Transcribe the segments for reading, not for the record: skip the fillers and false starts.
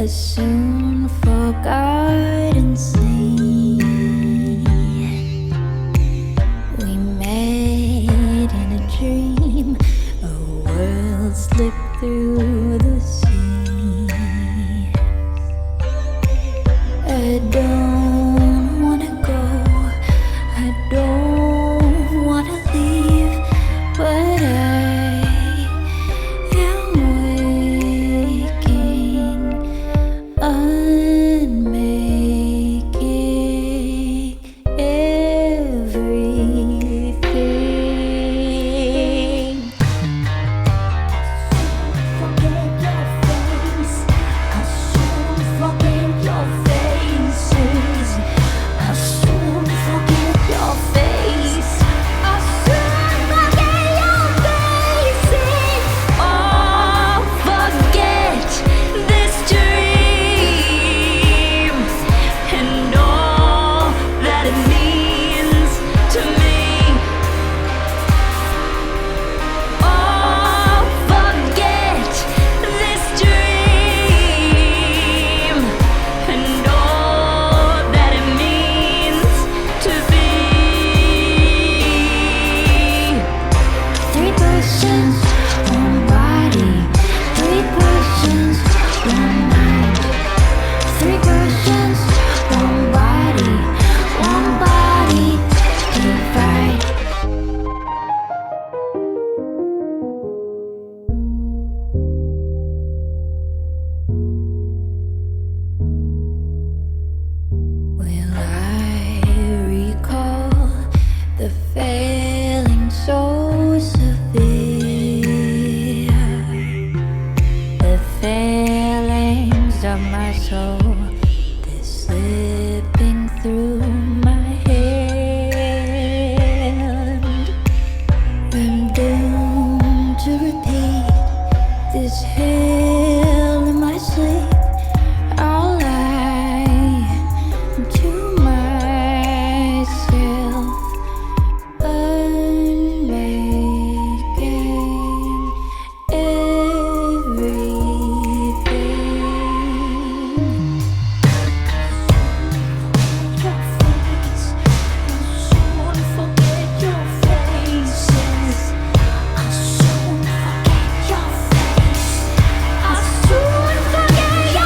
soon forgot and seen. We met in a dream, a world slipped through the sea. I don't wanna go, I don't wanna leave, but I am waking, unmaking everything. Forget your face, I'll soon forget your faces. I'll soon forget your face. I'll soon forget your faces. Oh, forget this dream and all that it means to me. Oh, forget this dream and all that it means to be. 3 persons, 1 body. 3 persons, 1 mind. 3 persons, 1 body. 1 body, divide. Will I recall the failing so severe? The failings of my soul, they're slipping through my hand. I'm doomed to repeat this hell in my sleep. I'll lie to myself, unmaking everything. Your face, I'll soon forget your faces. I'll soon forget your face. I'll soon forget your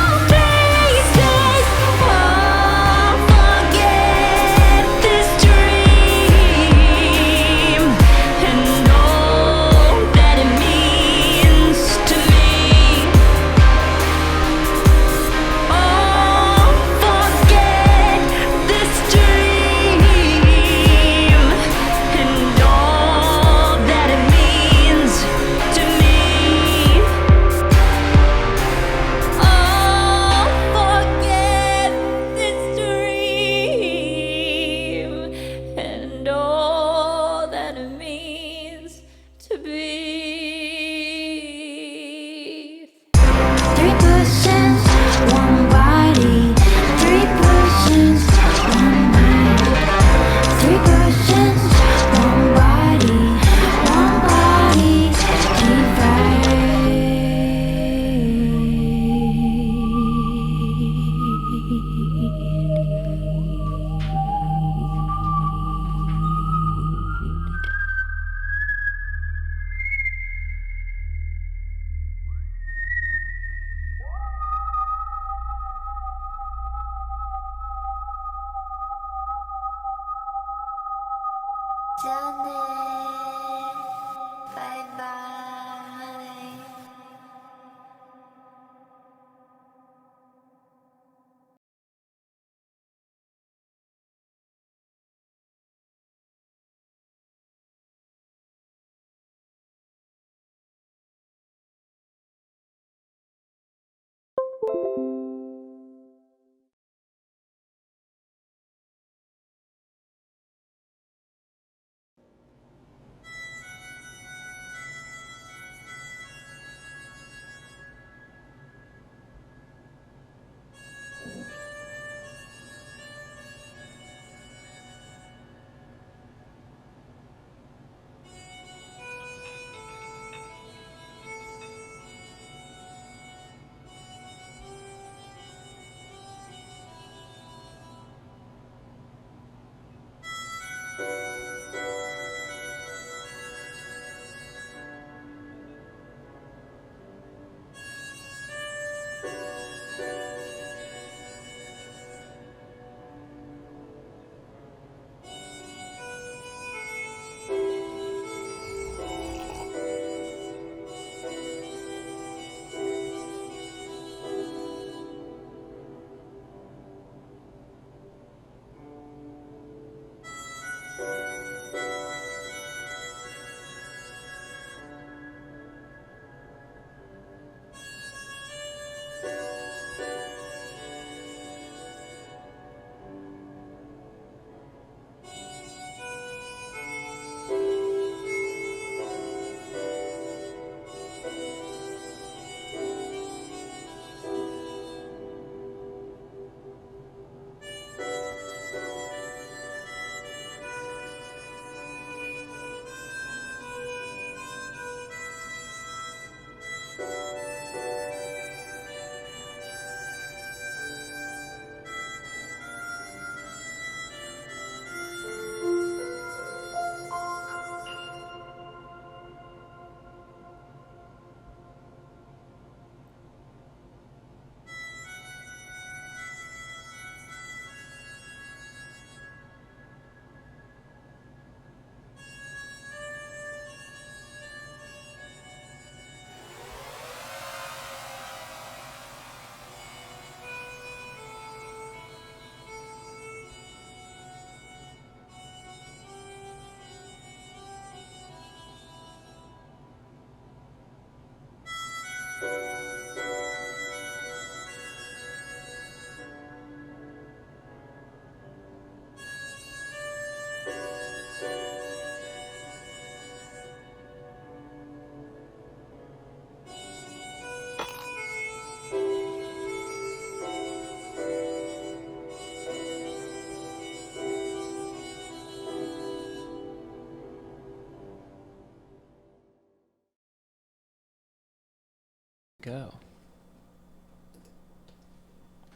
Go.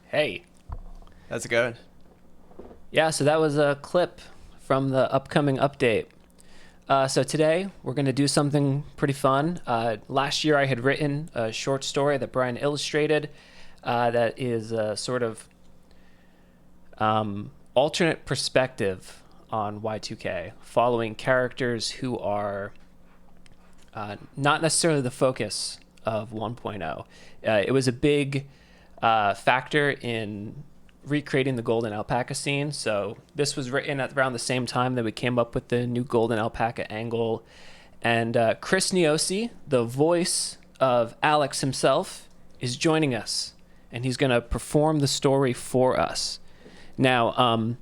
Hey. How's it going? Yeah, so that was a clip from the upcoming update. So today we're going to do something pretty fun. Last year I had written a short story that Brian illustrated that is a sort of alternate perspective on Y2K, following characters who are not necessarily the focus of 1.0. It was a big factor in recreating the Golden Alpaca scene. So this was written at around the same time that we came up with the new Golden Alpaca angle. And Chris Neosi, the voice of Alex himself, is joining us. And he's going to perform the story for us. Now,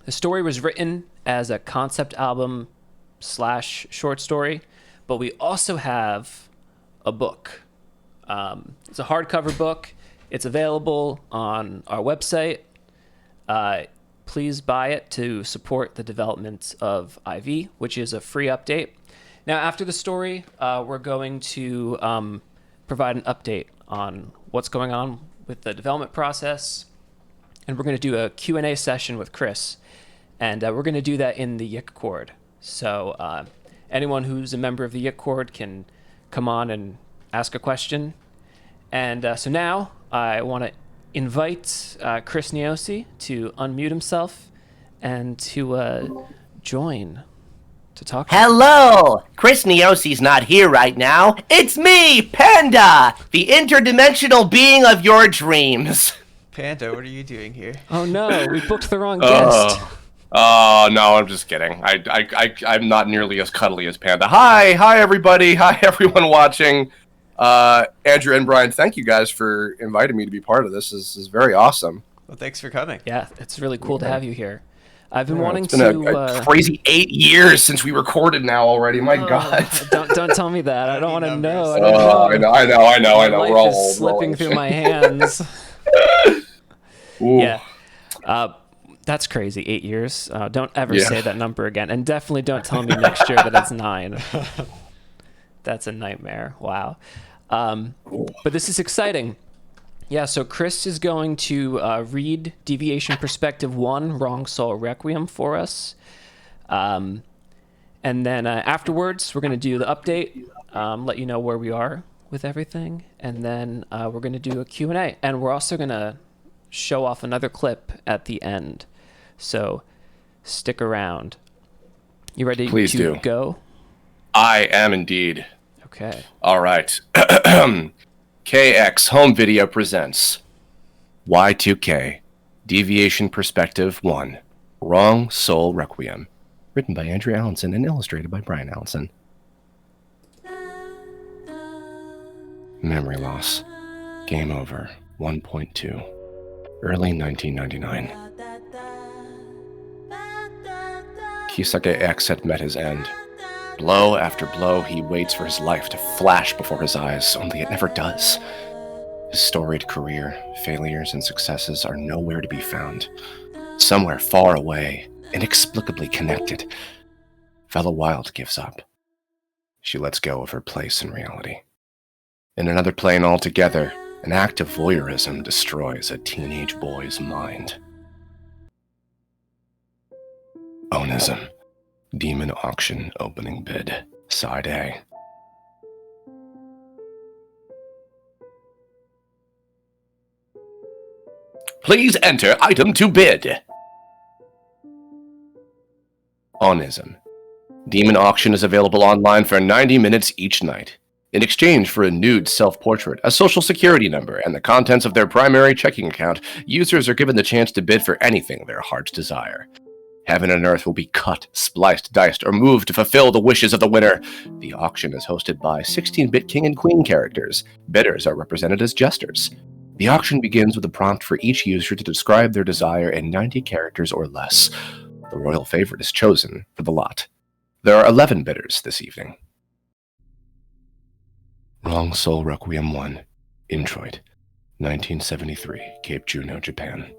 the story was written as a concept album / short story, but we also have a book. It's a hardcover book. It's available on our website. Please buy it to support the development of IV, which is a free update. Now, after the story, we're going to provide an update on what's going on with the development process. And we're going to do a Q&A session with Chris. And we're going to do that in the YIIKcord. So anyone who's a member of the YIIKcord can come on and ask a question. And so now I want to invite Chris Neosi to unmute himself and to join to talk. Hello! Chris Neosi's not here right now. It's me, Panda, the interdimensional being of your dreams. Panda, what are you doing here? Oh no, we booked the wrong guest. Oh, no, I'm just kidding. I'm not nearly as cuddly as Panda. Hi everybody. Hi everyone watching. Andrew and Brian, thank you guys for inviting me to be part of this. This is very awesome. Well, thanks for coming. Yeah, it's really cool to have you here. I've been wanting it's been to a crazy 8 years since we recorded now already. My God. Don't tell me that. I don't want to know. I know. My We're life all is old. slipping through my hands. Yeah. That's crazy. 8 years. Don't ever say that number again. And definitely don't tell me next year that it's 9. That's a nightmare. Wow. But this is exciting. Yeah, so Chris is going to read Deviation Perspective 1, Wrong Soul Requiem for us. And then afterwards, we're going to do the update, let you know where we are with everything. And then we're going to do a Q&A. And we're also going to show off another clip at the end. So stick around. You ready Please to do. go? I am indeed. Okay. All right. KX Home Video presents Y2K Deviation Perspective 1 Wrong Soul Requiem, written by Andrew Allenson and illustrated by Brian Allenson. Memory loss. Game over. 1.2. Early 1999. Kisage X had met his end. Blow after blow, he waits for his life to flash before his eyes, only it never does. His storied career, failures, and successes are nowhere to be found. Somewhere far away, inexplicably connected. Fellow Wild gives up. She lets go of her place in reality. In another plane altogether, an act of voyeurism destroys a teenage boy's mind. ONISM. Demon Auction Opening Bid. Side A. Please enter item to bid. ONISM. Demon Auction is available online for 90 minutes each night. In exchange for a nude self-portrait, a social security number, and the contents of their primary checking account, users are given the chance to bid for anything their hearts desire. Heaven and earth will be cut, spliced, diced, or moved to fulfill the wishes of the winner. The auction is hosted by 16-bit king and queen characters. Bidders are represented as jesters. The auction begins with a prompt for each user to describe their desire in 90 characters or less. The royal favorite is chosen for the lot. There are 11 bidders this evening. Wrong Soul Requiem I, Introit, 1973, Cape Juno, Japan.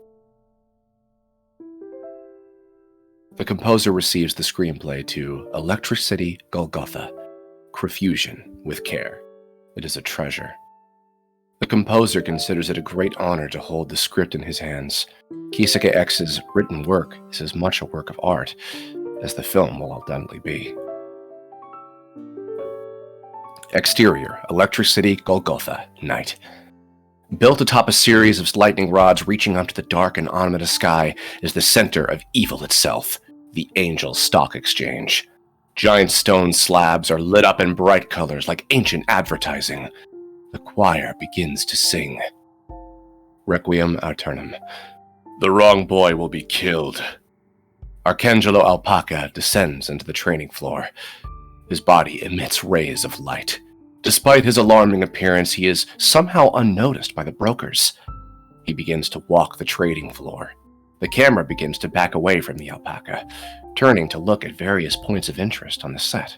The composer receives the screenplay to Electricity Golgotha, Crucifusion with care. It is a treasure. The composer considers it a great honor to hold the script in his hands. Kisage X's written work is as much a work of art as the film will ultimately be. Exterior, Electric City, Golgotha, night. Built atop a series of lightning rods reaching up to the dark and ominous sky is the center of evil itself, the Angel Stock Exchange. Giant stone slabs are lit up in bright colors like ancient advertising. The choir begins to sing. Requiem aeternam. The wrong boy will be killed. Golden Alpaca descends into the training floor. His body emits rays of light. Despite his alarming appearance, he is somehow unnoticed by the brokers. He begins to walk the trading floor. The camera begins to back away from the alpaca, turning to look at various points of interest on the set.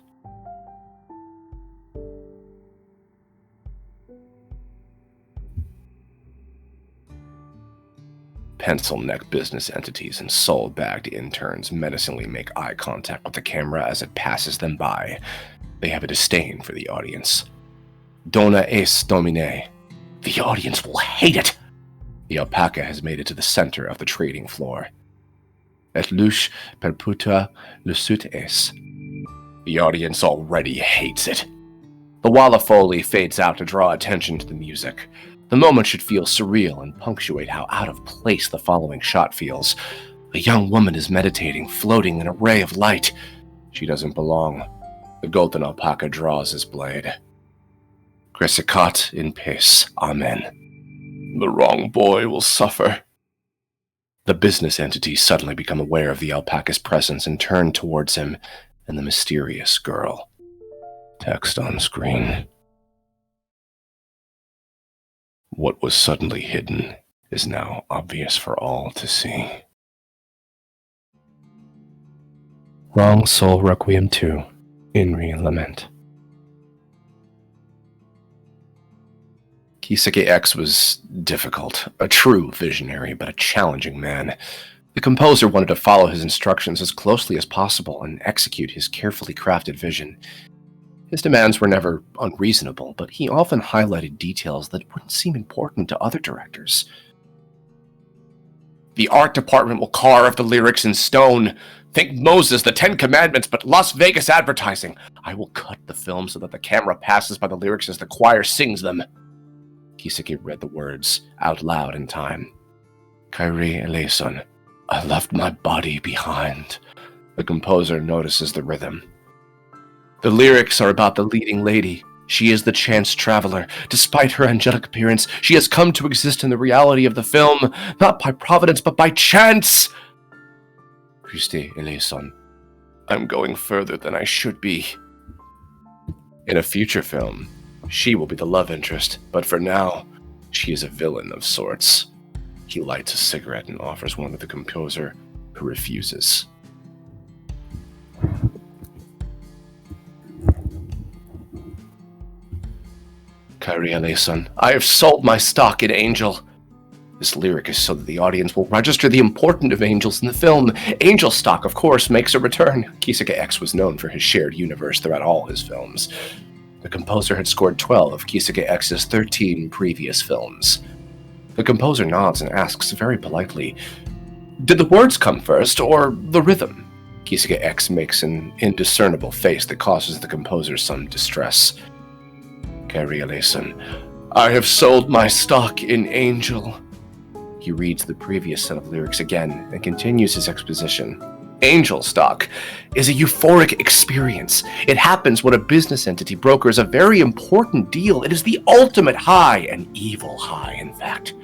Pencil-neck business entities and soul-bagged interns menacingly make eye contact with the camera as it passes them by. They have a disdain for the audience. Dona es domine. The audience will hate it! The alpaca has made it to the center of the trading floor. Et luce perpetua lucit es. The audience already hates it. The wall of Foley fades out to draw attention to the music. The moment should feel surreal and punctuate how out of place the following shot feels. A young woman is meditating, floating in a ray of light. She doesn't belong. The Golden Alpaca draws his blade. Crucificat in peace. Amen. The wrong boy will suffer. The business entities suddenly become aware of the alpaca's presence and turn towards him and the mysterious girl. Text on screen. What was suddenly hidden is now obvious for all to see. Wrong Soul Requiem I, INRI Lament. Kisage X was difficult, a true visionary, but a challenging man. The composer wanted to follow his instructions as closely as possible and execute his carefully crafted vision. His demands were never unreasonable, but he often highlighted details that wouldn't seem important to other directors. The art department will carve the lyrics in stone. Think Moses, the 10 Commandments, but Las Vegas advertising. I will cut the film so that the camera passes by the lyrics as the choir sings them. Kisage read the words out loud in time. Kyrie eleison. I left my body behind. The composer notices the rhythm. The lyrics are about the leading lady. She is the chance traveler. Despite her angelic appearance, she has come to exist in the reality of the film, not by providence, but by chance. Christe eleison. I'm going further than I should be. In a future film, she will be the love interest, but for now, she is a villain of sorts. He lights a cigarette and offers one to the composer, who refuses. Kyrie eleison, I have sold my stock in Angel. This lyric is so that the audience will register the importance of angels in the film. Angel stock, of course, makes a return. Kisage X was known for his shared universe throughout all his films. The composer had scored 12 of Kisage X's 13 previous films. The composer nods and asks very politely, did the words come first, or the rhythm? Kisage X makes an indiscernible face that causes the composer some distress. Kyrie eleison, I have sold my stock in Angel. He reads the previous set of lyrics again and continues his exposition. Angel stock is a euphoric experience. It happens when a business entity brokers a very important deal. It is the ultimate high, an evil high, in fact.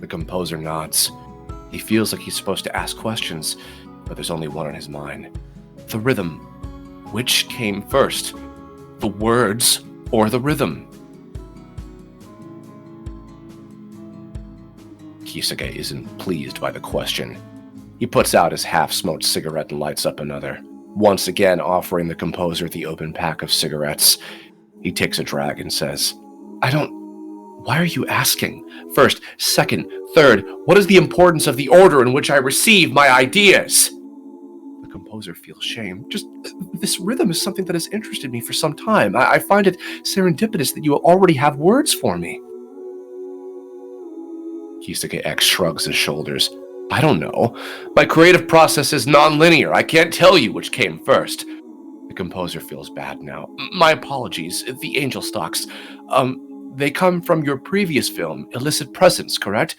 The composer nods. He feels like he's supposed to ask questions, but there's only one on his mind. The rhythm. Which came first? The words or the rhythm? Kisage isn't pleased by the question. He puts out his half-smoked cigarette and lights up another, once again offering the composer the open pack of cigarettes. He takes a drag and says, Why are you asking? First, second, third, what is the importance of the order in which I receive my ideas? The composer composer feels shame. Just, this rhythm is something that has interested me for some time. I find it serendipitous that you already have words for me. Kisage X shrugs his shoulders. I don't know. My creative process is non-linear. I can't tell you which came first. The composer feels bad now. My apologies. The angel stocks. They come from your previous film, Illicit Presence, correct?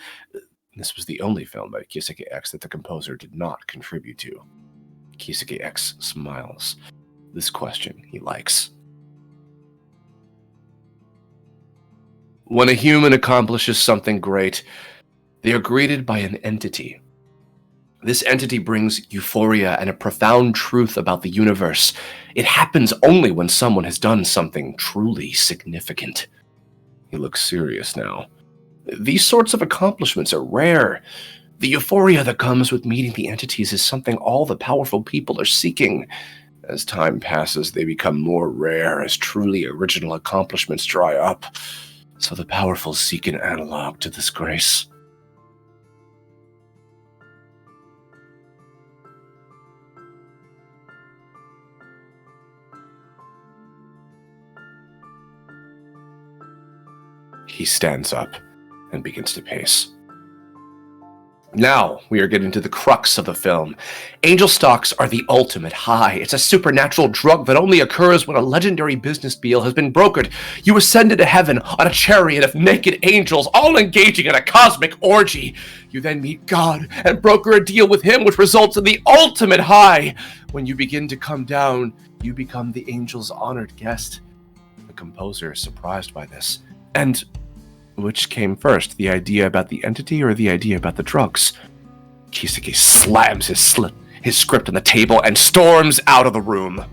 This was the only film by Kisage X that the composer did not contribute to. Kisage X smiles. This question he likes. When a human accomplishes something great, they are greeted by an entity. This entity brings euphoria and a profound truth about the universe. It happens only when someone has done something truly significant. He looks serious now. These sorts of accomplishments are rare. The euphoria that comes with meeting the entities is something all the powerful people are seeking. As time passes, they become more rare as truly original accomplishments dry up. So the powerful seek an analog to this grace. He stands up and begins to pace. Now we are getting to the crux of the film. Angel stocks are the ultimate high. It's a supernatural drug that only occurs when a legendary business deal has been brokered. You ascend into heaven on a chariot of naked angels, all engaging in a cosmic orgy. You then meet God and broker a deal with him, which results in the ultimate high. When you begin to come down, you become the angel's honored guest. The composer is surprised by this. And which came first, the idea about the entity or the idea about the drugs? Kisage slams his script on the table and storms out of the room.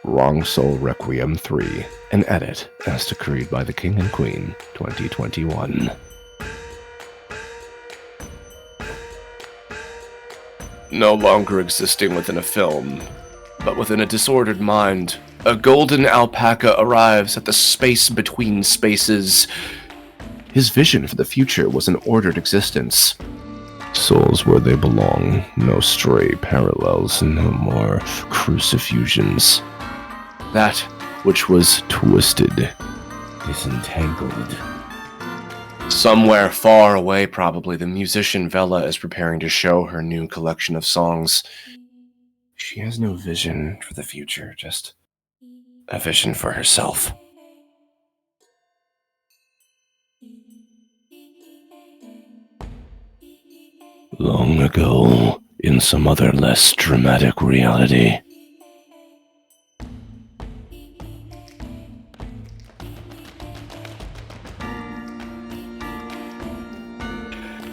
Wrong Soul Requiem I, an edit, as decreed by the King and Queen, 2021. No longer existing within a film, but within a disordered mind, a golden alpaca arrives at the space between spaces. His vision for the future was an ordered existence. Souls where they belong, no stray parallels, no more crucifusions. That which was twisted is entangled. Somewhere far away, probably, the musician Vela is preparing to show her new collection of songs. She has no vision for the future, just a vision for herself. Long ago, in some other less dramatic reality.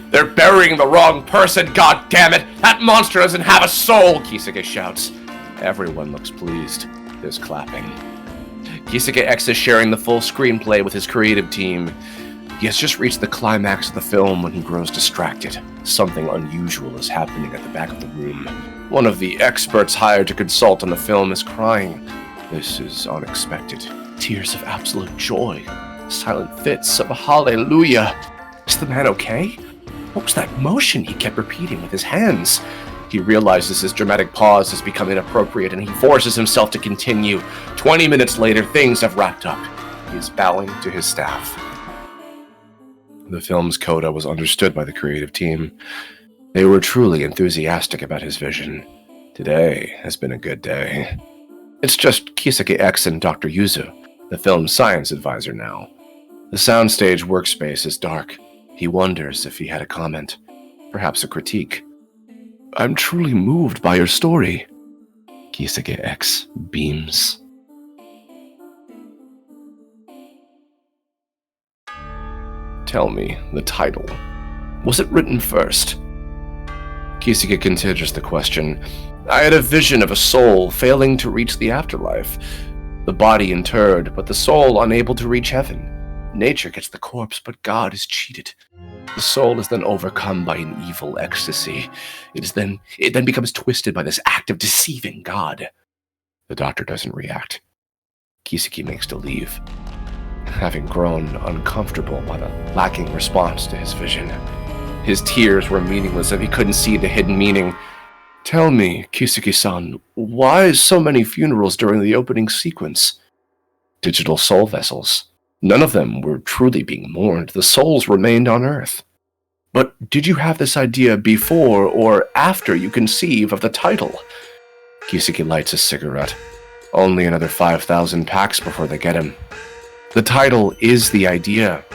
They're burying the wrong person, God damn it! That monster doesn't have a soul, Kisage shouts. Everyone looks pleased. There's clapping. Kisage X is sharing the full screenplay with his creative team. He has just reached the climax of the film when he grows distracted. Something unusual is happening at the back of the room. One of the experts hired to consult on the film is crying. This is unexpected. Tears of absolute joy. Silent fits of a hallelujah. Is the man okay? What was that motion he kept repeating with his hands? He realizes his dramatic pause has become inappropriate and he forces himself to continue. 20 minutes later, things have wrapped up. He is bowing to his staff. The film's coda was understood by the creative team. They were truly enthusiastic about his vision. Today has been a good day. It's just Kisage X and Dr. Yuzu, the film's science advisor now. The soundstage workspace is dark. He wonders if he had a comment, perhaps a critique. I'm truly moved by your story. Kisage X beams. Tell me, the title. Was it written first? Kisage considers the question. I had a vision of a soul failing to reach the afterlife. The body interred, but the soul unable to reach heaven. Nature gets the corpse, but God is cheated. The soul is then overcome by an evil ecstasy. It then becomes twisted by this act of deceiving God. The doctor doesn't react. Kisage makes to leave, having grown uncomfortable by the lacking response to his vision. His tears were meaningless if he couldn't see the hidden meaning. Tell me, Kisage-san, why so many funerals during the opening sequence? Digital soul vessels. None of them were truly being mourned. The souls remained on Earth. But did you have this idea before or after you conceive of the title? Kisage lights a cigarette. Only another 5,000 packs before they get him. The title is the idea.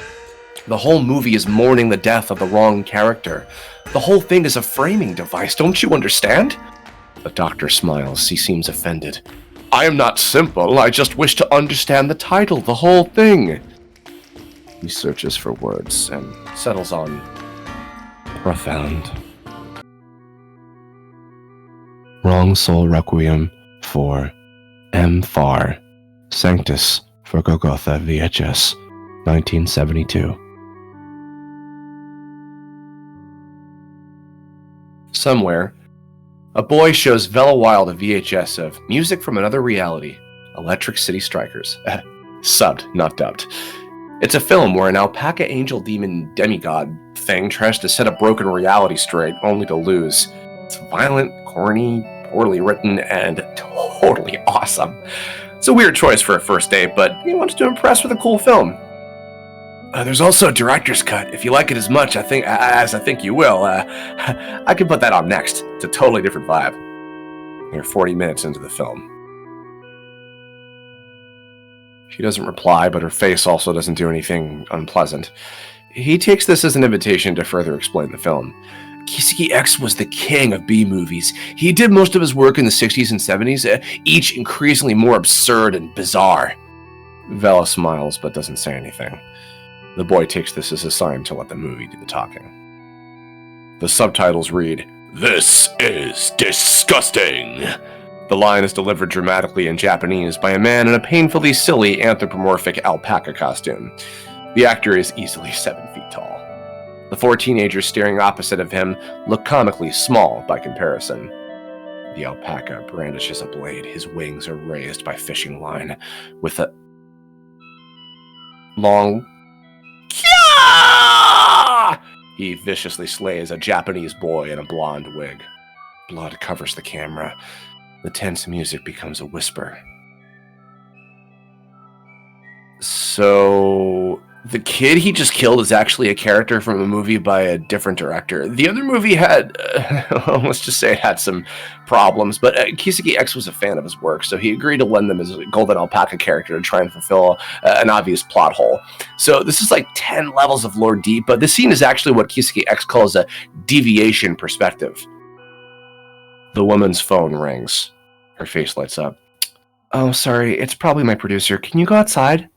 The whole movie is mourning the death of the wrong character. The whole thing is a framing device, don't you understand? The doctor smiles. He seems offended. I am not simple. I just wish to understand the title, the whole thing. He searches for words and settles on profound. Wrong Soul Requiem for MFAR. Sanctus for Golgotha VHS, 1972. Somewhere, a boy shows Vela Wild a VHS of Music from Another Reality, Electric City Strikers. Subbed, not dubbed. It's a film where an alpaca angel demon demigod thing tries to set a broken reality straight, only to lose. It's violent, corny, poorly written, and totally awesome. It's a weird choice for a first date, but he wants to impress with a cool film. There's also a director's cut. If you like it as much as I think you will, I can put that on next. It's a totally different vibe. You're 40 minutes into the film. She doesn't reply, but her face also doesn't do anything unpleasant. He takes this as an invitation to further explain the film. Kisage X was the king of B-movies. He did most of his work in the 60s and 70s, each increasingly more absurd and bizarre. Vela smiles, but doesn't say anything. The boy takes this as a sign to let the movie do the talking. The subtitles read, "This is disgusting." The line is delivered dramatically in Japanese by a man in a painfully silly anthropomorphic alpaca costume. The actor is easily 7 feet tall. The 4 teenagers staring opposite of him look comically small by comparison. The alpaca brandishes a blade. His wings are raised by fishing line with a long... He viciously slays a Japanese boy in a blonde wig. Blood covers the camera. The tense music becomes a whisper. So, the kid he just killed is actually a character from a movie by a different director. The other movie had, let's just say it had some problems, but Kisage X was a fan of his work, so he agreed to lend them his Golden Alpaca character to try and fulfill an obvious plot hole. So this is like 10 levels of lore deep, but this scene is actually what Kisage X calls a Deviation Perspective. The woman's phone rings. Her face lights up. Oh, sorry, it's probably my producer. Can you go outside?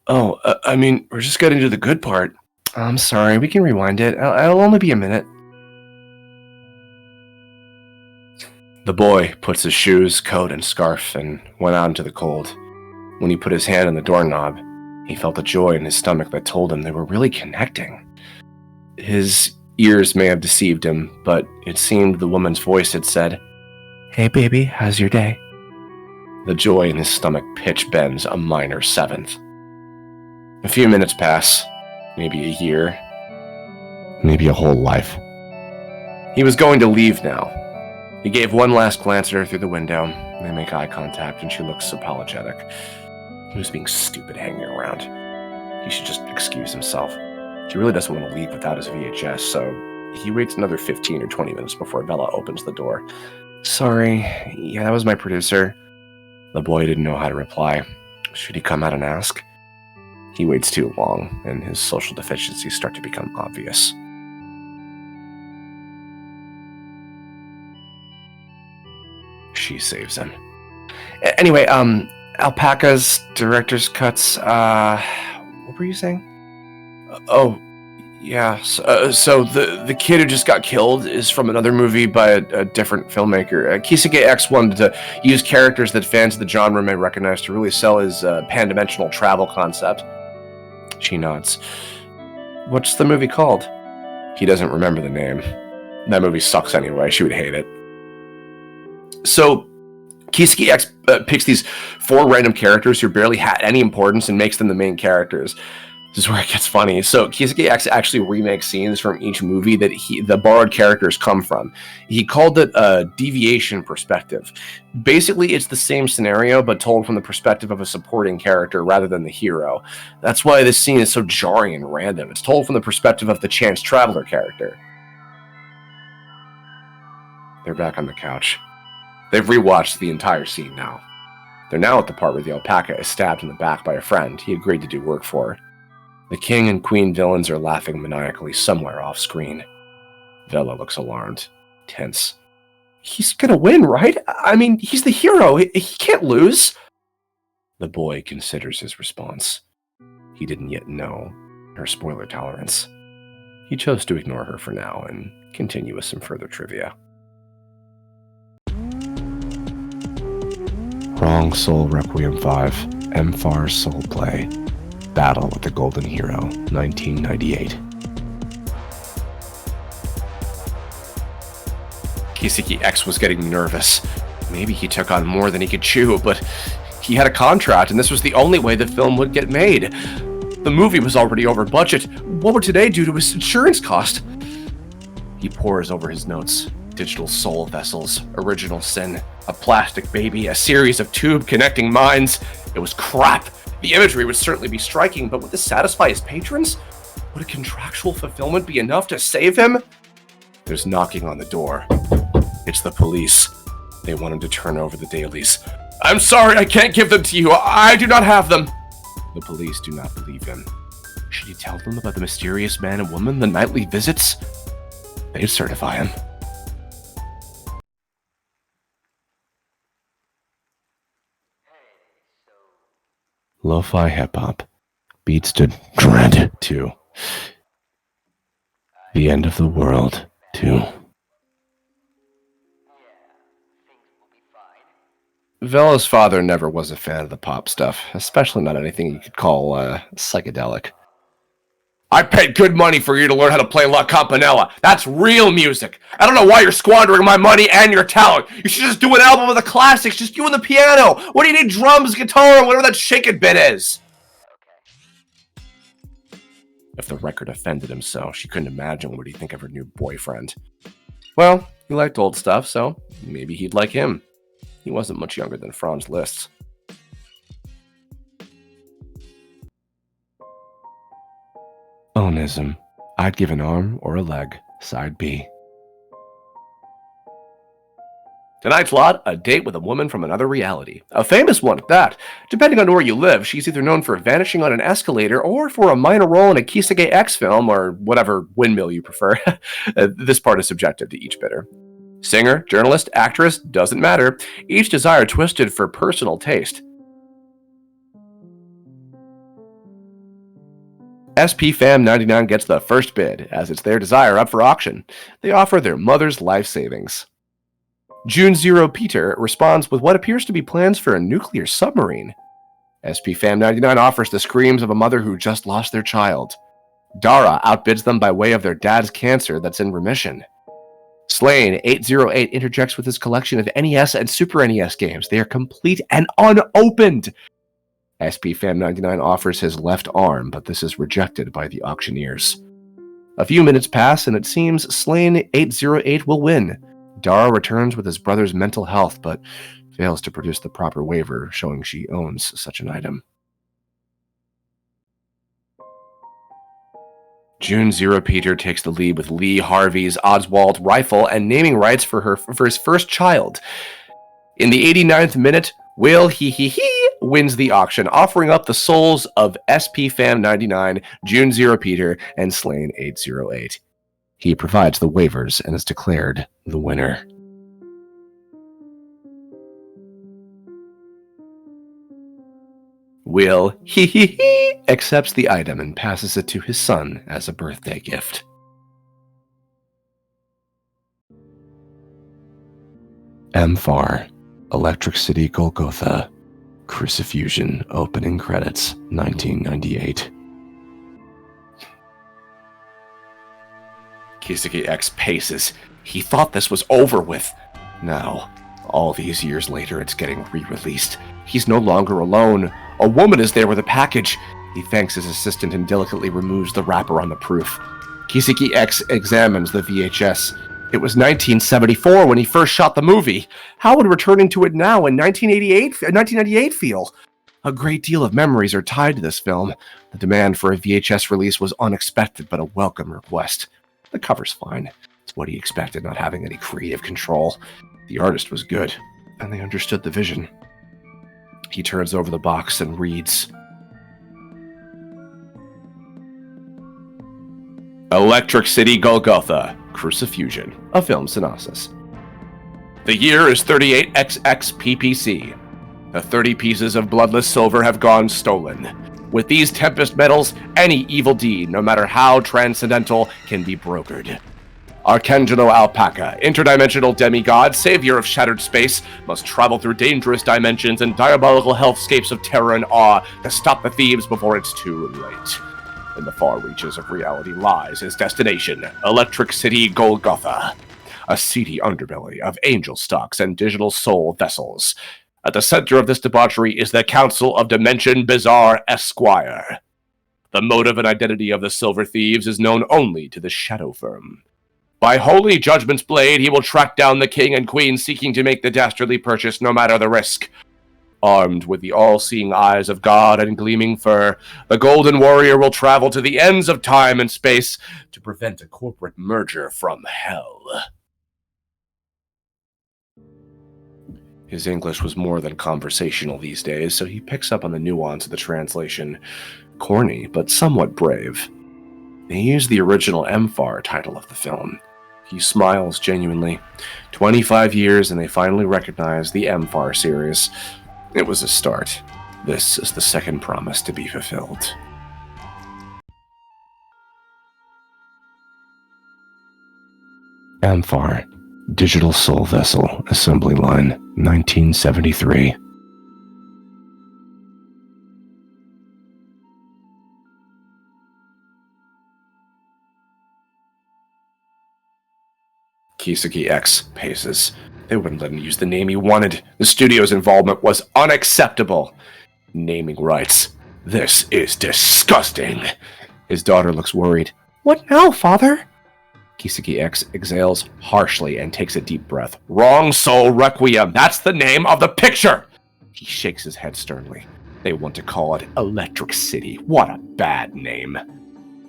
Oh, I mean, we're just getting to the good part. I'm sorry, we can rewind it. It'll only be a minute. The boy puts his shoes, coat, and scarf and went out into the cold. When he put his hand on the doorknob, he felt a joy in his stomach that told him they were really connecting. His ears may have deceived him, but it seemed the woman's voice had said, "Hey baby, how's your day?" The joy in his stomach pitch bends a minor seventh. A few minutes pass, maybe a year, maybe a whole life. He was going to leave now. He gave one last glance at her through the window. They make eye contact and she looks apologetic. He was being stupid hanging around. He should just excuse himself. He really doesn't want to leave without his VHS, so he waits another 15 or 20 minutes before Vela opens the door. Sorry, yeah, that was my producer. The boy didn't know how to reply. Should he come out and ask? He waits too long, and his social deficiencies start to become obvious. She saves him. Anyway, Alpaca's director's cuts, what were you saying? Yeah, so the kid who just got killed is from another movie by a different filmmaker. Kisage X wanted to use characters that fans of the genre may recognize to really sell his pan-dimensional travel concept. She nods. What's the movie called? He doesn't remember the name. That movie sucks anyway. She would hate it. So, Kisage X picks these 4 random characters who barely had any importance and makes them the main characters. This is where it gets funny. So Kisage X actually remakes scenes from each movie that the borrowed characters come from. He called it a Deviation Perspective. Basically, it's the same scenario, but told from the perspective of a supporting character rather than the hero. That's why this scene is so jarring and random. It's told from the perspective of the Chance Traveler character. They're back on the couch. They've rewatched the entire scene now. They're now at the part where the alpaca is stabbed in the back by a friend he agreed to do work for. The king and queen villains are laughing maniacally somewhere off screen. Vela looks alarmed, tense. He's gonna win, right? I mean, he's the hero. He can't lose. The boy considers his response. He didn't yet know her spoiler tolerance. He chose to ignore her for now and continue with some further trivia. Wrong Soul Requiem I, MFAR Soul Play. Battle with the Golden Hero, 1998. Kisage X was getting nervous. Maybe he took on more than he could chew, but he had a contract, and this was the only way the film would get made. The movie was already over budget. What would today do to his insurance cost? He pores over his notes. Digital soul vessels, original sin, a plastic baby, a series of tube connecting minds. It was crap. The imagery would certainly be striking, but would this satisfy his patrons? Would a contractual fulfillment be enough to save him? There's knocking on the door. It's the police. They want him to turn over the dailies. I'm sorry, I can't give them to you. I do not have them. The police do not believe him. Should he tell them about the mysterious man and woman, the nightly visits? They'd certify him. Lo-fi hip-hop. Beats to dread, too. The end of the world, too. Vela's father never was a fan of the pop stuff, especially not anything you could call, psychedelic. I paid good money for you to learn how to play La Campanella. That's real music. I don't know why you're squandering my money and your talent. You should just do an album of the classics, just you and the piano. What do you need drums, guitar, or whatever that shake-it bit is? If the record offended him so, she couldn't imagine what he'd think of her new boyfriend. Well, he liked old stuff, so maybe he'd like him. He wasn't much younger than Franz Liszt. ONISM. I'd give an arm or a leg. Side B. Tonight's lot, a date with a woman from another reality. A famous one at that. Depending on where you live, she's either known for vanishing on an escalator or for a minor role in a Kisage X film or whatever windmill you prefer. This part is subjective to each bidder. Singer, journalist, actress, doesn't matter. Each desire twisted for personal taste. SP Fam 99 gets the first bid, as it's their desire up for auction. They offer their mother's life savings. June Zero Peter responds with what appears to be plans for a nuclear submarine. SP Fam 99 offers the screams of a mother who just lost their child. Dara outbids them by way of their dad's cancer that's in remission. Slain 808 interjects with his collection of NES and Super NES games. They are complete and unopened. SP Fam 99 offers his left arm, but this is rejected by the auctioneers. A few minutes pass, and it seems Slain 808 will win. Dara returns with his brother's mental health, but fails to produce the proper waiver showing she owns such an item. June Zero Peter takes the lead with Lee Harvey's Oswald rifle and naming rights for his first child. In the 89th minute, YIIKI I.V wins the auction, offering up the souls of SP Fam 99, June Zero Peter, and Slain 808. He provides the waivers and is declared the winner. YIIKI I.V accepts the item and passes it to his son as a birthday gift. MFAR, Electric City Golgotha, Crucifusion opening credits, 1998. Kisage X paces. He thought this was over with. Now, all these years later, it's getting re-released. He's no longer alone. A woman is there with a package. He thanks his assistant and delicately removes the wrapper on the proof. Kisage X examines the VHS. It was 1974 when he first shot the movie. How would returning to it now in 1998 feel? A great deal of memories are tied to this film. The demand for a VHS release was unexpected, but a welcome request. The cover's fine. It's what he expected, not having any creative control. The artist was good, and they understood the vision. He turns over the box and reads, Electric City Golgotha, Crucifusion, a film synopsis. The year is 38XX PPC. The 30 pieces of bloodless silver have gone stolen. With these Tempest metals, any evil deed, no matter how transcendental, can be brokered. Golden Alpaca, interdimensional demigod, savior of shattered space, must travel through dangerous dimensions and diabolical hellscapes of terror and awe to stop the thieves before it's too late. In the far reaches of reality lies his destination, Electric City Golgotha, a seedy underbelly of angel stocks and digital soul vessels. At the center of this debauchery is the Council of Dimension Bizarre Esquire. The motive and identity of the Silver Thieves is known only to the Shadow Firm. By holy judgment's blade, he will track down the king and queen seeking to make the dastardly purchase no matter the risk. Armed with the all-seeing eyes of God and gleaming fur, the Golden Warrior will travel to the ends of time and space to prevent a corporate merger from hell. His English was more than conversational these days, so he picks up on the nuance of the translation. Corny, but somewhat brave. They used the original MFAR title of the film. He smiles genuinely. 25 years and they finally recognize the MFAR series. It was a start. This is the second promise to be fulfilled. MFAR, Digital Soul Vessel, Assembly Line, 1973. Kisage X paces. They wouldn't let him use the name he wanted. The studio's involvement was unacceptable. Naming rights. This is disgusting. His daughter looks worried. What now, father? Kisage X exhales harshly and takes a deep breath. Wrong, Soul Requiem. That's the name of the picture. He shakes his head sternly. They want to call it Electric City. What a bad name.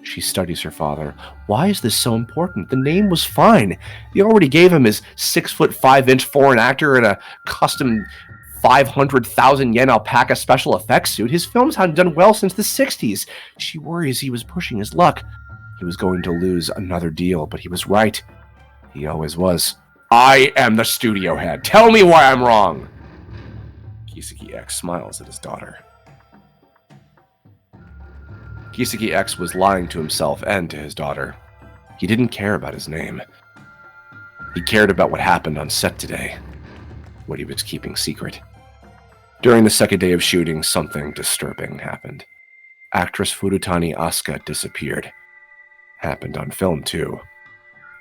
She studies her father. Why is this so important? The name was fine. They already gave him his 6'5" foreign actor in a custom 500,000 yen alpaca special effects suit. His films hadn't done well since the 60s. She worries he was pushing his luck. He was going to lose another deal, but he was right. He always was. I am the studio head. Tell me why I'm wrong. Kisage X smiles at his daughter. Kisage X was lying to himself and to his daughter. He didn't care about his name. He cared about what happened on set today, what he was keeping secret. During the second day of shooting, something disturbing happened. Actress Furutani Asuka disappeared. Happened on film, too.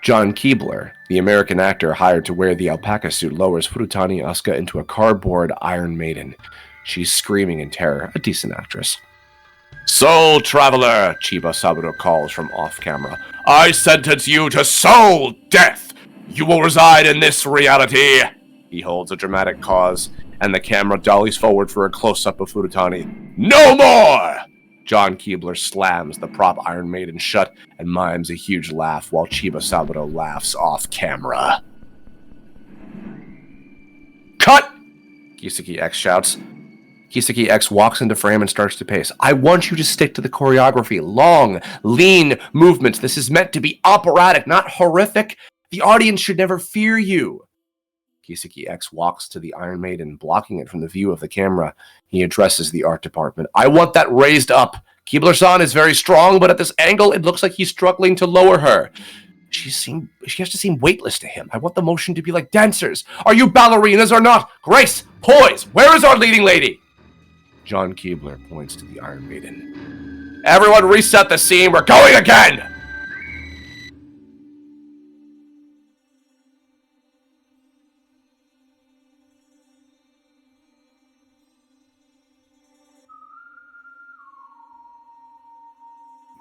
John Keebler, the American actor hired to wear the alpaca suit, lowers Furutani Asuka into a cardboard Iron Maiden. She's screaming in terror, a decent actress. SoulTraveler, Chiba Saburo calls from off-camera. I sentence you to soul death! You will reside in this reality! He holds a dramatic pause, and the camera dollies forward for a close-up of Furutani. No more! John Keebler slams the prop Iron Maiden shut and mimes a huge laugh while Chiba Saburo laughs off-camera. Cut! Kisage X shouts. Kisage X walks into frame and starts to pace. I want you to stick to the choreography. Long, lean movements. This is meant to be operatic, not horrific. The audience should never fear you. Kisage X walks to the Iron Maiden, blocking it from the view of the camera. He addresses the art department. I want that raised up. Keebler-san is very strong, but at this angle, it looks like he's struggling to lower her. She has to seem weightless to him. I want the motion to be like dancers. Are you ballerinas or not? Grace, poise, where is our leading lady? John Keebler points to the Iron Maiden. Everyone reset the scene. We're going again!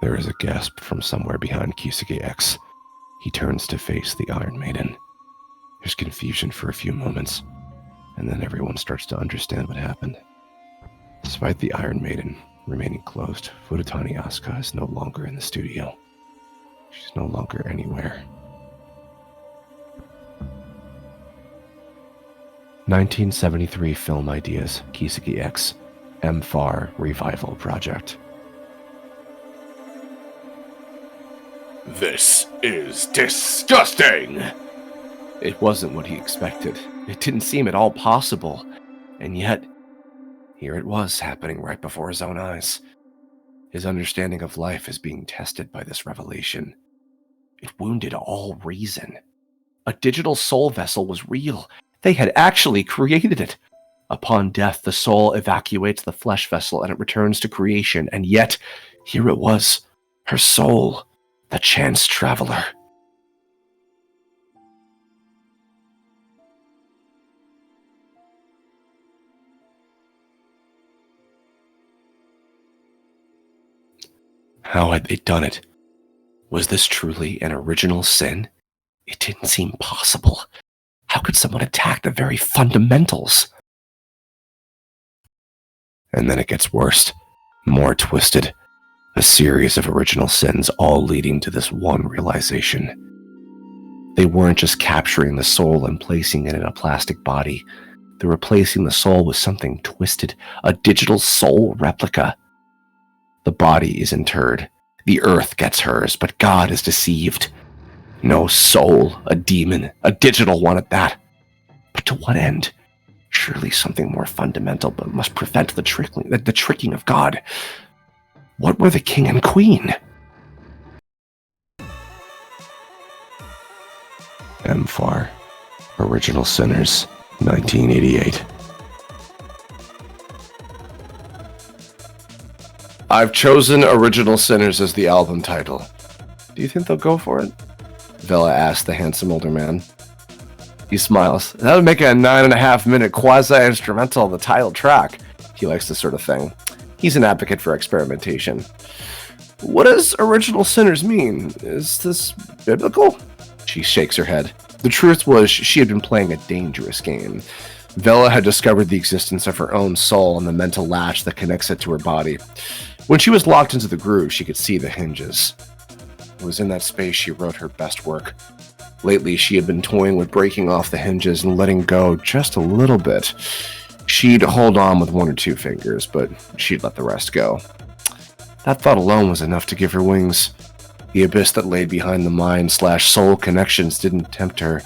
There is a gasp from somewhere behind Kisage X. He turns to face the Iron Maiden. There's confusion for a few moments, and then everyone starts to understand what happened. Despite the Iron Maiden remaining closed, Furutani Asuka is no longer in the studio. She's no longer anywhere. 1973 Film Ideas, Kisage X, MFAR Revival Project. This is disgusting! It wasn't what he expected. It didn't seem at all possible. And yet, here it was happening right before his own eyes. His understanding of life is being tested by this revelation. It wounded all reason. A digital soul vessel was real. They had actually created it. Upon death, the soul evacuates the flesh vessel and it returns to creation. And yet, here it was, her soul, the chance traveler. How had they done it? Was this truly an original sin? It didn't seem possible. How could someone attack the very fundamentals? And then it gets worse, more twisted. A series of original sins all leading to this one realization. They weren't just capturing the soul and placing it in a plastic body. They were replacing the soul with something twisted, a digital soul replica. The body is interred. The earth gets hers, but God is deceived. No soul, a demon, a digital one at that. But to what end? Surely something more fundamental, but must prevent the tricking of God. What were the king and queen? MFAR, Original Sinners, 1988. I've chosen Original Sinners as the album title. Do you think they'll go for it? Vela asked the handsome older man. He smiles. That would make it a 9.5-minute quasi-instrumental of the title track. He likes this sort of thing. He's an advocate for experimentation. What does Original Sinners mean? Is this biblical? She shakes her head. The truth was, she had been playing a dangerous game. Vela had discovered the existence of her own soul and the mental latch that connects it to her body. When she was locked into the groove, she could see the hinges. It was in that space she wrote her best work. Lately, she had been toying with breaking off the hinges and letting go just a little bit. She'd hold on with 1 or 2 fingers, but she'd let the rest go. That thought alone was enough to give her wings. The abyss that lay behind the mind/soul connections didn't tempt her,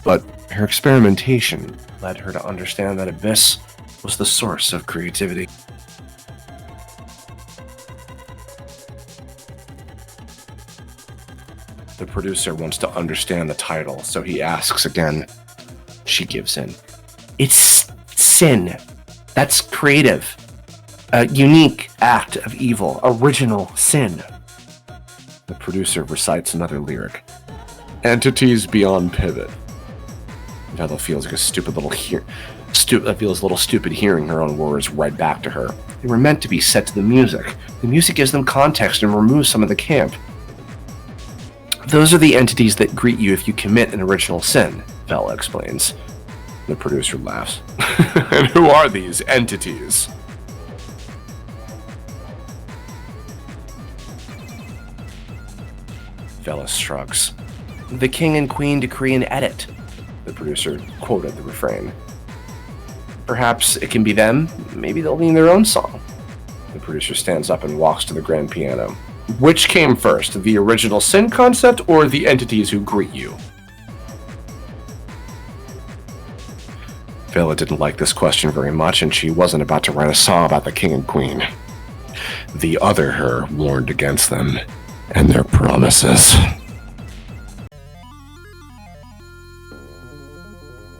but her experimentation led her to understand that abyss was the source of creativity. The producer wants to understand the title, so he asks again. She gives in. It's sin. That's creative. A unique act of evil. Original sin. The producer recites another lyric. Entities beyond pivot. Vela feels like a stupid little feels a little stupid hearing her own words right back to her. They were meant to be set to the music. The music gives them context and removes some of the camp. Those are the entities that greet you if you commit an original sin, Vela explains. The producer laughs. And who are these entities? Vela shrugs. The king and queen decree and edit. The producer quoted the refrain. Perhaps it can be them. Maybe they'll lean their own song. The producer stands up and walks to the grand piano. Which came first, the original sin concept or the entities who greet you? Vela didn't like this question very much, and she wasn't about to write a song about the king and queen. The other her warned against them and their promises.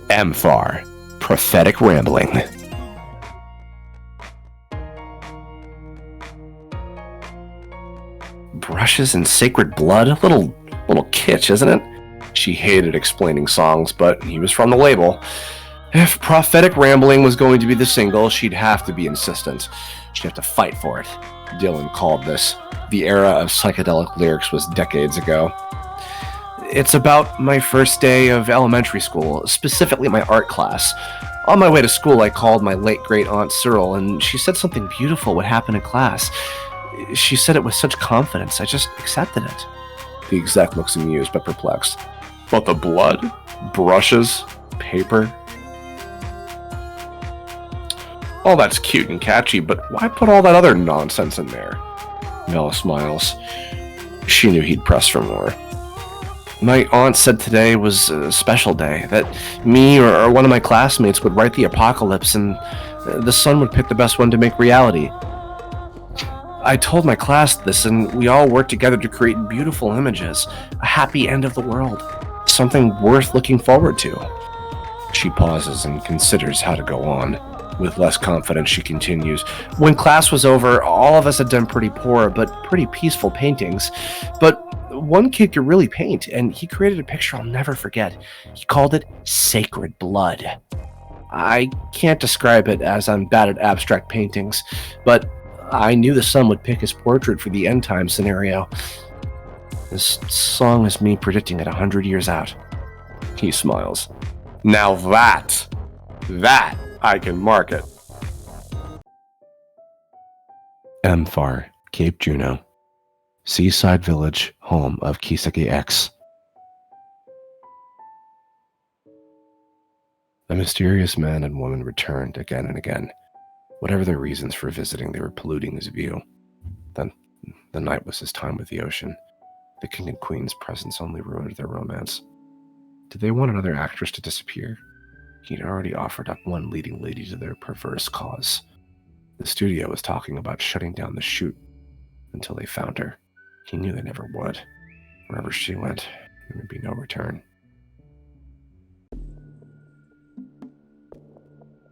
MFAR, Prophetic Rambling. Brushes and sacred blood? A little kitsch, isn't it? She hated explaining songs, but he was from the label. If Prophetic Rambling was going to be the single, she'd have to be insistent. She'd have to fight for it. Dylan called this The era of psychedelic lyrics was decades ago. It's about my first day of elementary school, specifically my art class. On my way to school, I called my late great aunt Cyril, and she said something beautiful would happen in class. She said it with such confidence, I just accepted it. The exec looks amused but perplexed. But the blood? Brushes? Paper? All that's cute and catchy, but why put all that other nonsense in there? Mela smiles. She knew he'd press for more. My aunt said today was a special day, that me or one of my classmates would write the apocalypse and the sun would pick the best one to make reality. I told my class this, and we all worked together to create beautiful images, a happy end of the world, something worth looking forward to. She pauses and considers how to go on. With less confidence, she continues. When class was over, all of us had done pretty poor but pretty peaceful paintings. But one kid could really paint, and he created a picture I'll never forget. He called it Sacred Blood. I can't describe it as I'm bad at abstract paintings, but I knew the sun would pick his portrait for the end time scenario. This song is me predicting it 100 years out. He smiles. Now that I can market. MFAR, Cape Juno. Seaside village, home of Kisage X. The mysterious man and woman returned again and again. Whatever their reasons for visiting, they were polluting his view. Then, the night was his time with the ocean. The king and queen's presence only ruined their romance. Did they want another actress to disappear? He'd already offered up one leading lady to their perverse cause. The studio was talking about shutting down the shoot until they found her. He knew they never would. Wherever she went, there would be no return.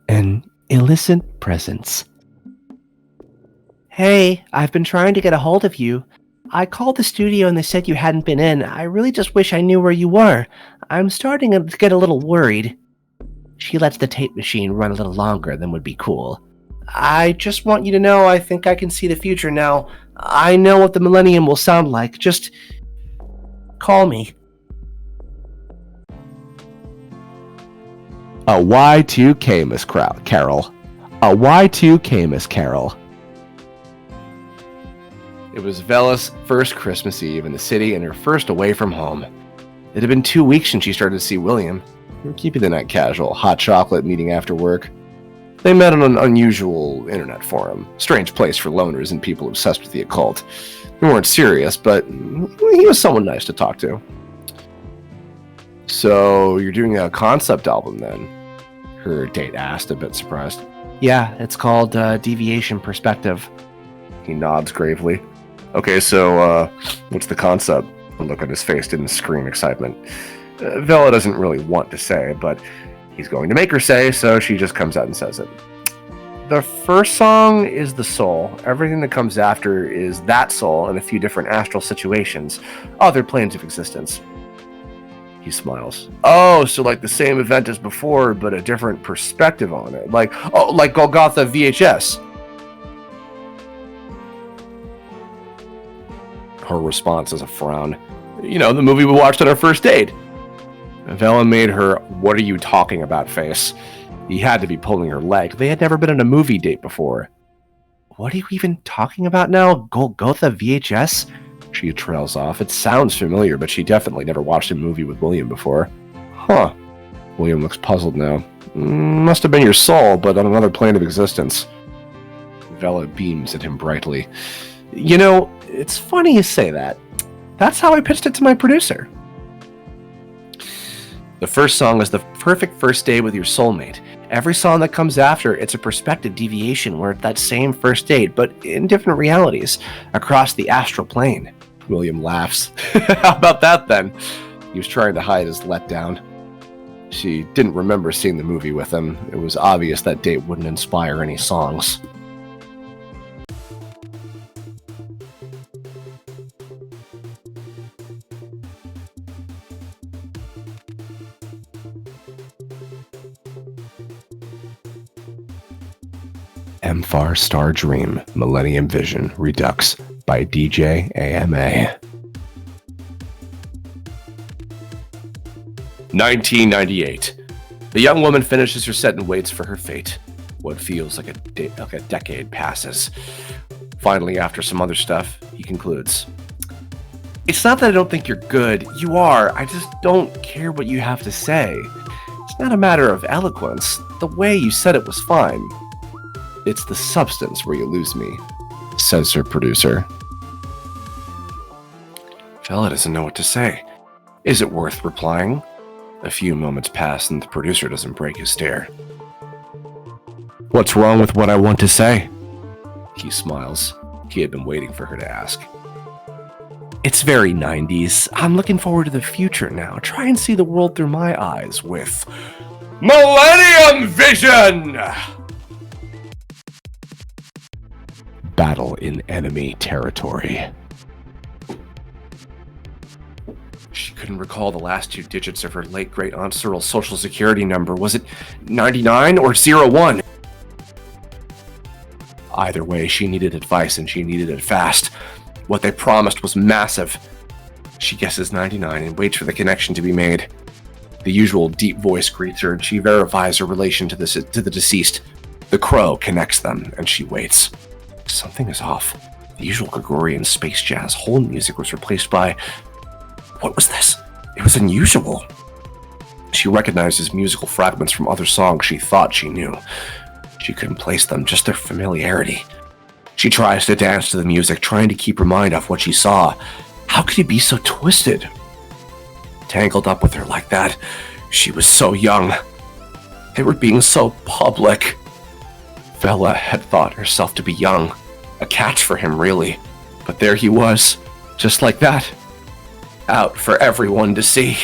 An illicit presence. Hey, I've been trying to get a hold of you. I called the studio and they said you hadn't been in. I really just wish I knew where you were. I'm starting to get a little worried. She lets the tape machine run a little longer than would be cool. I just want you to know I think I can see the future now. I know what the Millenium will sound like. Just call me. A YIIKMAS Carol. A YIIKMAS Carol. It was Vela's first Christmas Eve in the city and her first away from home. It had been 2 weeks since she started to see William. They were keeping the night casual, hot chocolate meeting after work. They met on an unusual internet forum, strange place for loners and people obsessed with the occult. They weren't serious, but he was someone nice to talk to. So, you're doing a concept album then? Her date asked, a bit surprised. Yeah, it's called Deviation Perspective. He nods gravely. Okay, so, what's the concept? The look on his face didn't scream excitement. Vela doesn't really want to say, but he's going to make her say, so she just comes out and says it. The first song is the soul. Everything that comes after is that soul in a few different astral situations, other planes of existence. He smiles. Oh, so like the same event as before, but a different perspective on it. Like Golgotha VHS. Her response is a frown. You know, the movie we watched on our first date. Vela made her "what are you talking about" face. He had to be pulling her leg. They had never been on a movie date before. What are you even talking about now? Golgotha VHS? She trails off. It sounds familiar, but she definitely never watched a movie with William before. Huh. William looks puzzled now. Must have been your soul, but on another plane of existence. Vela beams at him brightly. You know, it's funny you say that. That's how I pitched it to my producer. The first song is the perfect first day with your soulmate. Every song that comes after, it's a perspective deviation where it's that same first date, but in different realities, across the astral plane. William laughs. How about that then? He was trying to hide his letdown. She didn't remember seeing the movie with him. It was obvious that date wouldn't inspire any songs. MFAR Star Dream, Millennium Vision, Redux, by DJ AMA. 1998. The young woman finishes her set and waits for her fate. What feels like a decade passes. Finally, after some other stuff, he concludes. It's not that I don't think you're good. You are. I just don't care what you have to say. It's not a matter of eloquence. The way you said it was fine. It's the substance where you lose me, says her producer. Fella doesn't know what to say. Is it worth replying? A few moments pass and the producer doesn't break his stare. What's wrong with what I want to say? He smiles. He had been waiting for her to ask. It's very 90s. I'm looking forward to the future now. Try and see the world through my eyes with Millennium Vision! Battle in enemy territory. She couldn't recall the last 2 digits of her late great Aunt Cyril's social security number. Was it 99 or 01? Either way, she needed advice and she needed it fast. What they promised was massive. She guesses 99 and waits for the connection to be made. The usual deep voice greets her and she verifies her relation to the deceased. The crow connects them and she waits. Something is off. The usual Gregorian space jazz hold music was replaced by... What was this? It was unusual. She recognizes musical fragments from other songs she thought she knew. She couldn't place them, just their familiarity. She tries to dance to the music, trying to keep her mind off what she saw. How could he be so twisted? Tangled up with her like that. She was so young. They were being so public. Vela had thought herself to be young. A catch for him, really. But there he was, just like that. Out for everyone to see.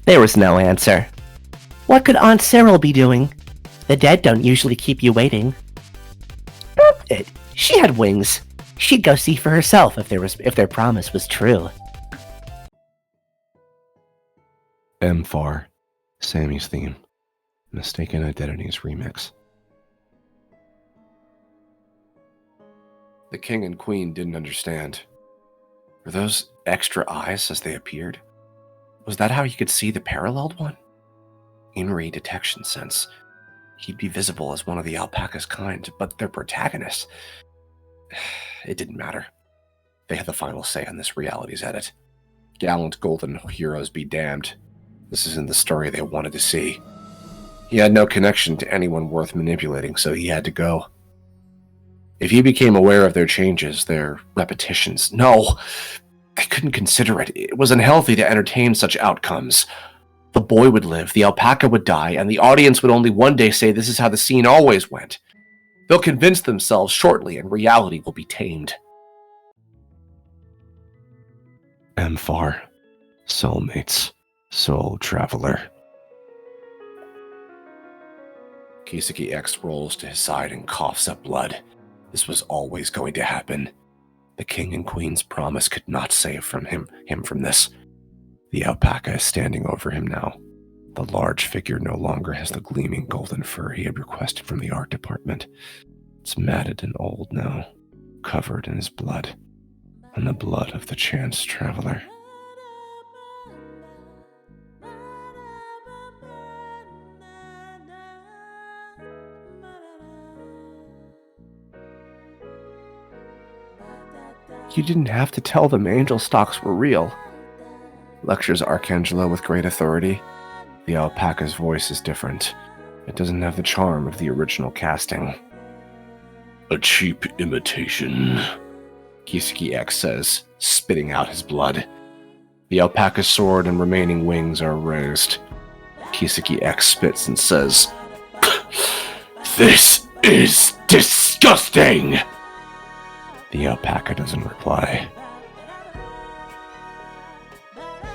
There was no answer. What could Aunt Cyril be doing? The dead don't usually keep you waiting. She had wings. She'd go see for herself if their promise was true. MFAR, Sammy's theme. Mistaken Identities remix. The king and queen didn't understand. Were those extra eyes as they appeared? Was that how he could see the paralleled one? INRI detection sense. He'd be visible as one of the alpaca's kind, but their protagonist... It didn't matter. They had the final say on this reality's edit. Gallant golden heroes be damned. This isn't the story they wanted to see. He had no connection to anyone worth manipulating, so he had to go. If he became aware of their changes, their repetitions... No! I couldn't consider it. It was unhealthy to entertain such outcomes. The boy would live, the alpaca would die, and the audience would only one day say this is how the scene always went. They'll convince themselves shortly, and reality will be tamed. MFAR. SoulMates. SoulTraveler. Kisage X rolls to his side and coughs up blood. This was always going to happen. The king and queen's promise could not save him from this. The alpaca is standing over him now. The large figure no longer has the gleaming golden fur he had requested from the art department. It's matted and old now, covered in his blood, and the blood of the chance traveler. You didn't have to tell them angel stocks were real, lectures Archangelo with great authority. The alpaca's voice is different. It doesn't have the charm of the original casting. A cheap imitation, Kisage X says, spitting out his blood. The alpaca's sword and remaining wings are raised. Kisage X spits and says, "This is disgusting!" The alpaca doesn't reply.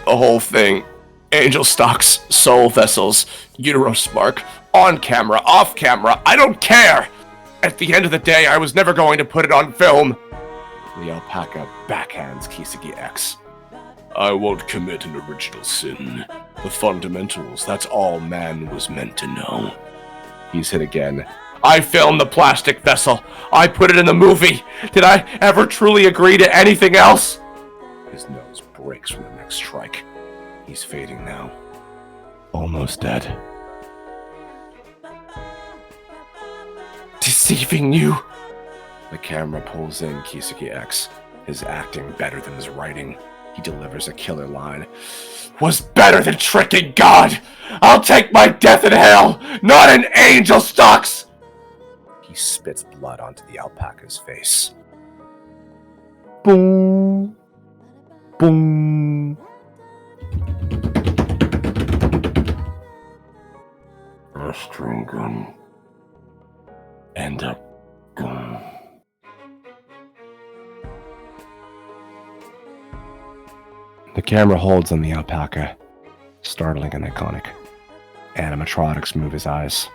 The whole thing. Angel stocks, soul vessels, uterospark, on camera, off camera, I don't care! At the end of the day, I was never going to put it on film. The alpaca backhands Kisage X. I won't commit an original sin. The fundamentals, that's all man was meant to know. He's hit again. I filmed the plastic vessel. I put it in the movie. Did I ever truly agree to anything else? His nose breaks from the next strike. He's fading now. Almost dead. Deceiving you? The camera pulls in Kisage X. His acting better than his writing. He delivers a killer line. Was better than tricking God! I'll take my death in hell! Not an angel stocks! He spits blood onto the alpaca's face. Boom. Boom. A string gun. And a gun. The camera holds on the alpaca, startling and iconic. Animatronics move his eyes.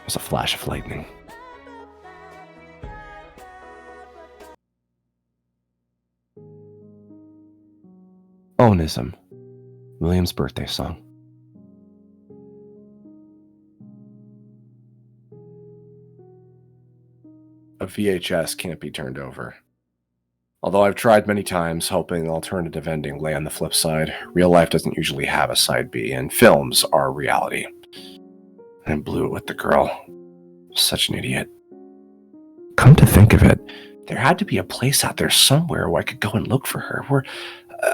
There's a flash of lightning. ONISM, William's birthday song. A VHS can't be turned over. Although I've tried many times, hoping alternative ending lay on the flip side, real life doesn't usually have a side B, and films are reality. I blew it with the girl. Such an idiot. Come to think of it, there had to be a place out there somewhere where I could go and look for her, where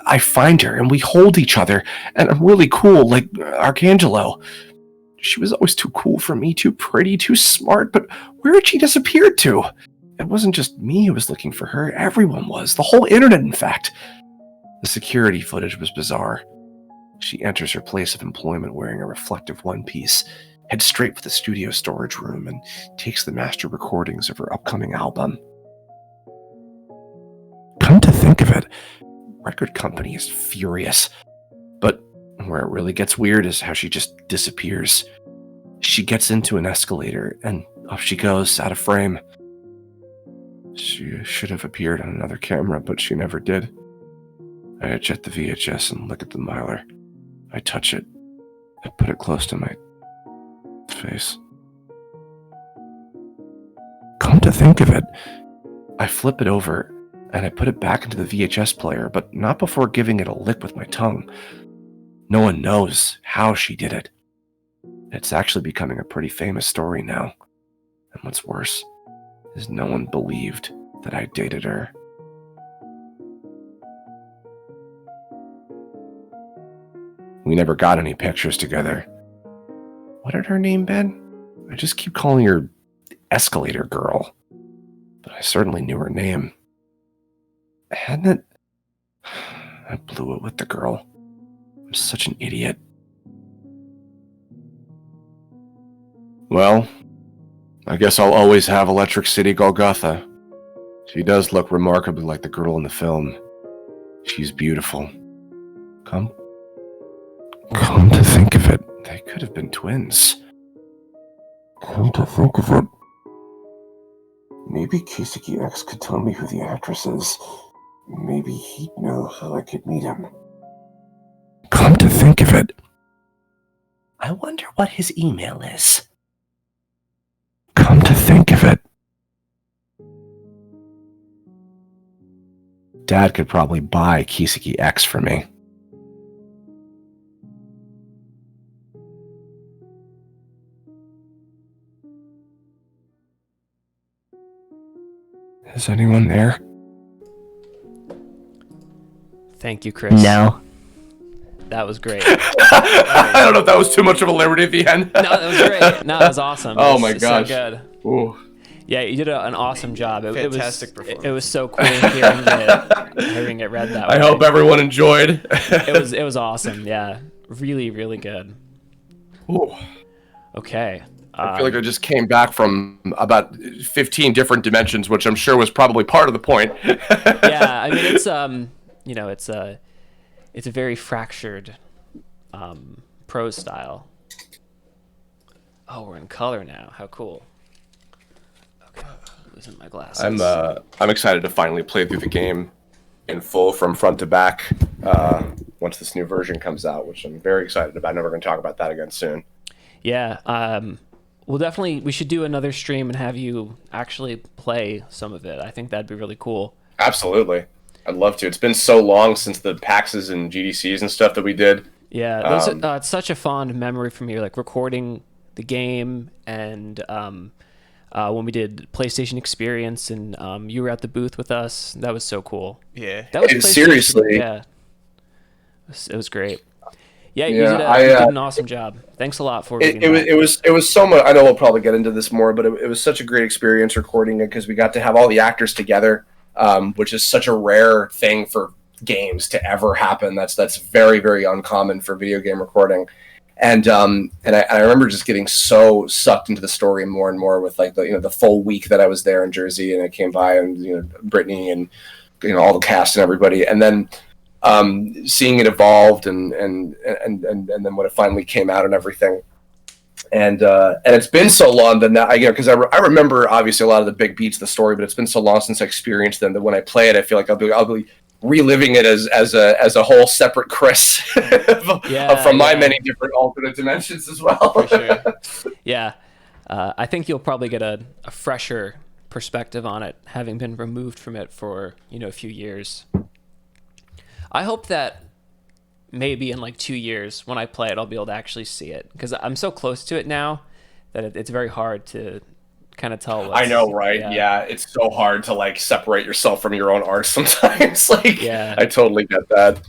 I find her and we hold each other, and I'm really cool, like Arcangelo. She was always too cool for me, too pretty, too smart, but where had she disappeared to? It wasn't just me who was looking for her, everyone was, the whole internet in fact. The security footage was bizarre. She enters her place of employment wearing a reflective one-piece, heads straight for the studio storage room, and takes the master recordings of her upcoming album. Come to think of it, record company is furious. But where it really gets weird is how she just disappears. She gets into an escalator, and off she goes, out of frame. She should have appeared on another camera, but she never did. I eject the VHS and look at the miler. I touch it. I put it close to my face. Come to think of it, I flip it over and I put it back into the VHS player, but not before giving it a lick with my tongue. No one knows how she did it. It's actually becoming a pretty famous story now. And what's worse is no one believed that I dated her. We never got any pictures together. What had her name been? I just keep calling her Escalator Girl. But I certainly knew her name. Hadn't it? I blew it with the girl. I'm such an idiot. Well, I guess I'll always have Electric City Golgotha. She does look remarkably like the girl in the film. She's beautiful. Come to think of it, they could have been twins. Come to think of it, maybe Kisage X could tell me who the actress is. Maybe he'd know how I could meet him. Come to think of it, I wonder what his email is. Come to think of it, Dad could probably buy Kisage X for me. Is anyone there? Thank you, Chris. No. That was great. I don't know if that was too much of a liberty at the end. No, that was great. No, that was awesome. Oh It's my gosh. So good. Ooh. Yeah, you did an awesome job. Fantastic performance. It was so cool hearing it read that way. I hope everyone enjoyed. It was awesome. Yeah, really, really good. Ooh. Okay. I feel like I just came back from about 15 different dimensions, which I'm sure was probably part of the point. Yeah, I mean it's it's a very fractured prose style. Oh, we're in color now. How cool. Okay. losing my glasses. I'm excited to finally play through the game in full from front to back once this new version comes out, which I'm very excited about. I know we're going to talk about that again soon. Yeah. We should do another stream and have you actually play some of it. I think that'd be really cool. Absolutely. I'd love to. It's been so long since the PAXs and GDCs and stuff that we did. Yeah, it's such a fond memory for me, like recording the game and when we did PlayStation Experience and you were at the booth with us. That was so cool. Yeah. That was Hey, seriously. Yeah. It was great. Yeah, Yeah, you did an awesome job. Thanks a lot for reading that. It was so much. I know we'll probably get into this more, but it was such a great experience recording it because we got to have all the actors together, which is such a rare thing for games to ever happen. That's very, very uncommon for video game recording. And I remember just getting so sucked into the story more and more with like the full week that I was there in Jersey, and I came by and Brittany and all the cast and everybody, and then seeing it evolved and then when it finally came out and everything, and it's been so long that now because I remember obviously a lot of the big beats of the story, but it's been so long since I experienced them that when I play it, I feel like I'll be reliving it as a whole separate Chris from my many different alternate dimensions as well. For sure. Yeah, I think you'll probably get a fresher perspective on it, having been removed from it for a few years. I hope that maybe in like 2 years when I play it, I'll be able to actually see it, because I'm so close to it now that it's very hard to kind of tell. I know, right? Yeah, it's so hard to like separate yourself from your own art sometimes. I totally get that.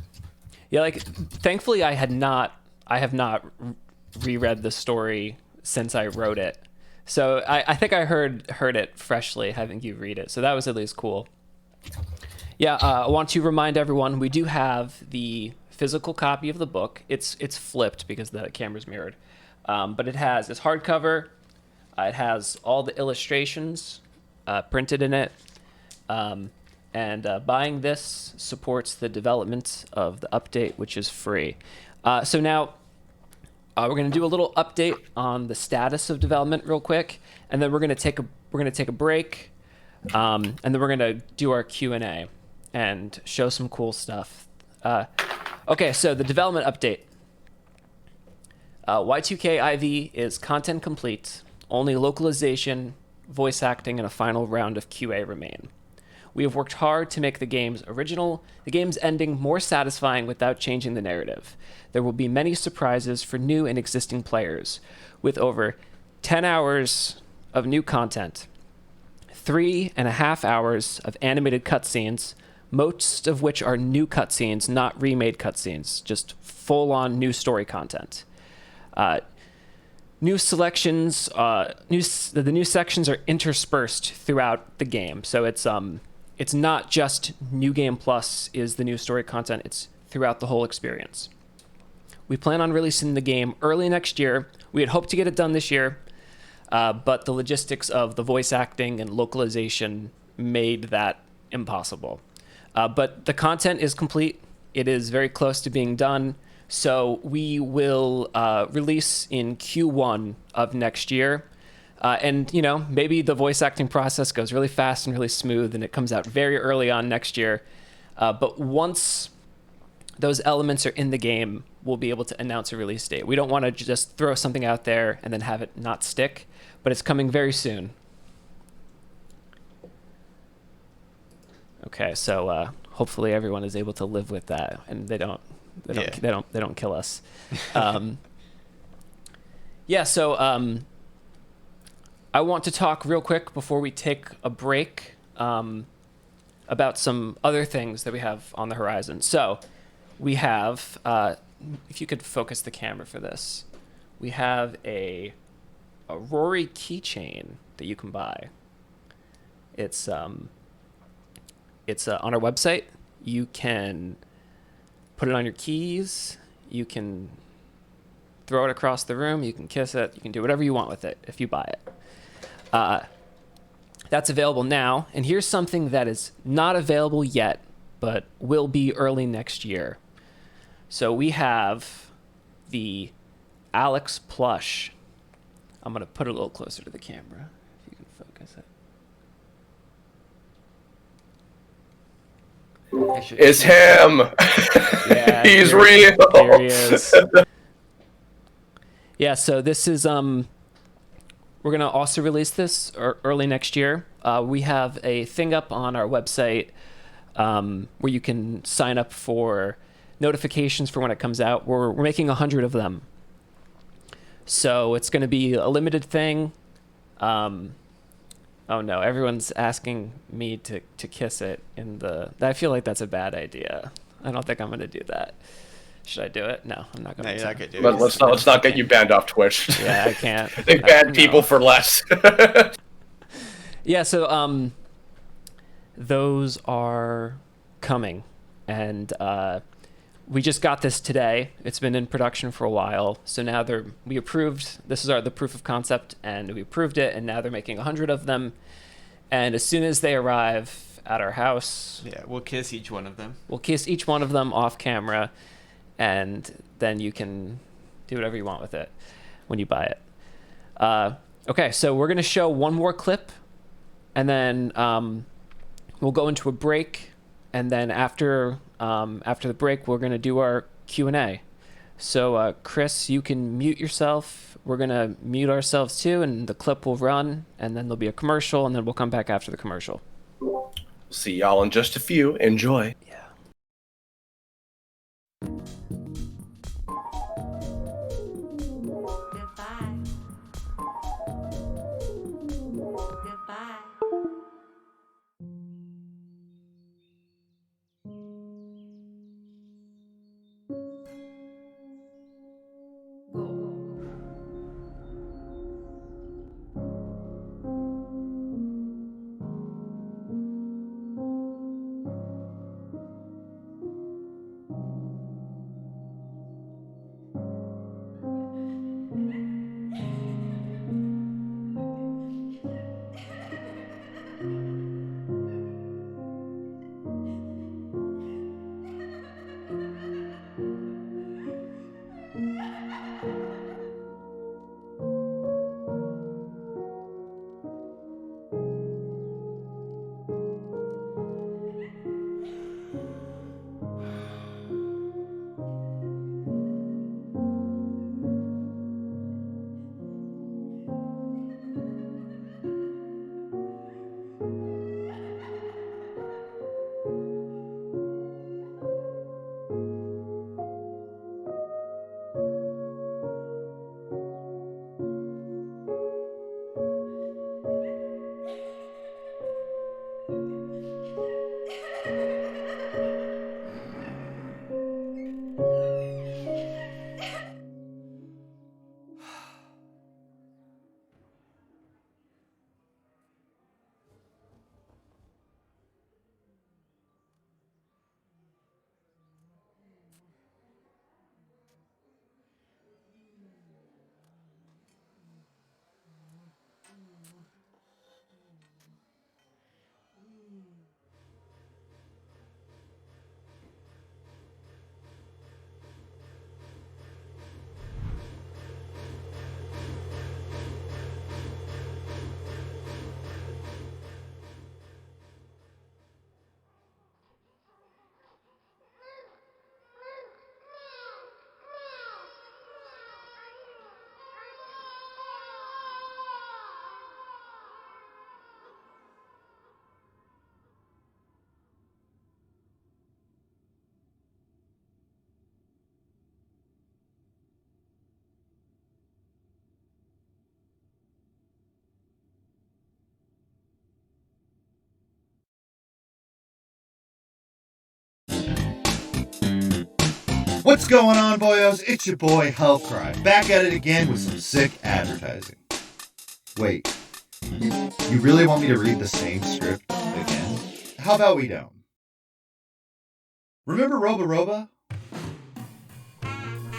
Yeah, like thankfully I have not reread the story since I wrote it, so I think I heard it freshly having you read it, so that was at least cool. Yeah, I want to remind everyone we do have the physical copy of the book. It's flipped because the camera's mirrored, but it's hardcover. It has all the illustrations printed in it, and buying this supports the development of the update, which is free. So now we're going to do a little update on the status of development real quick, and then we're going to take a break, and then we're going to do our Q&A and show some cool stuff. Okay, so the development update. YIIK I.V. is content complete. Only localization, voice acting, and a final round of QA remain. We have worked hard to make the game's ending more satisfying without changing the narrative. There will be many surprises for new and existing players, with over 10 hours of new content, 3.5 hours of animated cutscenes, most of which are new cutscenes, not remade cutscenes, just full-on new story content. New selections, the new sections are interspersed throughout the game, so it's not just New Game Plus is the new story content, it's throughout the whole experience. We plan on releasing the game early next year. We had hoped to get it done this year, but the logistics of the voice acting and localization made that impossible. But the content is complete. It is very close to being done. So we will release in Q1 of next year. And, maybe the voice acting process goes really fast and really smooth and it comes out very early on next year. But once those elements are in the game, we'll be able to announce a release date. We don't want to just throw something out there and then have it not stick, but it's coming very soon. Okay, so hopefully everyone is able to live with that and they don't kill us. So I want to talk real quick before we take a break about some other things that we have on the horizon. So we have, if you could focus the camera for this, we have a Rory keychain that you can buy. It's on our website. You can put it on your keys. You can throw it across the room. You can kiss it. You can do whatever you want with it if you buy it. That's available now. And here's something that is not available yet, but will be early next year. So we have the Alex Plush. I'm going to put it a little closer to the camera if you can focus it. It's him. Yeah, He's here- real. Here he is. Yeah, so this is we're gonna also release this early next year. We have a thing up on our website where you can sign up for notifications for when it comes out. We're making 100 of them, so it's gonna be a limited thing. Oh no, everyone's asking me to kiss it in the. I feel like that's a bad idea. I don't think I'm gonna do that. Should I do it? No, I'm not gonna. No, you're not gonna do it. Let's not get you banned off Twitch. Yeah, I can't. They ban No. people for less. Yeah, so those are coming, and we just got this today. It's been in production for a while, so now we approved. This is the proof of concept, and we approved it, and now they're making 100 of them. And as soon as they arrive at our house, Yeah, we'll kiss each one of them. we'll kiss each one of them off camera, and then you can do whatever you want with it when you buy it. Okay, so we're gonna show one more clip, and then we'll go into a break, and then after the break, we're gonna do our Q&A. So Chris, you can mute yourself. We're gonna mute ourselves too, and the clip will run, and then there'll be a commercial, and then we'll come back after the commercial. See y'all in just a few. Enjoy. Yeah. Goodbye. Goodbye. What's going on, boyos? It's your boy, YIIKcord, back at it again with some sick advertising. Wait, you really want me to read the same script again? How about we don't? Remember Roba Roba?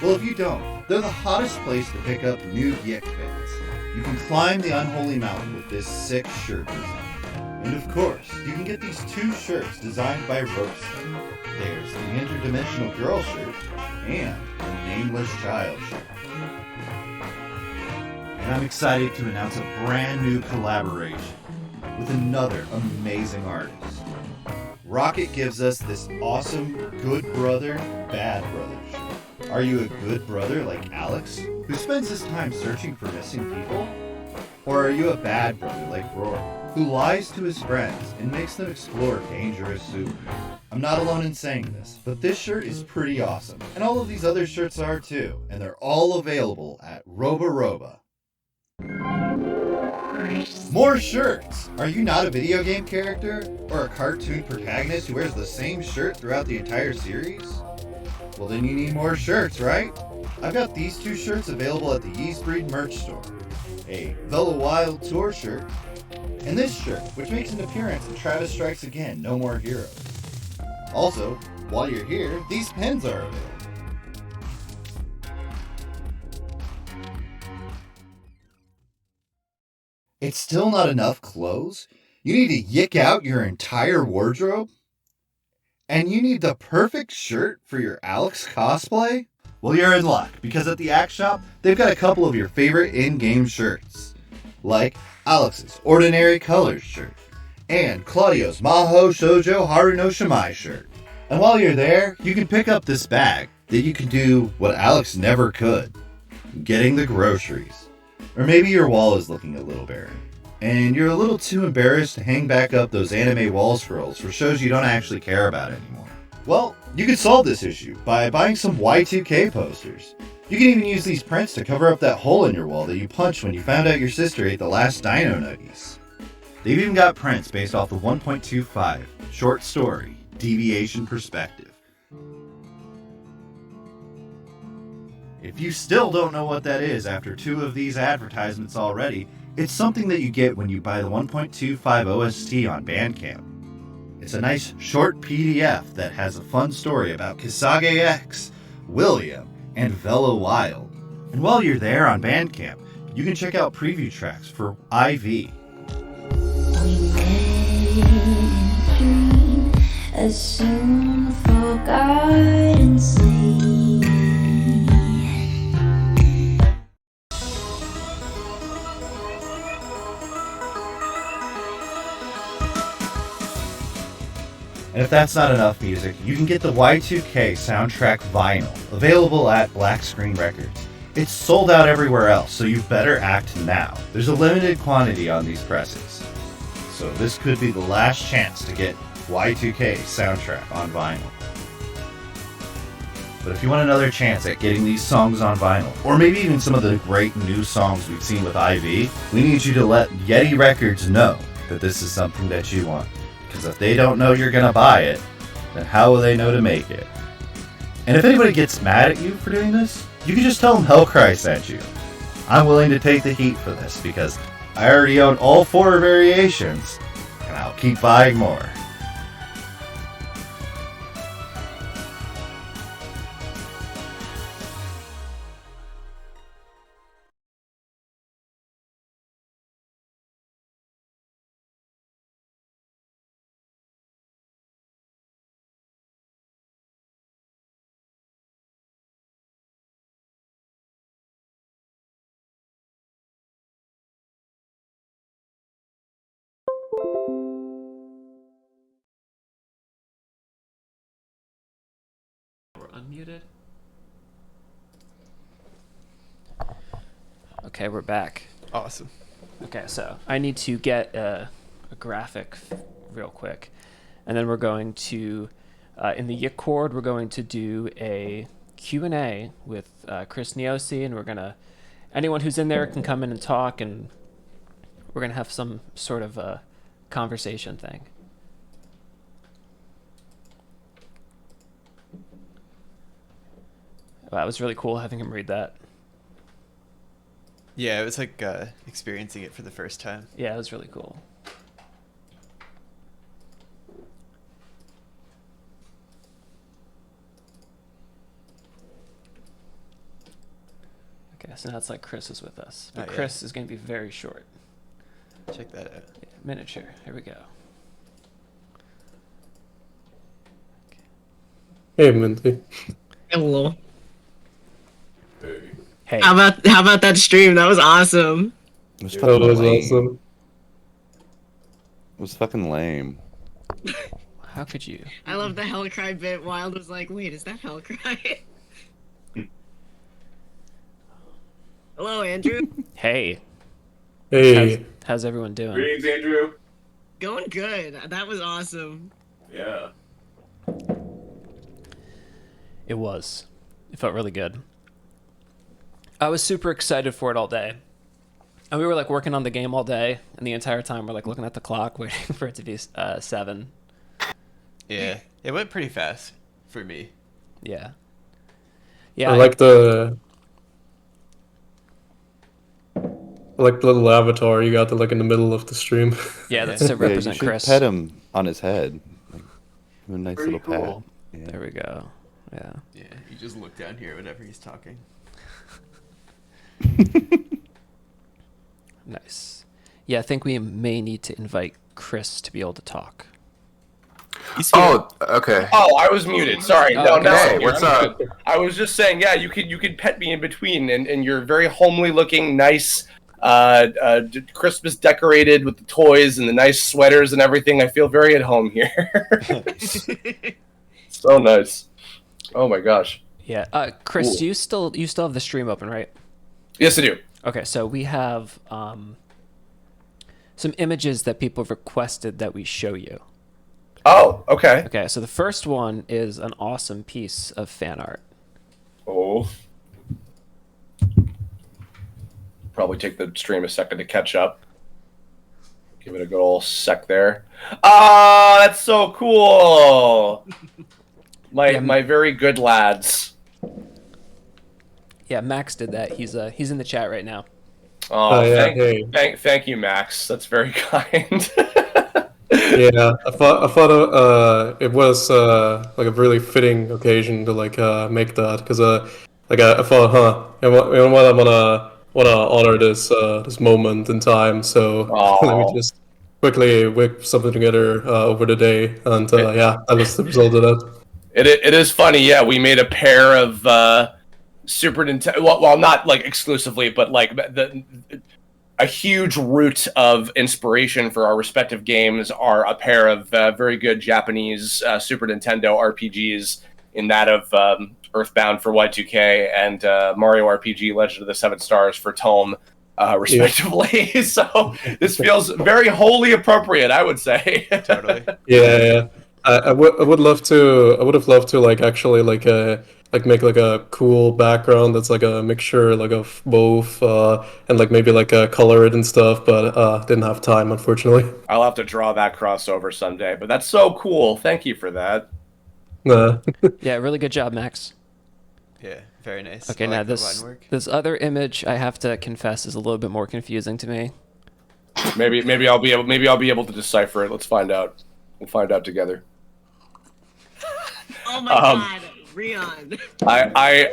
Well, if you don't, they're the hottest place to pick up new YIIK fans. You can climb the unholy mountain with this sick shirt design. And of course, you can get these two shirts designed by Roast. There's the Interdimensional Girl shirt and the Nameless Child shirt. And I'm excited to announce a brand new collaboration with another amazing artist. Rocket gives us this awesome good brother, bad brother shirt. Are you a good brother like Alex, who spends his time searching for missing people? Or are you a bad brother like Rory, who lies to his friends and makes them explore dangerous sewers? I'm not alone in saying this, but this shirt is pretty awesome, and all of these other shirts are too, and they're all available at Roba. More shirts! Are you not a video game character or a cartoon protagonist who wears the same shirt throughout the entire series? Well, then you need more shirts, right? I've got these two shirts available at the Yeast Breed merch store. A Velo Wild Tour shirt, and this shirt, which makes an appearance in Travis Strikes Again, No More Heroes. Also, while you're here, these pens are available. It's still not enough clothes? You need to YIIK out your entire wardrobe? And you need the perfect shirt for your Alex cosplay? Well, you're in luck, because at the Axe Shop, they've got a couple of your favorite in-game shirts. Like Alex's Ordinary Colors shirt, and Claudio's Maho Shoujo Haru no Shimai shirt. And while you're there, you can pick up this bag that you can do what Alex never could, getting the groceries. Or maybe your wall is looking a little barren, and you're a little too embarrassed to hang back up those anime wall scrolls for shows you don't actually care about anymore. Well, you could solve this issue by buying some Y2K posters. You can even use these prints to cover up that hole in your wall that you punched when you found out your sister ate the last Dino Nuggies. They've even got prints based off the 1.25 short story, Deviation Perspective. If you still don't know what that is after 2 of these advertisements already, it's something that you get when you buy the 1.25 OST on Bandcamp. It's a nice short PDF that has a fun story about Kisage X, William, and Velo Wild. And while you're there on Bandcamp, you can check out preview tracks for IV. As soon forgotten sleep. And if that's not enough music, you can get the Y2K soundtrack vinyl, available at Black Screen Records. It's sold out everywhere else, so you better act now. There's a limited quantity on these presses. So this could be the last chance to get Y2K soundtrack on vinyl. But if you want another chance at getting these songs on vinyl, or maybe even some of the great new songs we've seen with IV, we need you to let Yeti Records know that this is something that you want. Because if they don't know you're gonna buy it, then how will they know to make it? And if anybody gets mad at you for doing this, you can just tell them Hellcry sent you. I'm willing to take the heat for this because I already own all 4 variations, and I'll keep buying more. We're unmuted. Okay, we're back. Awesome. Okay, so I need to get a graphic real quick. And then we're going to, in the YIIKcord, we're going to do a Q&A with Chris Neosi, and we're going to, anyone who's in there can come in and talk, and we're going to have some sort of a conversation thing. Wow, it was really cool having him read that. Yeah, it was like experiencing it for the first time. Yeah, it was really cool. Okay, so now it's like Chris is with us. But yeah. Chris is going to be very short. Check that out. Yeah, miniature. Here we go. Hey, Minty. Hello. Hey. How about that stream? That was awesome. It was That fucking was lame. awesome. It was fucking lame. How could you? I love the Hellcry bit. Wild was like, wait, is that Hellcry? Hello, Andrew. Hey, Hey, how's everyone doing? greetings, Andrew. Going good. That was awesome. Yeah. It was. It felt really good. I was super excited for it all day. And we were like working on the game all day, and the entire time we're like looking at the clock, waiting for it to be 7. Yeah, it went pretty fast for me. Yeah. Yeah. I like the little avatar you got like in the middle of the stream. Yeah, that's to Yeah, you represent should Chris. pet him on his head. Like, a nice Pretty little cool. pat. Yeah. There we go. Yeah. Yeah, you just look down here whenever he's talking. Nice. Yeah, I think we may need to invite Chris to be able to talk. Oh, okay. Oh, I was muted. Sorry. Oh, No, okay. no. Hey, what's up? I was just saying, yeah, you could pet me in between, and you're very homely looking, nice, Christmas decorated with the toys and the nice sweaters and everything. I feel very at home here. So nice. Oh my gosh. Yeah. Chris, Cool. do you still have the stream open, right? Yes, I do. Okay, so we have some images that people have requested that we show you. Oh, okay. Okay, so the first one is an awesome piece of fan art. Oh. Probably take the stream a second to catch up. Give it a good old sec there. Ah, that's so cool. My very good lads. Yeah, Max did that. He's in the chat right now. Oh, yeah, hey. thank you, Max. That's very kind. Yeah, I thought it was like a really fitting occasion to like make that because like I thought, you know what, I wanna honor this this moment in time. So let me Aw. just quickly whip something together over the day, and yeah, that was the result of that. It is funny, yeah. We made a pair of Super Nintendo. Well, not like exclusively, but like a huge root of inspiration for our respective games are a pair of very good Japanese Super Nintendo RPGs. In that of Earthbound for Y2K and Mario RPG Legend of the Seven Stars for Tome, respectively. So this feels very wholly appropriate, I would say. Totally. Yeah. I would have loved to like actually like make like a cool background that's like a mixture like of both and like maybe like color it and stuff, but didn't have time, unfortunately. I'll have to draw that crossover someday, but that's so cool. Thank you for that. Yeah, really good job, Max. Yeah, very nice. Okay, I now like the line this work. this other image, I have to confess, is a little bit more confusing to me. Maybe I'll be able to decipher it. Let's find out. We'll find out together. Oh my god, Rion. I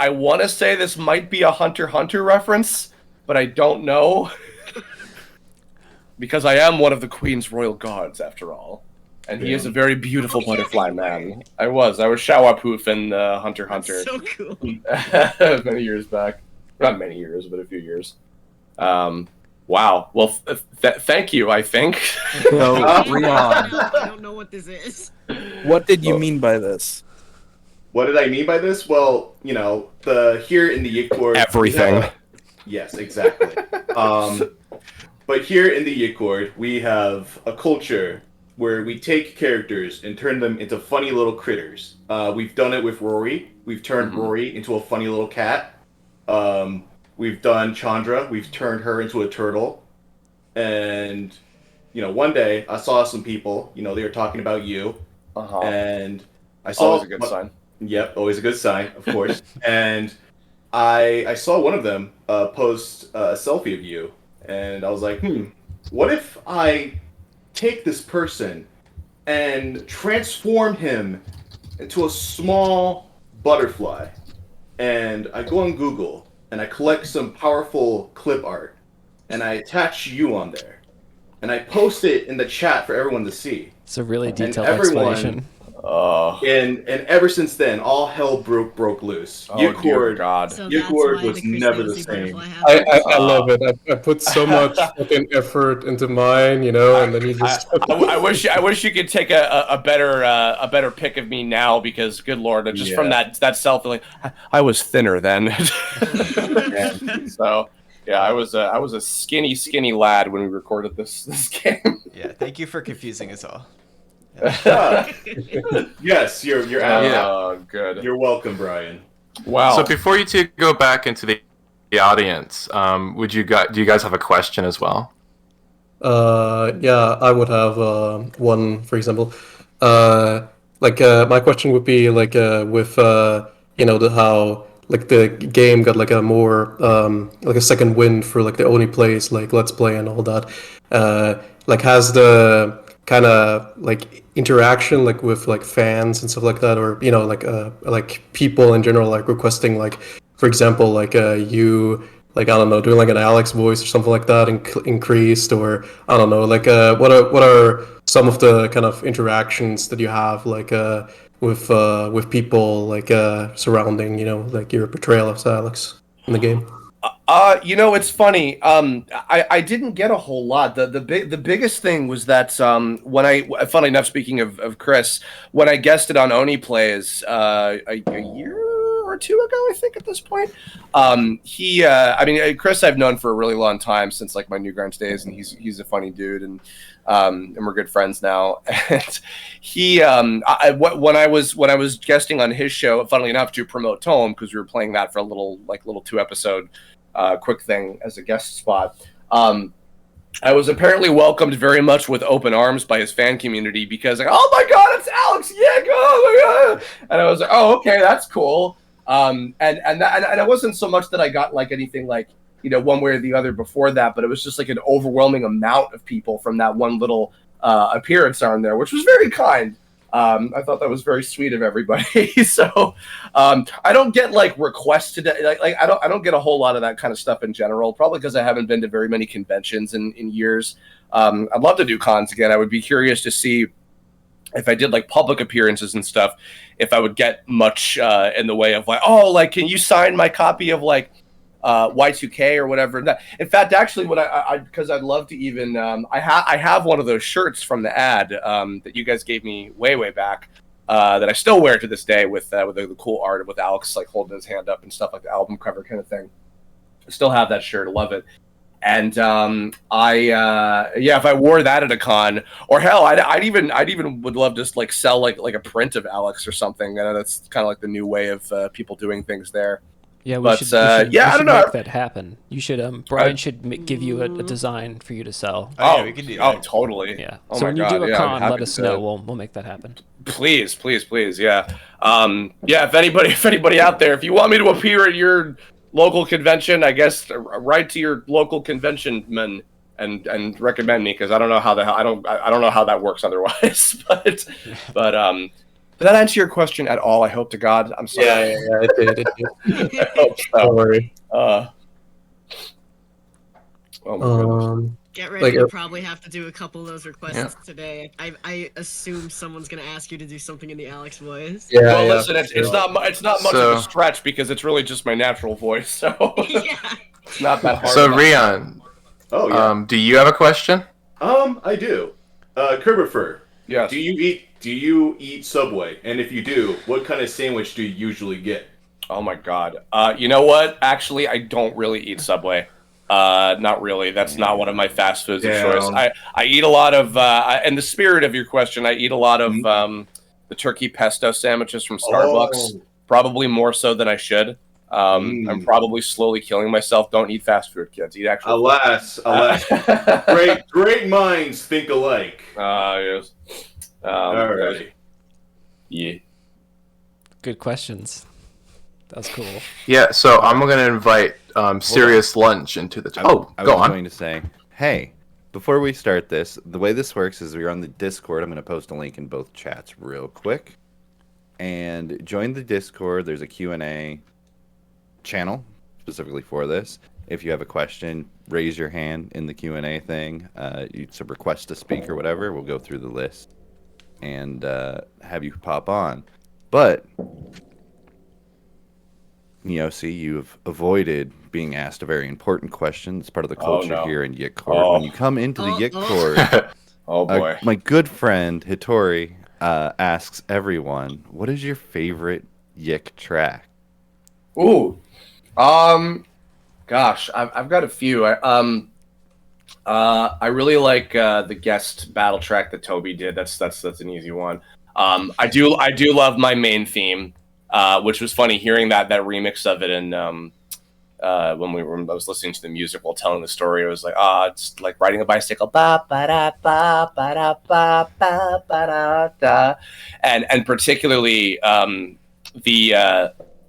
want to say this might be a Hunter x Hunter reference, but I don't know. Because I am one of the Queen's royal guards, after all. And he is a very beautiful butterfly man. I was Shawapoof in Hunter x Hunter. So cool. Many years back. Not many years, but a few years. Wow. Well, thank you, I think. So, Rion, I don't know what this is. what did you mean by this? What did I mean by this? Well, you know, here in the YIIKcord... Everything. Yes, exactly. But here in the YIIKcord, we have a culture where we take characters and turn them into funny little critters. We've done it with Rory. We've turned Rory into a funny little cat. We've done Chandra. We've turned her into a turtle. And, you know, one day I saw some people, you know, they were talking about you. Uh-huh. And I saw... Always a good sign. Yep, always a good sign, of course. And I saw one of them post a selfie of you. And I was like, what if I take this person and transform him into a small butterfly? And I go on Google and I collect some powerful clip art and I attach you on there. And I post it in the chat for everyone to see. It's a really And detailed everyone, explanation. And ever since then, all hell broke loose. Oh, dear YIIKord, God. So YIIKord that's why was the never the Christmas same. butterfly happened. I love it. I put so much fucking effort into mine, you know, and then you just. I wish you could take a better pick of me now, because good lord, just from that self feeling, I was thinner then. So yeah, I was a skinny lad when we recorded this game. Yeah, thank you for confusing us all. Yes, you're out. Oh, good. You're welcome, Brian. Wow. So before you two go back into the audience, do you guys have a question as well? Yeah, I would have one, for example. My question would be with how the game got a more a second wind for the Oni plays, Let's Play and all that. Has the kind of interaction with fans and stuff like that, or people in general requesting for example you I don't know, doing an Alex voice or something like that increased, or I don't know, what are some of the kind of interactions that you have with people surrounding your portrayal of Alex in the game? It's funny. I didn't get a whole lot. The biggest thing was that when funnily enough, speaking of Chris, when I guested on Oni Plays a year or two ago, I think at this point, Chris I've known for a really long time, since my Newgrounds days, and he's a funny dude, and we're good friends now. And he when I was guesting on his show, funnily enough, to promote Tome, because we were playing that for a little 2-episode quick thing as a guest spot. I was apparently welcomed very much with open arms by his fan community, because oh my god, it's Alex YIIK, oh my god, and I was like, oh, okay, that's cool. And it wasn't so much that I got anything one way or the other before that, but it was just an overwhelming amount of people from that one little appearance on there, which was very kind. I thought that was very sweet of everybody. So I don't get requests today. I don't get a whole lot of that kind of stuff in general, probably because I haven't been to very many conventions in years. I'd love to do cons again. I would be curious to see if I did public appearances and stuff, if I would get much in the way of can you sign my copy of Y2K or whatever. In fact, actually, what because I'd love to even I have one of those shirts from the ad that you guys gave me way back that I still wear to this day with the cool art with Alex holding his hand up and stuff, the album cover kind of thing. I still have that shirt. I love it. And if I wore that at a con, or hell, I'd even would love to sell a print of Alex or something. That's kind of the new way of people doing things there. Yeah, we should I don't know. Make that happen. You should. Brian should give you a design for you to sell. Oh, we can do that. Oh, totally. Yeah. Oh So when you do a con, let us know. that. We'll make that happen. Please, yeah. If anybody out there, if you want me to appear at your local convention, I guess write to your local convention man and recommend me, because I don't know how I don't know how that works otherwise. But did that answer your question at all? I hope to God. I'm sorry. Yeah, it did. I hope so. Don't worry. Oh my goodness. Get ready. We'll probably have to do a couple of those requests today. I assume someone's gonna ask you to do something in the Alex voice. Yeah. Well, listen, it's not much of a stretch, because it's really just my natural voice, so it's not that hard. So Rion, do you have a question? I do. Kirbopher. Yes. Do you eat Subway? And if you do, what kind of sandwich do you usually get? Oh my god. You know what? Actually, I don't really eat Subway. Not really. That's not one of my fast foods of choice. I eat a lot of, in the spirit of your question, I eat a lot of the turkey pesto sandwiches from Starbucks. Probably more so than I should. I'm probably slowly killing myself. Don't eat fast food, kids. Eat actual. Alas. Great minds think alike. Yes. All right. Yeah. Good questions. That was cool. Yeah, so I'm going to invite Serious Lunch into the... I was go on. going to say, hey, before we start this, the way this works is we're on the Discord. I'm going to post a link in both chats real quick. And join the Discord. There's a Q&A channel specifically for this. If you have a question, raise your hand in the Q&A thing. It's a request to speak or whatever. We'll go through the list. and have you pop on. But Neosi, you've avoided being asked a very important question. It's part of the culture here in YIIKcord. When you come into the YIIKcord, oh boy, my good friend Hitori asks everyone, "What is your favorite YIIK track?" Ooh, gosh, I've got a few. I really like the guest battle track that Toby did. That's an easy one. I do love my main theme, which was funny hearing that remix of it. And when I was listening to the music while telling the story, I was like, it's like riding a bicycle, ba ba da ba ba da ba ba ba da da, and particularly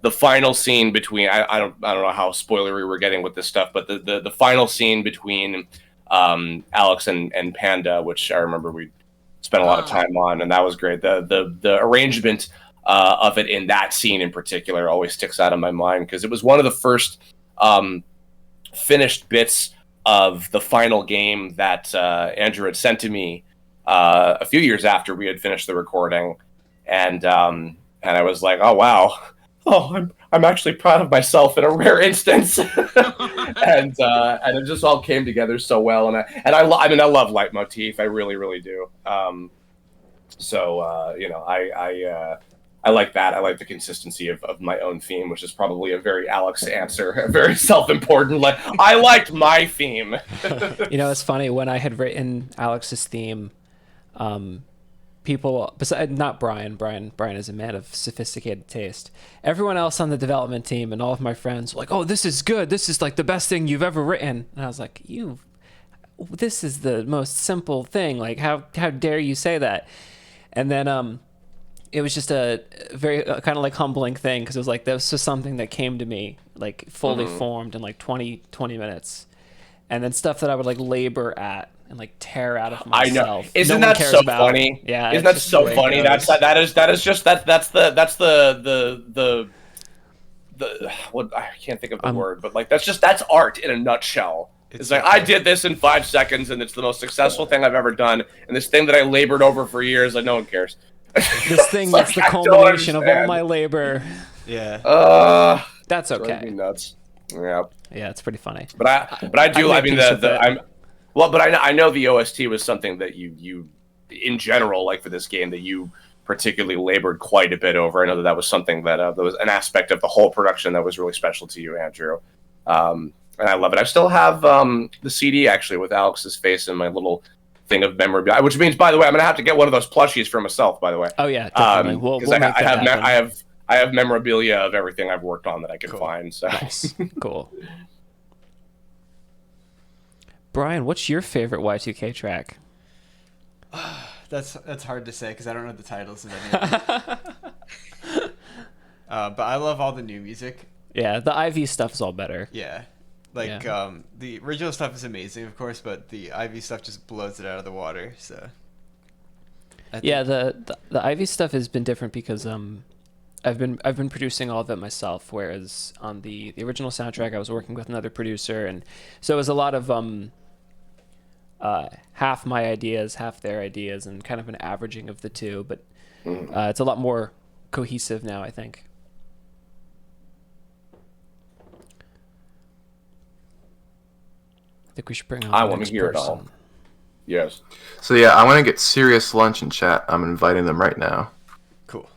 the final scene between I don't know how spoilery we're getting with this stuff, but the final scene between Alex and Panda, which I remember we spent a lot of time on, and that was great. The arrangement of it in that scene in particular always sticks out of my mind because it was one of the first finished bits of the final game that Andrew had sent to me a few years after we had finished the recording, and I was like, oh wow, I'm actually proud of myself in a rare instance, and it just all came together so well, and I love leitmotif, I really do. I like that. I like the consistency of my own theme, which is probably a very Alex answer, a very self-important. Like, I liked my theme. It's funny, when I had written Alex's theme, people, besides not Brian is a man of sophisticated taste. Everyone else on the development team and all of my friends were like, "Oh, this is good. This is like the best thing you've ever written." And I was like, this is the most simple thing. Like, how dare you say that? And then it was just a very kind of like humbling thing, because it was like, that was just something that came to me like fully formed in like 20 minutes, and then stuff that I would like labor at and like tear out of myself. I know. Isn't that so funny? Yeah. Isn't that so funny? That's the what, I can't think of the word, but like that's art in a nutshell. It's like, I did this in 5 seconds and it's the most successful thing I've ever done, and this thing that I labored over for years, like, no one cares. This thing that's the culmination of all my labor. Yeah. That's okay. Drives me nuts. Yeah. Yeah, it's pretty funny. But I know the OST was something that you in general, like for this game, that you particularly labored quite a bit over. I know that was something that was an aspect of the whole production that was really special to you, Andrew. And I love it. I still have the CD actually with Alex's face in my little thing of memorabilia, which means, by the way, I'm gonna have to get one of those plushies for myself. By the way. Oh yeah, definitely. We'll make that happen. I have memorabilia of everything I've worked on that I can find. So nice. Cool. Brian, what's your favorite Y2K track? That's hard to say because I don't know the titles of any of them. But I love all the new music. Yeah, the IV stuff is all better. Yeah. The original stuff is amazing, of course, but the IV stuff just blows it out of the water. So. Yeah, the IV stuff has been different because I've been producing all of it myself, whereas on the original soundtrack I was working with another producer, and so it was a lot of half my ideas, half their ideas, and kind of an averaging of the two. But it's a lot more cohesive now, I think. I think we should bring on. I want to hear it all. Yes. So yeah, I want to get serious lunch in chat. I'm inviting them right now. Cool.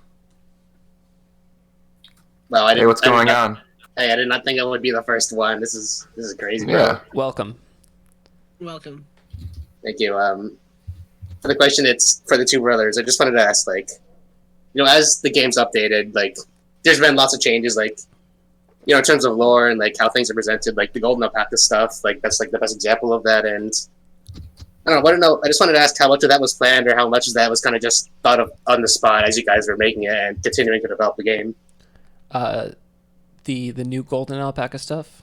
Well, Hey, what's going on? Hey, I did not think I would be the first one. This is crazy, bro. Yeah. Welcome. Thank you. For the question, it's for the two brothers. I just wanted to ask, as the game's updated, there's been lots of changes, in terms of lore and how things are presented, the Golden Alpaca stuff, that's the best example of that. And I don't know. I just wanted to ask how much of that was planned, or how much of that was kind of just thought of on the spot as you guys were making it and continuing to develop the game. The new Golden Alpaca stuff.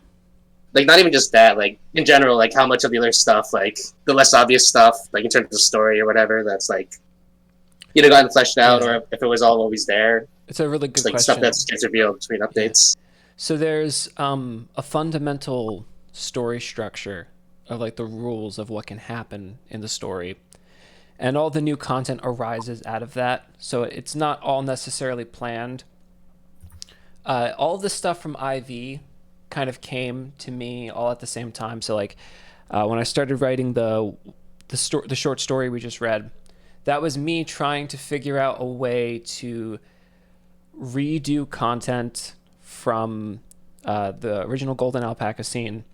Not even just that. In general, how much of the other stuff, the less obvious stuff, in terms of story or whatever, that's either gotten fleshed out, or if it was all always there. It's a really good question. Stuff that gets revealed between updates. Yeah. So there's a fundamental story structure of the rules of what can happen in the story, and all the new content arises out of that. So it's not all necessarily planned. All the stuff from IV kind of came to me all at the same time. So like when I started writing the short story we just read, that was me trying to figure out a way to redo content from the original Golden Alpaca scene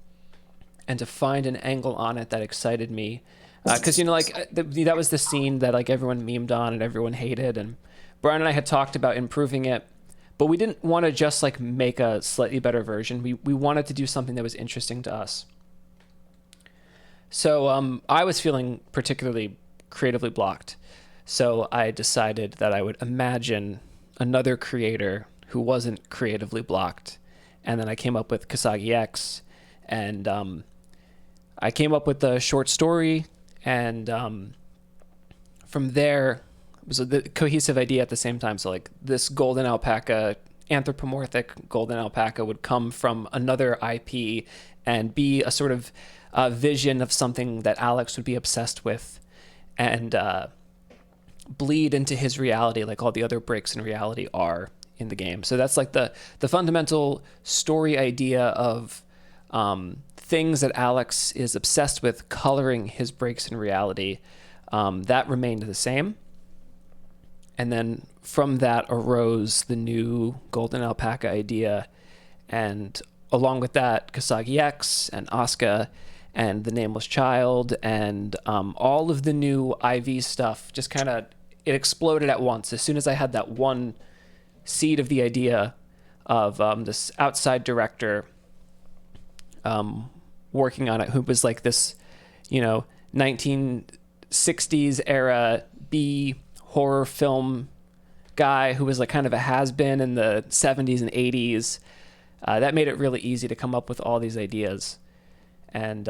and to find an angle on it that excited me. Because, that was the scene that like everyone memed on and everyone hated. And Brian and I had talked about improving it, but we didn't want to just like make a slightly better version. We wanted to do something that was interesting to us. So I was feeling particularly creatively blocked. So I decided that I would imagine another creator who wasn't creatively blocked. And then I came up with Kisage X, and I came up with the short story, and from there it was the cohesive idea at the same time. So like this Golden Alpaca, anthropomorphic Golden Alpaca, would come from another IP and be a sort of vision of something that Alex would be obsessed with, and bleed into his reality like all the other breaks in reality are in the game. So that's like the fundamental story idea of things that Alex is obsessed with coloring his breaks in reality. That remained the same. And then from that arose the new Golden Alpaca idea. And along with that, Kisage X and Asuka and the Nameless Child and all of the new IV stuff just kind of, it exploded at once. As soon as I had that one seed of the idea of this outside director working on it, who was like this, 1960s era B horror film guy who was like kind of a has-been in the 70s and 80s. That made it really easy to come up with all these ideas. And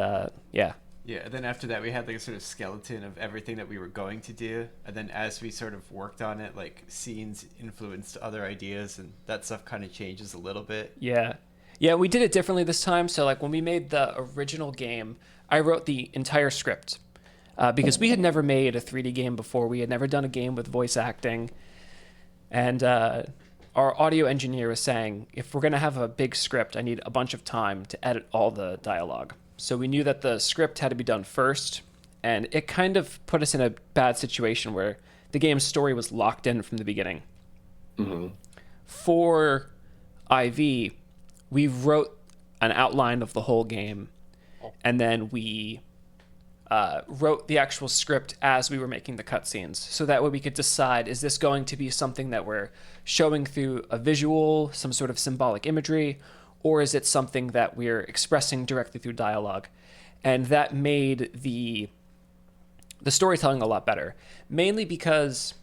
yeah. Yeah, and then after that we had like a sort of skeleton of everything that we were going to do, and then as we sort of worked on it, like scenes influenced other ideas, and that stuff kind of changes a little bit. Yeah, we did it differently this time. So like when we made the original game, I wrote the entire script because we had never made a 3D game before. We had never done a game with voice acting, and our audio engineer was saying, if we're going to have a big script, I need a bunch of time to edit all the dialogue. So we knew that the script had to be done first, and it kind of put us in a bad situation where the game's story was locked in from the beginning. Mm-hmm. For IV, we wrote an outline of the whole game, and then we wrote the actual script as we were making the cutscenes. So that way we could decide, is this going to be something that we're showing through a visual, some sort of symbolic imagery, or is it something that we're expressing directly through dialogue? And that made the storytelling a lot better, mainly because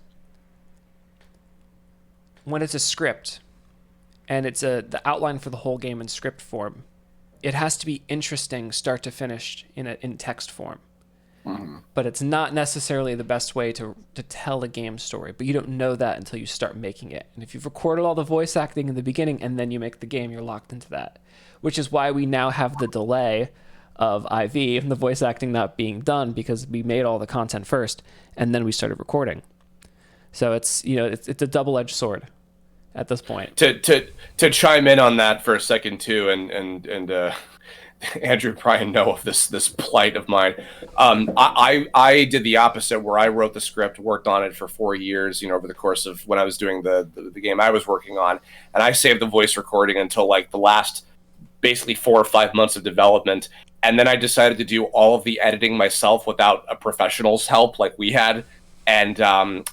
when it's a script and it's the outline for the whole game in script form, it has to be interesting start to finish in text form. Mm-hmm. But it's not necessarily the best way to tell a game story, but you don't know that until you start making it. And if you've recorded all the voice acting in the beginning and then you make the game, you're locked into that, which is why we now have the delay of IV and the voice acting not being done, because we made all the content first and then we started recording. So it's it's a double-edged sword at this point. To chime in on that for a second too, and Andrew probably know of this plight of mine. I did the opposite, where I wrote the script, worked on it for 4 years, over the course of when I was doing the game I was working on, and I saved the voice recording until like the last basically 4 or 5 months of development, and then I decided to do all of the editing myself without a professional's help like we had. And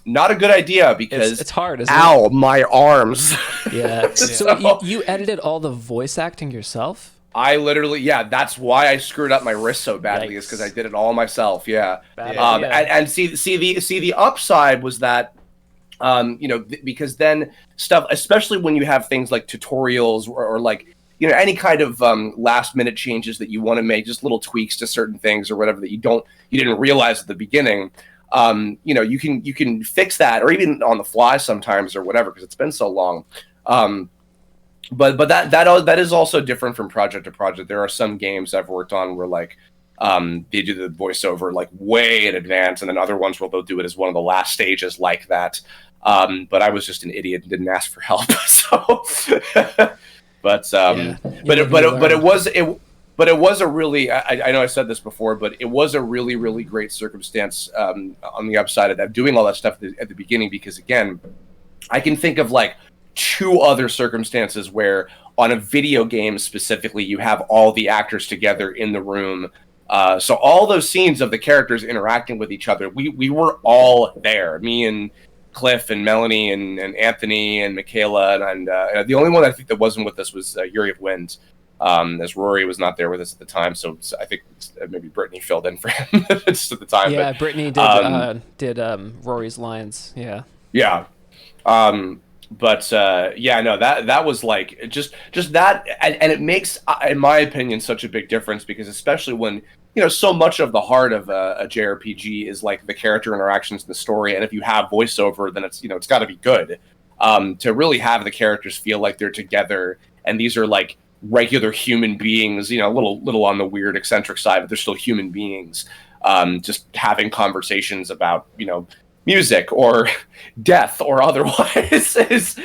not a good idea, because it's hard, isn't it? My arms. Yeah. So you edited all the voice acting yourself? I literally, that's why I screwed up my wrist so badly, is because I did it all myself. And see the upside was that, because then stuff, especially when you have things like tutorials or like, any kind of last minute changes that you want to make, just little tweaks to certain things or whatever that you didn't realize at the beginning. You can fix that, or even on the fly sometimes or whatever, because it's been so long. But that is also different from project to project. There are some games I've worked on where like they do the voiceover like way in advance, and then other ones where they'll do it as one of the last stages like that. But I was just an idiot and didn't ask for help. So, but it was a really, I know I said this before, but it was a really, really great circumstance on the upside of that, doing all that stuff at the beginning, because again, I can think of like 2 other circumstances where on a video game specifically, you have all the actors together in the room. So all those scenes of the characters interacting with each other, we were all there. Me and Cliff and Melanie and Anthony and Michaela. And the only one I think that wasn't with us was Yuri of Wind, as Rory was not there with us at the time. So I think maybe Brittany filled in for him just at the time. Yeah, but, Brittany did Rory's lines. Yeah. Yeah. But yeah, no, that was like just that, and it makes, in my opinion, such a big difference, because especially when, you know, so much of the heart of a JRPG is like the character interactions in the story, and if you have voiceover, then it's, you know, it's got to be good. To really have the characters feel like they're together, and these are like regular human beings, you know, a little on the weird eccentric side, but they're still human beings. Just having conversations about, you know, music or death or otherwise is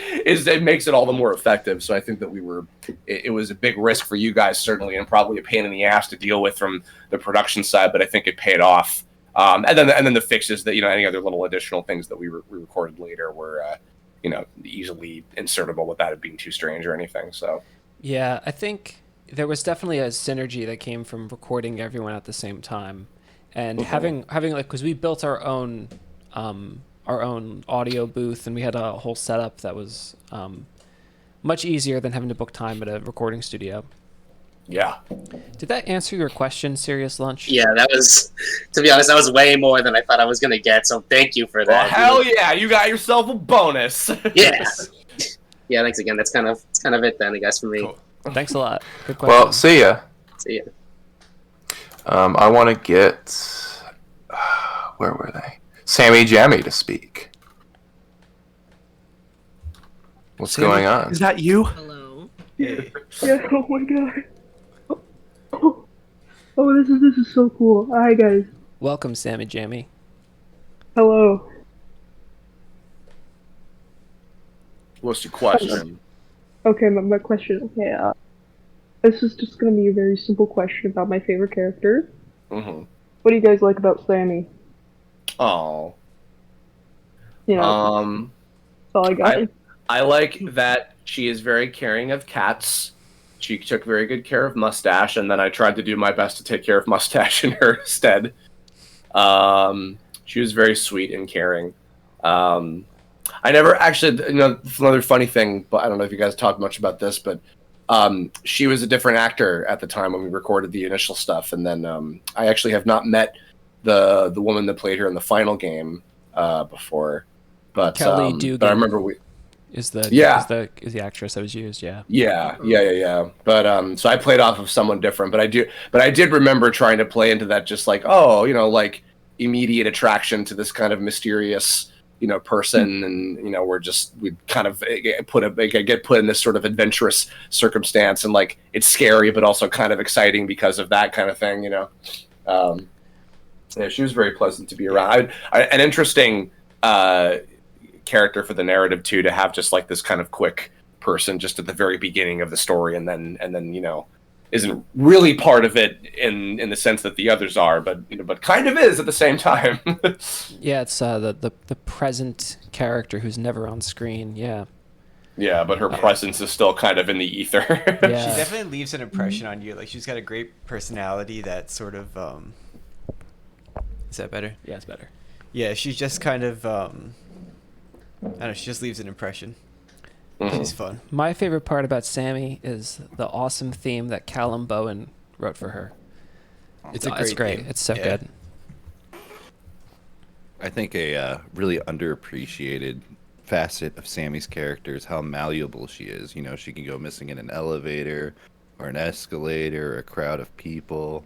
it makes it all the more effective. So I think that it was a big risk for you guys, certainly, and probably a pain in the ass to deal with from the production side, but I think it paid off. And then the fixes that, you know, any other little additional things that we recorded later were you know, easily insertable without it being too strange or anything. So yeah, I think there was definitely a synergy that came from recording everyone at the same time, and having like, because we built our own audio booth, and we had a whole setup that was much easier than having to book time at a recording studio. Yeah. Did that answer your question, Serious Lunch? Yeah, that was, to be honest, that was way more than I thought I was going to get, so thank you for that. Well, hell yeah, you got yourself a bonus. Yeah. Yeah, thanks again. That's kind of it then, I guess, for me. Cool. Thanks a lot. Good question. Well, see ya. See ya. I want to get... where were they? Sammy Jammy to speak. What's Sammy, going on? Is that you? Hello. Yeah, oh my god. Oh, this is so cool. Hi guys. Welcome, Sammy Jammy. Hello. What's your question? Okay, my question. Okay, this is just gonna be a very simple question about my favorite character. Mm-hmm. What do you guys like about Sammy? Oh. You know, that's all I got. I like that she is very caring of cats. She took very good care of Mustache, and then I tried to do my best to take care of Mustache in her stead. She was very sweet and caring. I never actually, you know, another funny thing, but I don't know if you guys talked much about this, but she was a different actor at the time when we recorded the initial stuff, and then I actually have not met the woman that played her in the final game before, but Kelly Dugan. But I remember is the actress that was used. Yeah. But so I played off of someone different, but I did remember trying to play into that, just like, oh, you know, like immediate attraction to this kind of mysterious, you know, person, and you know, we kind of get put in this sort of adventurous circumstance, and like it's scary but also kind of exciting because of that kind of thing, you know. Yeah, she was very pleasant to be around. An interesting character for the narrative too, to have just like this kind of quick person just at the very beginning of the story, and then you know, isn't really part of it in the sense that the others are, but you know, but kind of is at the same time. Yeah, it's the present character who's never on screen. Yeah. Yeah, but her presence is still kind of in the ether. She definitely leaves an impression on you. Like, she's got a great personality that sort of is that better? Yeah, it's better. Yeah, she's just kind of I don't know, she just leaves an impression. She's fun. My favorite part about Sammy is the awesome theme that Callum Bowen wrote for her. It's great. Theme. It's so good. I think a really underappreciated facet of Sammy's character is how malleable she is. You know, she can go missing in an elevator or an escalator or a crowd of people.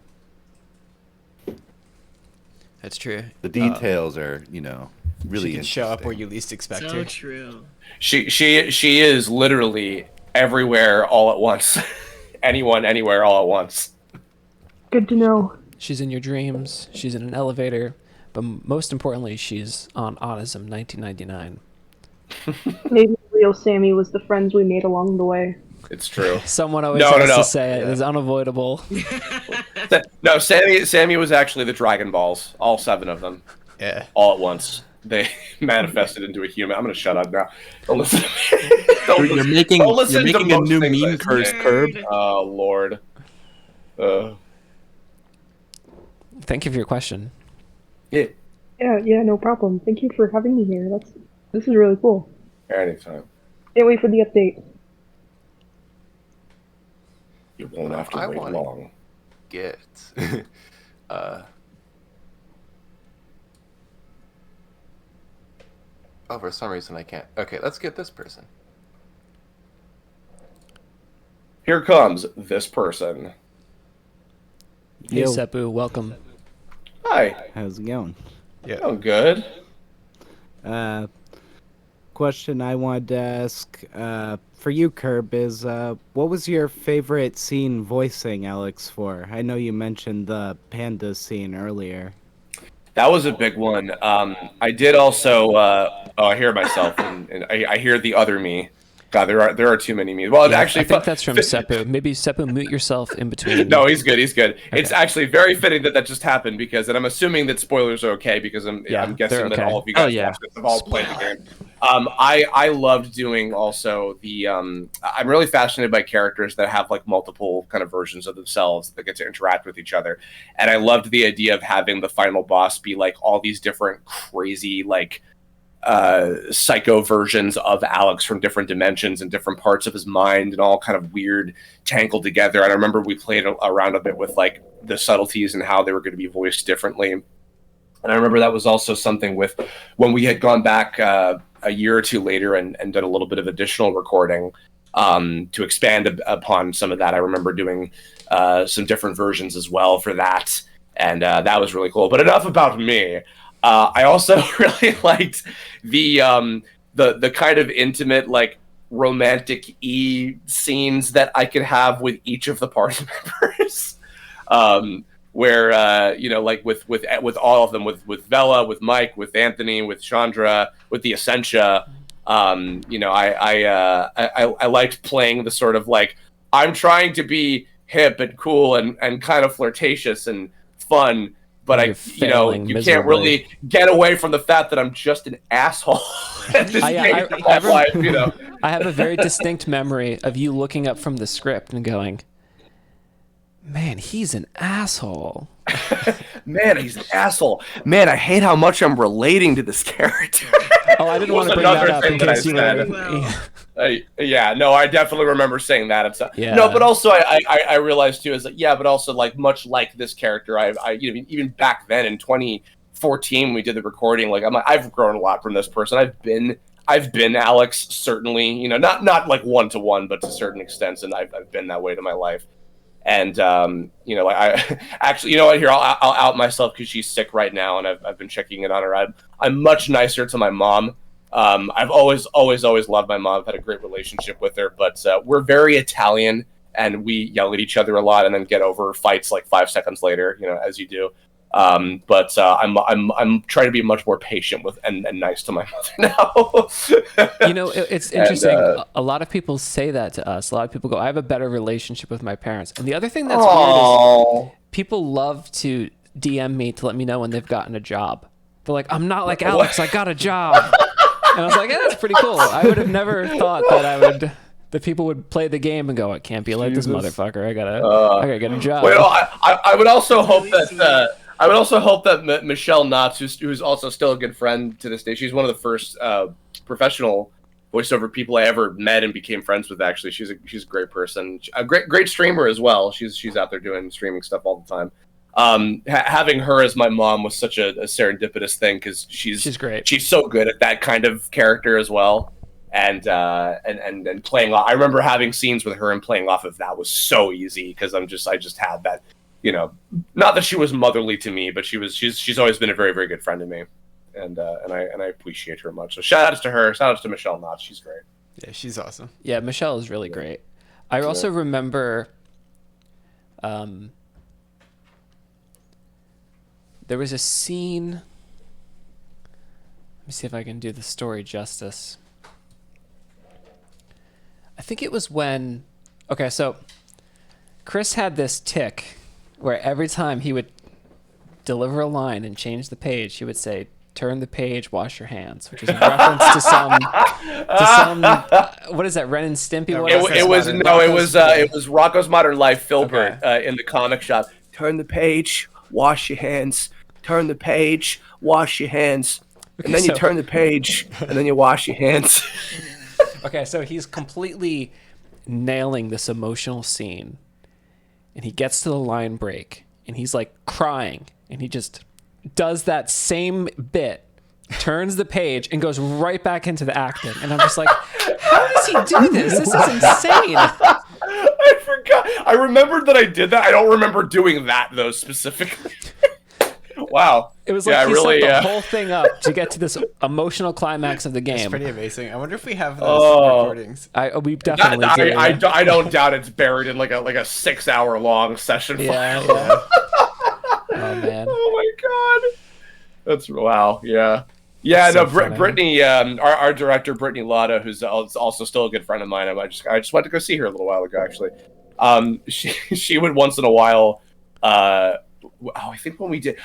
That's true. The details are, you know, really she can show up where you least expect her. So true. She is literally everywhere all at once. Anyone, anywhere, all at once. Good to know. She's in your dreams. She's in an elevator. But most importantly, she's on ONISM 1999. Maybe real Sammy was the friends we made along the way. It's true. Someone always has to say it. It's unavoidable. No, Sammy was actually the Dragon Balls, all 7 of them. Yeah. All at once. They manifested into a human. I'm gonna shut up now. Don't listen to me. You're making a new meme curse, Curb. Oh Lord. Thank you for your question. Yeah. Yeah, no problem. Thank you for having me here. This is really cool. Anytime. Can't wait for the update. You won't have to wait long. Get oh, for some reason I can't. Okay, let's get this person. Here comes this person. Hey, Yo. Seppu, welcome. Hi. How's it going? Yeah. Oh, good. Question I wanted to ask for you, Curb, is what was your favorite scene voicing Alex for? I know you mentioned the panda scene earlier. That was a big one. I did also. I hear myself, and I hear the other me. God, there are too many me. Well, Yeah, actually, I think that's from Seppu. Maybe Seppu, mute yourself in between. No, he's good. He's good. It's actually very fitting that just happened because, and I'm assuming that spoilers are okay because I'm guessing that all of you guys have all played the game. I loved doing also the. I'm really fascinated by characters that have like multiple kind of versions of themselves that get to interact with each other, and I loved the idea of having the final boss be like all these different crazy like. Psycho versions of Alex from different dimensions and different parts of his mind and all kind of weird tangled together. And I remember we played around a bit with like the subtleties and how they were going to be voiced differently. And I remember that was also something with when we had gone back a year or two later and done a little bit of additional recording to expand upon some of that. I remember doing some different versions as well for that. And that was really cool. But enough about me. I also really liked the kind of intimate, like romantic scenes that I could have with each of the party members, where you know, like with all of them, with Vela, with Mike, with Anthony, with Chandra, with the Essentia. You know, I liked playing the sort of like I'm trying to be hip and cool and kind of flirtatious and fun. But you can't really get away from the fact that I'm just an asshole at this stage of my life, you know. I have a very distinct memory of you looking up from the script and going, man, he's an asshole. Man, he's an asshole. Man, I hate how much I'm relating to this character. Oh, I didn't want to bring that up in case you were... Yeah, no, I definitely remember saying that. It's, yeah. No, but also I realized too is that but also like much like this character, I you know, even back then in 2014 we did the recording. Like I've grown a lot from this person. I've been Alex, certainly. You know, not like 1-to-1, but to certain extents, and I've been that way to my life. And you know, like I actually, you know what? Here, I'll out myself because she's sick right now, and I've been checking in on her. I'm much nicer to my mom. I've always loved my mom. I've had a great relationship with her, but we're very Italian, and we yell at each other a lot, and then get over fights like 5 seconds later. You know, as you do. But I'm trying to be much more patient with and nice to my mother now. You know, it's interesting. A lot of people say that to us. A lot of people go, I have a better relationship with my parents. And the other thing that's weird is people love to DM me to let me know when they've gotten a job. They're like, I'm not like Alex, I got a job. And I was like, yeah, that's pretty cool. I would have never thought that people would play the game and go, it can't be like this motherfucker. I gotta get a job. Well, I would also hope that Michelle Knotts, who's also still a good friend to this day, she's one of the first professional voiceover people I ever met and became friends with. Actually, she's a great person, a great streamer as well. She's out there doing streaming stuff all the time. Having her as my mom was such a serendipitous thing because she's great. She's so good at that kind of character as well. And playing off. I remember having scenes with her and playing off of that was so easy because I just had that, you know, not that she was motherly to me, but she's always been a very, very good friend to me, and I appreciate her much. So shout outs to her. Shout outs to Michelle Knotts. She's great. Yeah, she's awesome. Yeah, Michelle is really great. I also remember, There was a scene. Let me see if I can do the story justice. I think it was when. Okay, so Chris had this tick where every time he would deliver a line and change the page, he would say, "Turn the page, wash your hands," which was in reference to some what is that, Ren and Stimpy? It was Rocco's Modern Life. Filbert in the comic shop. Turn the page, wash your hands. Turn the page, wash your hands, and then you turn the page, and then you wash your hands. Okay, so he's completely nailing this emotional scene, and he gets to the line break, and he's like crying, and he just does that same bit, turns the page, and goes right back into the acting. And I'm just like, how does he do this? This is insane. I forgot. I remembered that I did that. I don't remember doing that though specifically. Wow. It was like he set the whole thing up to get to this emotional climax of the game. It's pretty amazing. I wonder if we have those recordings. We definitely do. I don't doubt it's buried in like a 6-hour long session file. Yeah. Oh man. Oh my god. That's wow. Yeah. Yeah. So no. Brittany, our director Brittany Lotta, who's also still a good friend of mine. I just went to go see her a little while ago actually. She would once in a while. I think when we did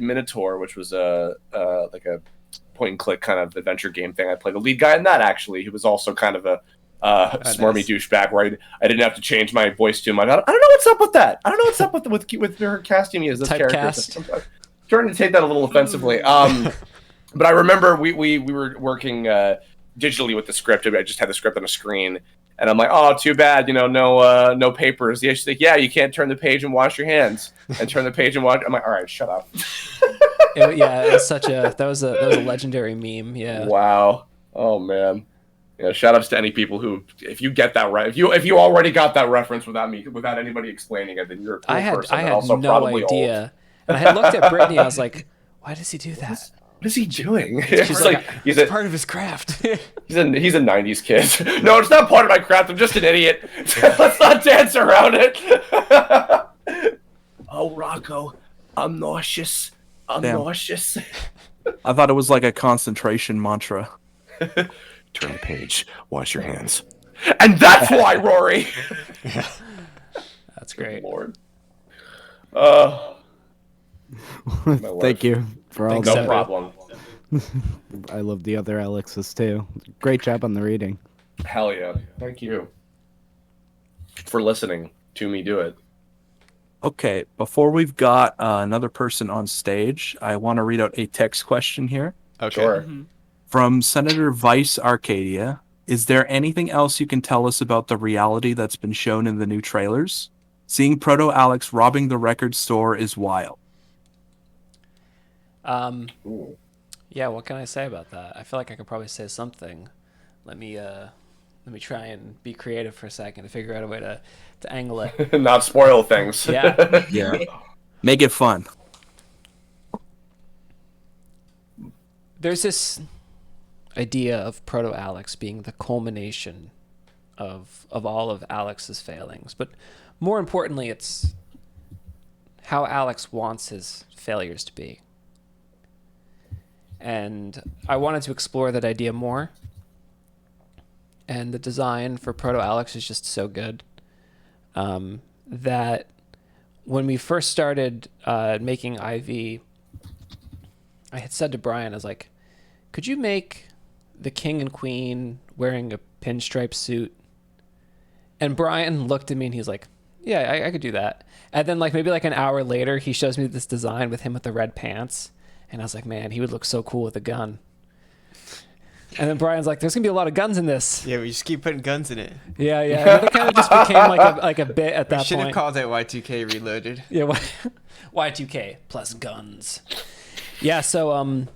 Minotaur, which was like a point and click kind of adventure game thing. I played the lead guy in that actually, who was also kind of a smarmy douchebag where I didn't have to change my voice too much. I don't know what's up with that. I don't know what's up with her casting me as this character. I'm starting to take that a little offensively. But I remember we were working digitally with the script. I just had the script on a screen. And I'm like, oh, too bad, no papers. Yeah, she's like, yeah, you can't turn the page and wash your hands, and turn the page and wash. I'm like, all right, shut up. It was such that was a legendary meme. Yeah. Wow. Oh man. Yeah. Shout outs to any people who, if you get that right, if you already got that reference without anybody explaining it, then you're a cool person. I had also no probably idea. Old. And I had looked at Brittany. I was like, why does he do that? What is he doing? She's like, he's part of his craft. he's a 90s kid. No, it's not part of my craft. I'm just an idiot. Let's not dance around it. Oh, Rocco, I'm nauseous. I'm nauseous. I thought it was like a concentration mantra. Turn the page. Wash your hands. And that's why, Rory. That's great. Lord. Thank you for all No that. problem. I love the other Alexes too. Great job on the reading. Hell yeah. Thank you for listening to me do it. Okay, before we've got another person on stage, I want to read out a text question here. Okay. Sure. From Senator Vice Arcadia. Is there anything else you can tell us about the reality that's been shown in the new trailers? Seeing Proto Alex robbing the record store is wild. Yeah, what can I say about that? I feel like I could probably say something. Let me try and be creative for a second to figure out a way to angle it. Not spoil things. Yeah. Yeah. Make it fun. There's this idea of Proto Alex being the culmination of all of Alex's failings, but more importantly, it's how Alex wants his failures to be. And I wanted to explore that idea more. And the design for Proto Alex is just so good that when we first started making IV, I had said to Brian, I was like, could you make the king and queen wearing a pinstripe suit? And Brian looked at me and he's like, yeah, I could do that. And then maybe an hour later, he shows me this design with him with the red pants. And I was like, man, he would look so cool with a gun. And then Brian's like, there's going to be a lot of guns in this. Yeah, we just keep putting guns in it. Yeah. And then it kind of just became like a bit at that point. We should have called it Y2K Reloaded. Yeah, Y2K plus guns. Yeah, so all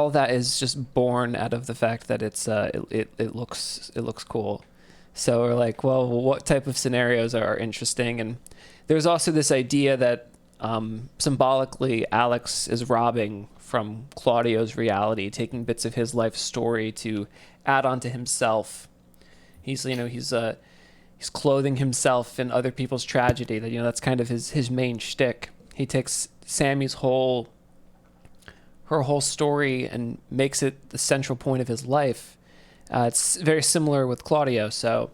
of that is just born out of the fact that it looks cool. So we're like, well, what type of scenarios are interesting? And there's also this idea that symbolically Alex is robbing from Claudio's reality, taking bits of his life story to add onto himself. He's clothing himself in other people's tragedy. That's kind of his main shtick. He takes Sammy's whole story and makes it the central point of his life. It's very similar with Claudio, so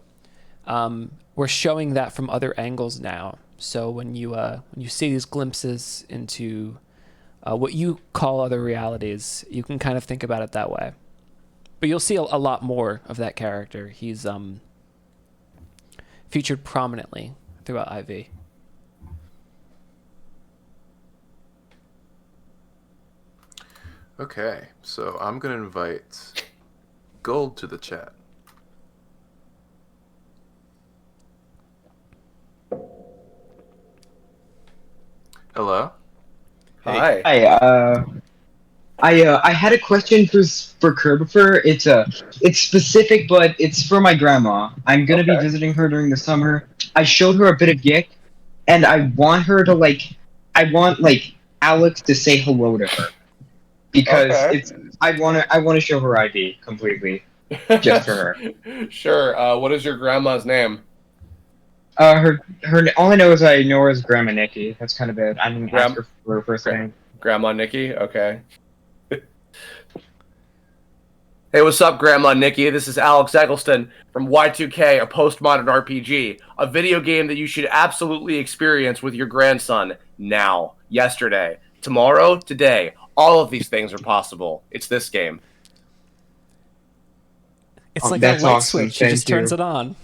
we're showing that from other angles now. So when you see these glimpses into what you call other realities, you can kind of think about it that way. But you'll see a lot more of that character. He's featured prominently throughout IV. Okay, so I'm going to invite Gold to the chat. Hello? Hi. Hi. I had a question for Kirbopher. It's specific, but it's for my grandma. I'm gonna be visiting her during the summer. I showed her a bit of YIIK, and I want her to Alex to say hello to her because I want to show her IV completely just for her. Sure. What is your grandma's name? Her all I know is her as Grandma Nikki. That's kind of it. I didn't ask her for her first name. Grandma Nikki. Okay. Hey, what's up, Grandma Nikki? This is Alex Eggleston from Y2K, a postmodern RPG, a video game that you should absolutely experience with your grandson now, yesterday, tomorrow, today. All of these things are possible. It's this game. It's like a light switch. He just turns it on.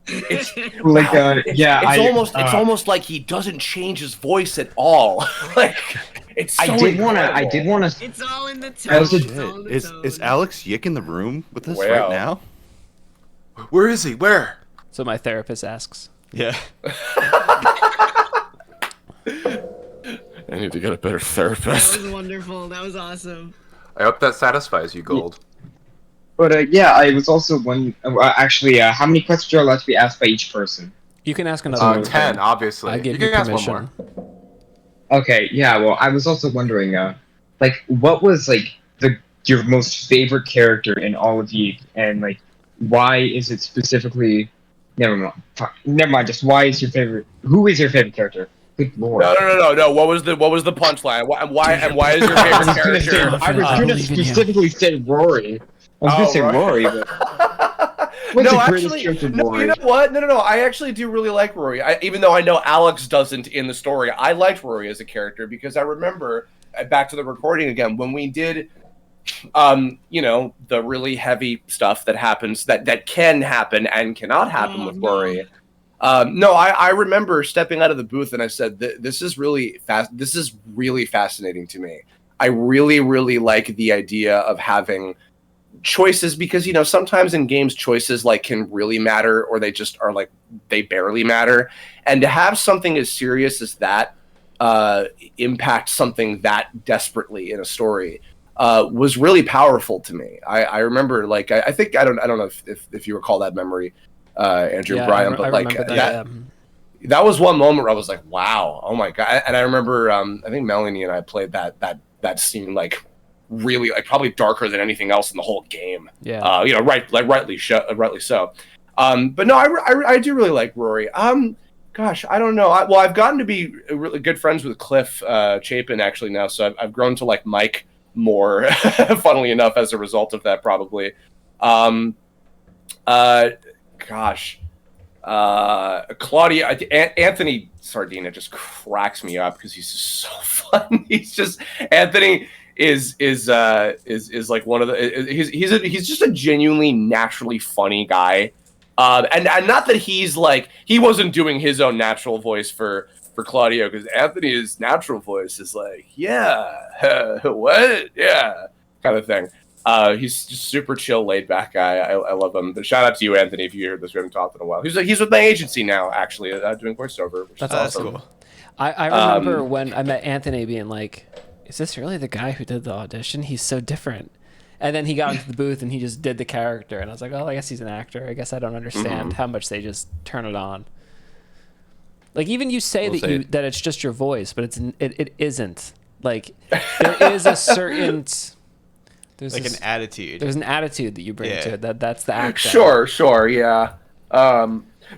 It's it's almost like he doesn't change his voice at all. Like it's so I did want to. It's all in the tone. Is Alex YIIK in the room with us Wow. right now? Where is he? Where? So my therapist asks. Yeah. I need to get a better That therapist. was wonderful. That was awesome. I hope that satisfies you, Gold. But I was also wondering. How many questions are allowed to be asked by each person? You can ask another 10, obviously. I give you you can permission. ask one more. Okay, yeah. Well, I was also wondering, what was your most favorite character in all of YIIK, and why is it specifically? Never mind. Just why is your favorite? Who is your favorite character? Good lord. No. What was the punchline? Why is your favorite character? I was gonna specifically say Rory. I was gonna say Rory, but what's the greatest character, Rory? You know what? No. I actually do really like Rory. Even though I know Alex doesn't in the story, I liked Rory as a character because I remember back to the recording again when we did, the really heavy stuff that happens that can happen and cannot happen with Rory. I remember stepping out of the booth and I said, "This is really fast. This is really fascinating to me. I really, really like the idea of having choices because sometimes in games choices can really matter or they just are they barely matter, and to have something as serious as that impact something that desperately in a story was really powerful to me. I remember I think I don't know if you recall that memory, Andrew and Brian, but that was one moment where I was like, wow, oh my god. And I remember I think Melanie and I played that scene really probably darker than anything else in the whole game. Yeah. Rightly so. But no, I do really like Rory. Gosh, I don't know. I've gotten to be really good friends with Cliff Chapin actually now, so I've grown to like Mike more, funnily enough, as a result of that probably. Claudia, Anthony Sardina just cracks me up because he's just so fun. Anthony is like one of the he's just a genuinely naturally funny guy, and not that he wasn't doing his own natural voice for Claudio, because Anthony's natural voice is like what kind of thing. He's just super chill, laid back guy. I love him. But shout out to you, Anthony, if you heard this. We haven't talked in a while. He's with my agency now, actually, doing voiceover. Which That's is awesome. Cool. I remember when I met Anthony being like, "Is this really the guy who did the audition? He's so different." And then he got into the booth and he just did the character, and I was like, "Oh, I guess he's an actor. I guess I don't understand how much they just turn it on." Like even you say that it's just your voice, but it isn't. Like there is a certain an attitude. There's an attitude that you bring to it. That's the accent. Sure, yeah.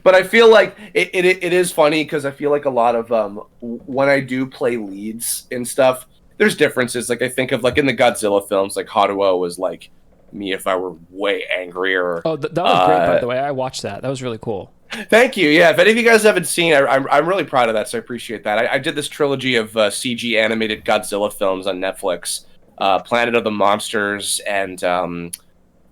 But I feel like it is funny because I feel like a lot of when I do play leads and stuff, there's differences. Like I think of like in the Godzilla films, like Haruo was like me if I were way angrier. Oh, that was great, by the way. I watched that. That was really cool. Thank you. Yeah, if any of you guys haven't seen, I'm really proud of that, so I appreciate that. I did this trilogy of CG animated Godzilla films on Netflix, Planet of the Monsters and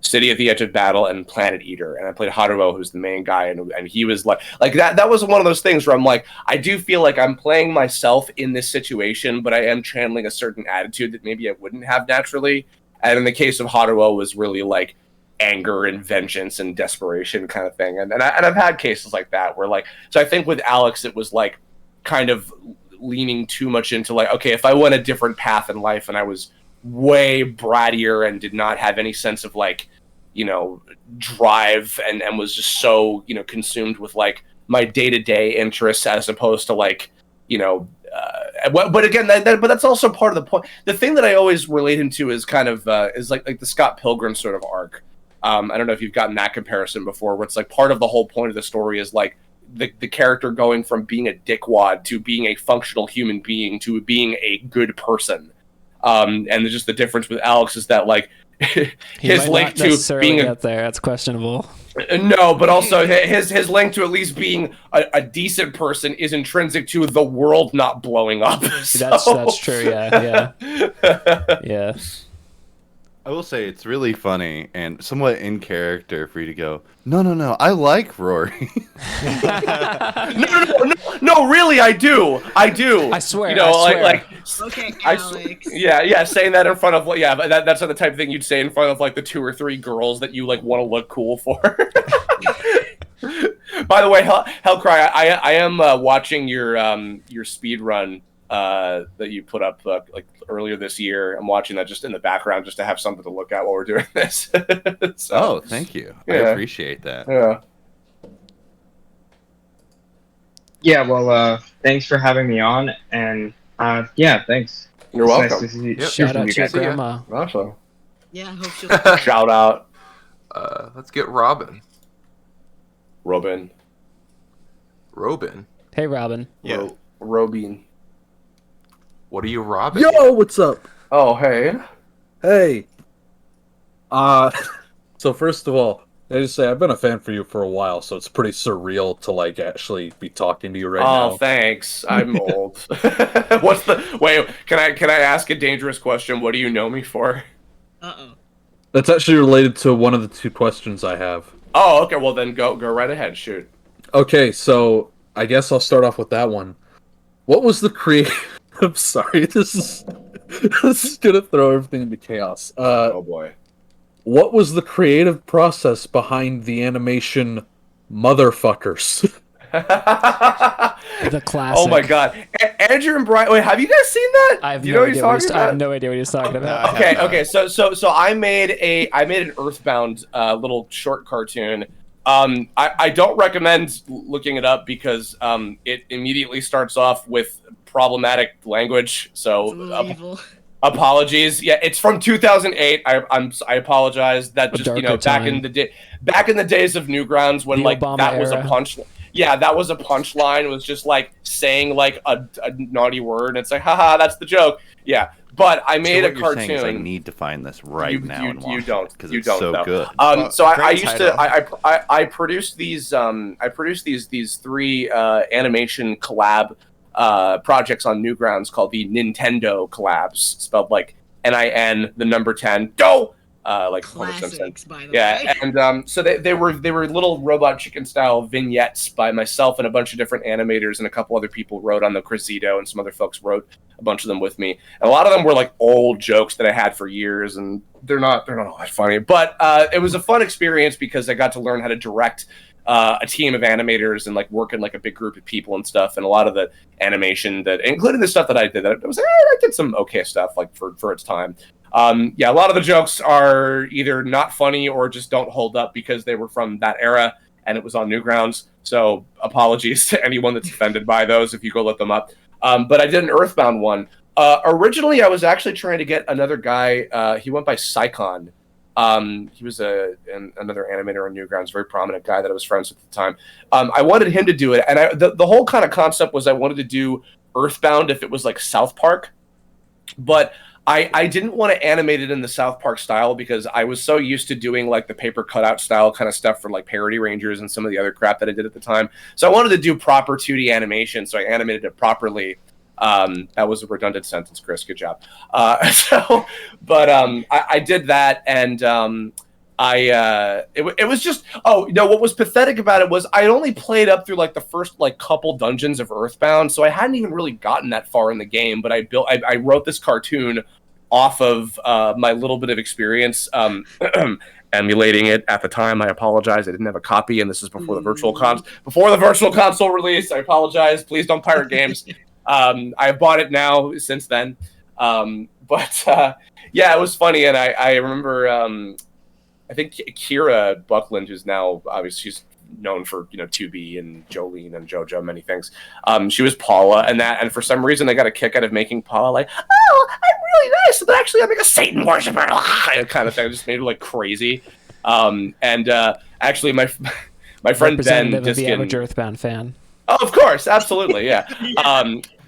City at the Edge of Battle and Planet Eater, and I played Haruo, who's the main guy, and he was like that. That was one of those things where I'm like, I do feel like I'm playing myself in this situation, but I am channeling a certain attitude that maybe I wouldn't have naturally. And in the case of Haruo, was really like anger and vengeance and desperation kind of thing. And I've had cases like that where like, so I think with Alex, it was like kind of leaning too much into like, okay, if I went a different path in life and I was way brattier and did not have any sense of like, you know, drive and was just so, you know, consumed with like my day-to-day interests as opposed to like, you know, but again, but that's also part of the point. The thing that I always relate him to is kind of is like the Scott Pilgrim sort of arc. I don't know if you've gotten that comparison before, where it's like part of the whole point of the story is like the character going from being a dickwad to being a functional human being to being a good person. And just the difference with Alex is that like his link to being get there. That's questionable. No, but also his link to at least being a decent person is intrinsic to the world not blowing up. That's true. Yeah. Yeah. I will say it's really funny and somewhat in character for you to go, no, I like Rory. no, really, I do. I swear. You know, like okay, Alex. Yeah, saying that in front of but that's not the type of thing you'd say in front of like the 2 or 3 girls that you like want to look cool for. By the way, Hellcry, I am watching your speed run that you put up like earlier this year. I'm watching that just in the background just to have something to look at while we're doing this. So, thank you. Yeah. I appreciate that. Yeah. Yeah, well, thanks for having me on, and yeah, thanks. You're It's welcome. Nice to see, Shout out to your guys. grandma. Awesome. Yeah, hope she'll. Shout out. Let's get Robin. Robin. Hey, Robin. Yeah. Robin. What are you robbing? Yo, what's up? Oh, hey. Hey. So first of all, I just say I've been a fan for you for a while, so it's pretty surreal to like actually be talking to you right now. Oh, thanks. I'm old. Wait, can I ask a dangerous question? What do you know me for? Uh-oh. That's actually related to one of the 2 questions I have. Oh, okay. Well, then go right ahead. Shoot. Okay, so I guess I'll start off with that one. What was the I'm sorry, this is gonna throw everything into chaos. Oh boy. What was the creative process behind the animation Motherfuckers? The classic. Oh my god. Andrew and Brian, wait, have you guys seen that? I have Do you no know what he's idea talking about? I have no idea what he's talking about. Okay. So I made an Earthbound little short cartoon. I don't recommend looking it up because it immediately starts off with problematic language. So apologies. Yeah, it's from 2008. I apologize. That just back in the days of Newgrounds when like Obama that was a era. punch. Yeah, that was a punchline. It was just like saying like a naughty word, and it's like, haha, that's the joke. Yeah, but I made so a what you're saying is cartoon. I need to find this right now and watch you don't because you it's don't so though. good. So I Great used title. to I produced these these 3 animation collab projects on Newgrounds called the Nintendo collabs, spelled like NIN the number 10 go. Like Homer Simpson. Classics, by the Yeah, way. and so they were little Robot Chicken style vignettes by myself and a bunch of different animators, and a couple other people wrote on the Crucifusion, and some other folks wrote a bunch of them with me. And a lot of them were like old jokes that I had for years, and they're not all that funny. But it was a fun experience because I got to learn how to direct a team of animators and like work in like a big group of people and stuff. And a lot of the animation that, including the stuff that I did, I did some okay stuff like for its time. Yeah, a lot of the jokes are either not funny or just don't hold up because they were from that era and it was on Newgrounds. So apologies to anyone that's offended by those if you go look them up. But I did an Earthbound one. Originally, I was actually trying to get another guy. He went by Psychon. He was another animator on Newgrounds, very prominent guy that I was friends with at the time. I wanted him to do it, and the whole kind of concept was I wanted to do Earthbound if it was like South Park, but I didn't want to animate it in the South Park style because I was so used to doing like the paper cutout style kind of stuff for like Parody Rangers and some of the other crap that I did at the time. So I wanted to do proper 2D animation, so I animated it properly. That was a redundant sentence, Chris. Good job. I did that, and it was just, what was pathetic about it was I only played up through like the first like couple dungeons of Earthbound, so I hadn't even really gotten that far in the game. But I wrote this cartoon off of my little bit of experience emulating it at the time. I apologize, I didn't have a copy, and this is before the virtual console release. I apologize. Please don't pirate games. I've bought it now since then. Yeah, it was funny, and I remember I think Kira Buckland, who's now obviously she's known for 2B and Jolene and JoJo, many things. She was Paula, and for some reason I got a kick out of making Paula like, oh, I'm really nice, and then actually I'm like a Satan worshiper, kind of thing. I just made her like crazy. Actually, my friend Ben Representative of the Diskin, average Earthbound fan. oh, of course, absolutely, yeah.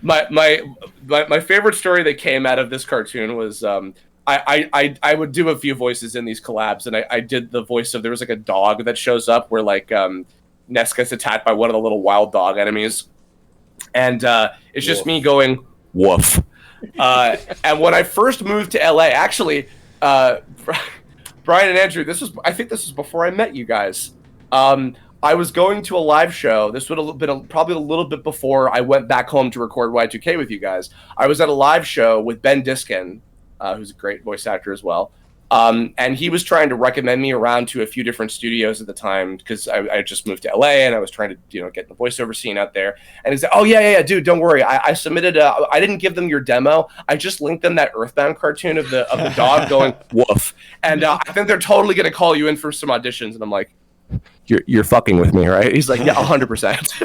My favorite story that came out of this cartoon was I would do a few voices in these collabs, and I did the voice of, there was like a dog that shows up where like Ness gets attacked by one of the little wild dog enemies, and it's just me going woof. And when I first moved to LA, actually, Brian and Andrew, I think this was before I met you guys. I was going to a live show. This would have been probably a little bit before I went back home to record Y2K with you guys. I was at a live show with Ben Diskin, who's a great voice actor as well. And he was trying to recommend me around to a few different studios at the time because I just moved to LA and I was trying to get the voiceover scene out there. And he said, oh, yeah, dude, don't worry. I submitted, I didn't give them your demo. I just linked them that Earthbound cartoon of the dog going woof. And I think they're totally going to call you in for some auditions. And I'm like, You're fucking with me, right? He's like, yeah, 100%.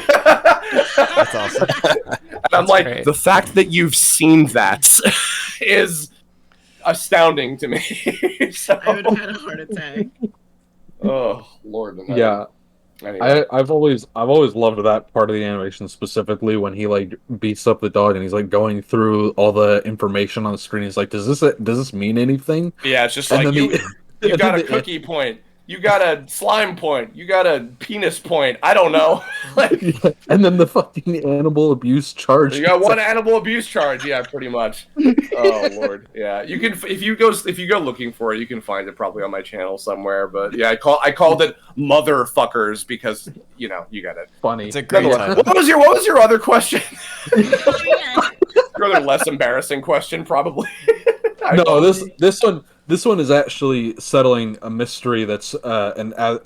That's awesome. And I'm like, great. The fact that you've seen that is astounding to me. So, I would have had a heart attack. Oh, Lord. Yeah. Anyway. I've always loved that part of the animation, specifically when he like beats up the dog and he's like going through all the information on the screen. He's like, does this mean anything? Yeah, it's just And like then you got a cookie point. You got a slime point. You got a penis point. I don't know. And then the fucking animal abuse charge. You got one animal abuse charge. Yeah, pretty much. Oh Lord. Yeah, you can if you go looking for it, you can find it probably on my channel somewhere. But yeah, I called it motherfuckers because you got it. Funny. It's a great title. What was your other question? Your other less embarrassing question, probably. No, this one is actually settling a mystery that's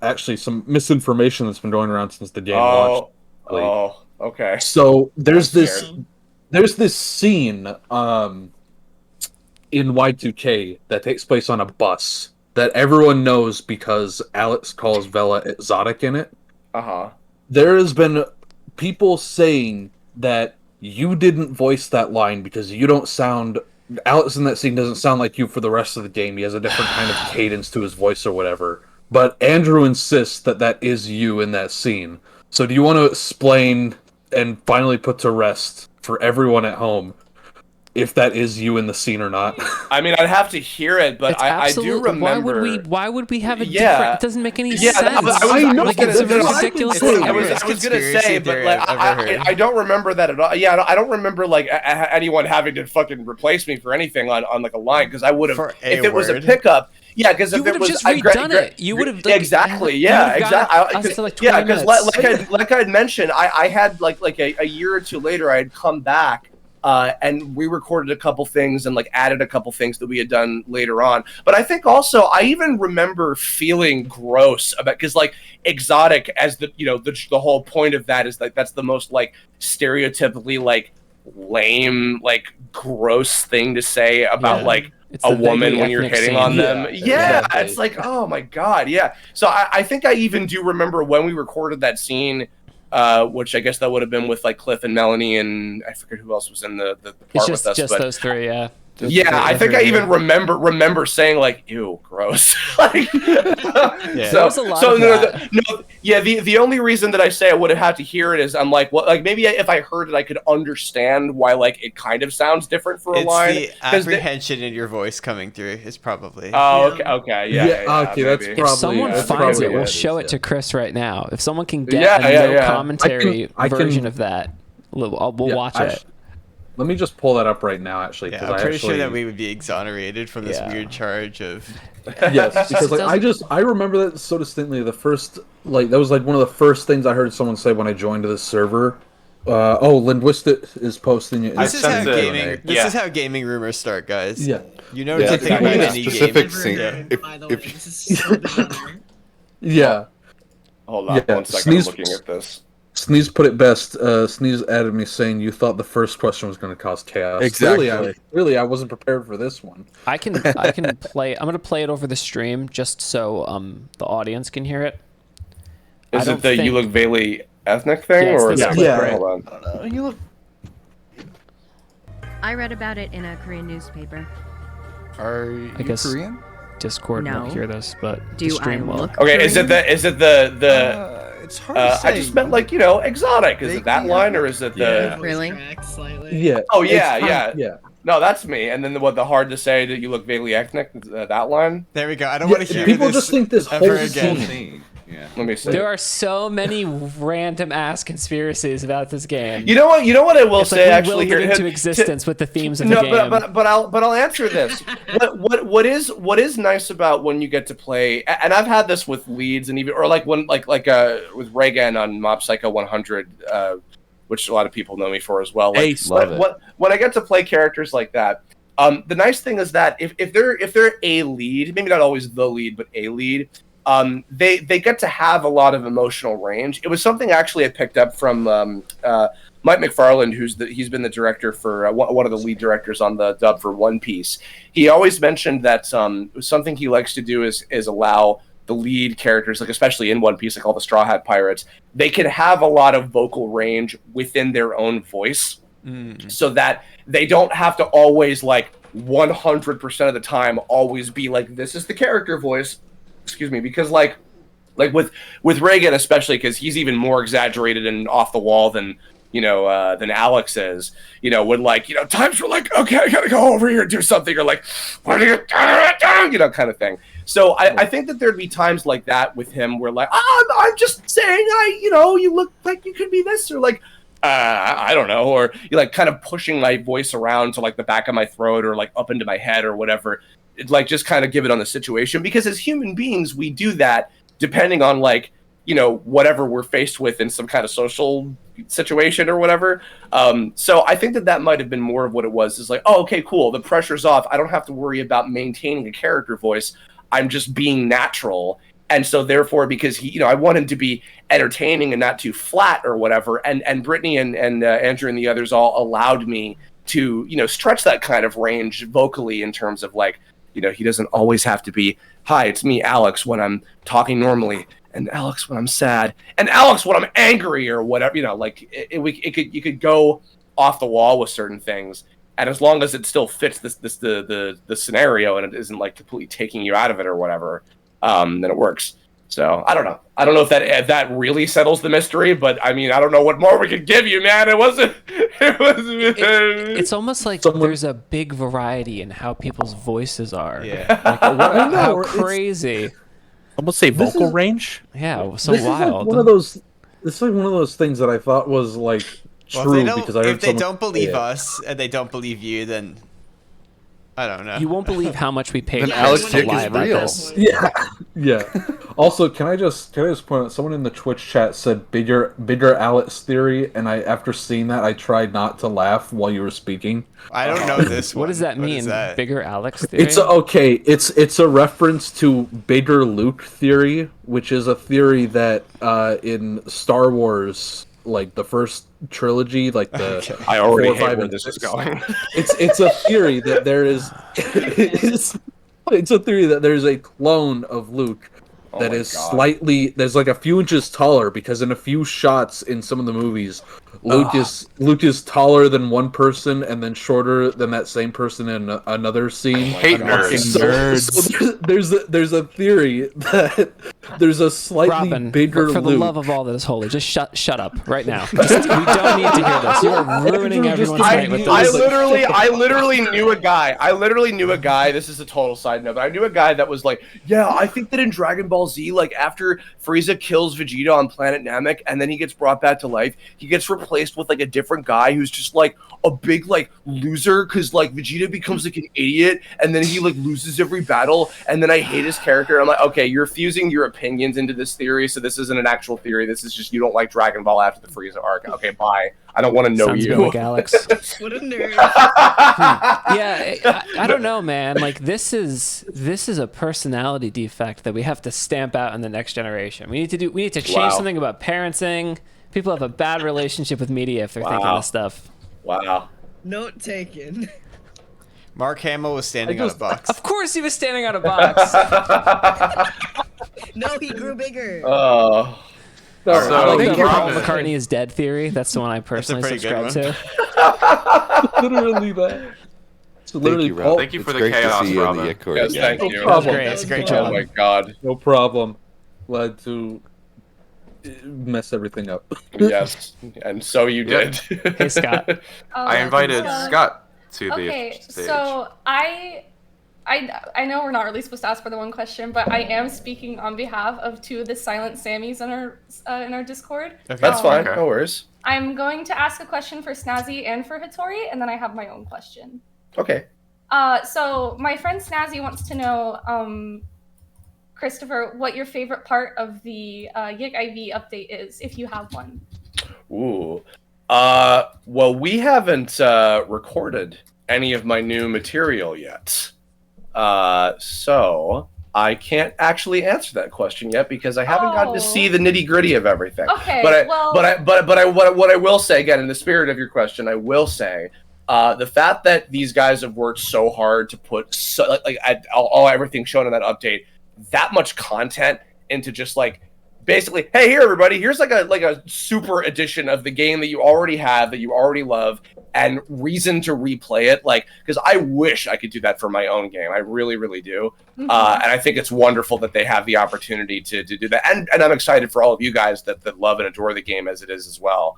actually some misinformation that's been going around since the game launched. Oh, okay. So there's this scene in Y2K that takes place on a bus that everyone knows because Alex calls Vela exotic in it. Uh-huh. There has been people saying that you didn't voice that line because you don't sound... Alex in that scene doesn't sound like you for the rest of the game. He has a different kind of cadence to his voice or whatever. But Andrew insists that is you in that scene. So do you want to explain and finally put to rest for everyone at home if that is you in the scene or not? I mean, I'd have to hear it, but I do remember. Why would we have a different? It doesn't make any sense. I know. Like, it's a ridiculous thing. I was gonna say, but like, I don't remember that at all. Yeah, I don't remember like anyone having to fucking replace me for anything on like a line because I would have if it was a pickup. Yeah, because if it was, just redone it. You would have exactly. Yeah, exactly. Yeah, because like I had mentioned, I had like a year or two later, I had come back. And we recorded a couple things and like added a couple things that we had done later on. But I think also I even remember feeling gross about because like exotic as the the whole point of that is like that's the most like stereotypically like lame like gross thing to say about like a woman when you're hitting on them. Yeah, exactly. It's like, oh my god, yeah. So I think I even do remember when we recorded that scene. Which I guess that would have been with like Cliff and Melanie and I forget who else was in the part with us. Just those three, yeah. Yeah, I think I even remember saying like, "Ew, gross." Like, There was a lot of that. The only reason that I say I would have had to hear it is I'm like, well, like maybe if I heard it, I could understand why like it kind of sounds different for a line. It's the apprehension in your voice coming through is probably. Oh, okay, yeah. Okay, that's maybe. probably. If someone that's finds probably it, we'll what show is, it to Chris right now. If someone can get Yeah, a yeah, no yeah. commentary I can- version of that, we'll watch it. Let me just pull that up right now, actually. Yeah, 'cause I'm I pretty sure actually- that we would be exonerated from this weird charge of. Yes, because like I remember that so distinctly. The first that was like one of the first things I heard someone say when I joined this server. Linguistic is posting it. This is how gaming rumors start, guys. Yeah. You know Yeah, nothing about any specific game. scene. Yeah. Hold on, 1 second. Sneeze, I'm looking at this. Sneeze put it best. Sneeze added me saying you thought the first question was going to cause chaos. Exactly. Really, I wasn't prepared for this one. I can play. I'm gonna play it over the stream just so the audience can hear it. Is it the you look Bailey ethnic thing, Yeah, or it's is this it? clip, right? Hold on. You look. I read about it in a Korean newspaper. Are you I guess Korean? Discord No. won't hear this, but Do the stream I will. look Okay, is it the It's hard to say. I just meant like exotic. Is it that line or is it the? Really? Yeah. Oh It's yeah, kind yeah, of- yeah. No, that's me. And then the hard to say that you look vaguely ethnic. That line. There we go. I don't want to hear people this just think this ever whole again. scene- Yeah. Let me see. There are so many random ass conspiracies about this game. You know what? You know what I will It's like say we actually willed it here into existence with the themes of the no, game. but I'll answer this. what is nice about when you get to play, and I've had this with leads and even or like when with Reagan on Mob Psycho 100, which a lot of people know me for as well. Like, Ace, love it. When I get to play characters like that, the nice thing is that if they're a lead, maybe not always the lead, but a lead. They get to have a lot of emotional range. It was something actually I picked up from Mike McFarland, he's been the director for one of the lead directors on the dub for One Piece. He always mentioned that something he likes to do is allow the lead characters, like especially in One Piece, like all the Straw Hat Pirates, they can have a lot of vocal range within their own voice, so that they don't have to always like 100% of the time always be like, this is the character voice. Excuse me, because like with Reagan especially, because he's even more exaggerated and off the wall than Alex is. When times were like, okay, I gotta go over here and do something, or like, what are you doing? Kind of thing. So I think that there'd be times like that with him where like, I'm just saying, you look like you could be this, or like, I don't know, or you like kind of pushing my voice around to like the back of my throat or like up into my head or whatever. Like just kind of give it on the situation, because as human beings we do that depending on like whatever we're faced with in some kind of social situation or whatever. So I think that might have been more of what it was, is like, oh, okay, cool, the pressure's off, I don't have to worry about maintaining a character voice, I'm just being natural. And so therefore, because I want him to be entertaining and not too flat or whatever, and Brittany and Andrew and the others all allowed me to stretch that kind of range vocally in terms of like, he doesn't always have to be, hi, it's me, Alex, when I'm talking normally, and Alex when I'm sad, and Alex when I'm angry or whatever. You could go off the wall with certain things, and as long as it still fits the scenario and it isn't like completely taking you out of it or whatever, then it works. So I don't know. I don't know if that really settles the mystery, but I mean, I don't know what more we could give you, man. It wasn't. It's almost like there's a big variety in how people's voices are. Yeah. Like, how crazy. Almost say vocal range. Yeah, so this wild. Is like one of those. It's like one of those things that I thought was like true because I heard if they don't believe us and they don't believe you, then I don't know. You won't believe how much we paid Then for Alex to YIIK lie is about real. this. Yeah. Also, can I just point out, someone in the Twitch chat said bigger Alex theory, and after seeing that I tried not to laugh while you were speaking. I don't know this one. What does that mean? that? Bigger Alex theory? It's a reference to bigger Luke theory, which is a theory that in Star Wars, like the first trilogy, like the I already 4, hate 5, where and this is 6, going. It's a theory that there is it's a theory that there's a clone of Luke that is slightly, there's like a few inches taller, because in a few shots in some of the movies, Luke is taller than one person and then shorter than that same person in another scene. Hate nerds. So there's a theory that there's a slightly Robin, bigger for the Luke. love of all that is holy, just shut up right now. We don't need to hear this. You are ruining everyone's night with this. I literally knew a guy. This is a total side note, but I knew a guy that was like, yeah, I think that in Dragon Ball Z, like after Frieza kills Vegeta on planet Namek and then he gets brought back to life, he gets replaced with like a different guy who's just like a big like loser, because like Vegeta becomes like an idiot and then he like loses every battle, and then I hate his character. I'm like, okay, you're fusing your opinions into this theory, so this isn't an actual theory. This is just you don't like Dragon Ball after the Frieza arc. Okay, bye. I don't want to know Sounds you. like Alex. What a nerd. Yeah, I don't know, man. Like this is a personality defect that we have to stamp out in the next generation. We need to change something about parenting. People have a bad relationship with media if they're thinking this stuff. Wow. Note taken. Mark Hamill was standing on a box. Of course he was standing on a box. No, he grew bigger. Oh. I like the Paul McCartney is dead theory. That's the one I personally subscribe to. Literally that. So literally, Thank you for the chaos, Robin. Yes, thank you. That was great. That's a great job. Oh my god. No problem. Glad to mess everything up. Yes, and so you did. Hey, Scott. I invited Scott to the Okay, stage. so I know we're not really supposed to ask for the one question, but I am speaking on behalf of two of the silent Sammys in our Discord. Okay. That's fine. No worries. I'm going to ask a question for Snazzy and for Hattori, and then I have my own question. Okay. So my friend Snazzy wants to know, Christopher, what your favorite part of the YIIK I.V. update is, if you have one. Ooh. Well, we haven't recorded any of my new material yet. So I can't actually answer that question yet because I haven't gotten to see the nitty gritty of everything. Okay, what I will say, again, in the spirit of your question, I will say the fact that these guys have worked so hard to put everything shown in that update, that much content into just like basically, hey, here everybody, here's like a super edition of the game that you already have, that you already love, and reason to replay it. Like, because I wish I could do that for my own game. I really, really do. And I think it's wonderful that they have the opportunity to do that. And I'm excited for all of you guys that love and adore the game as it is as well.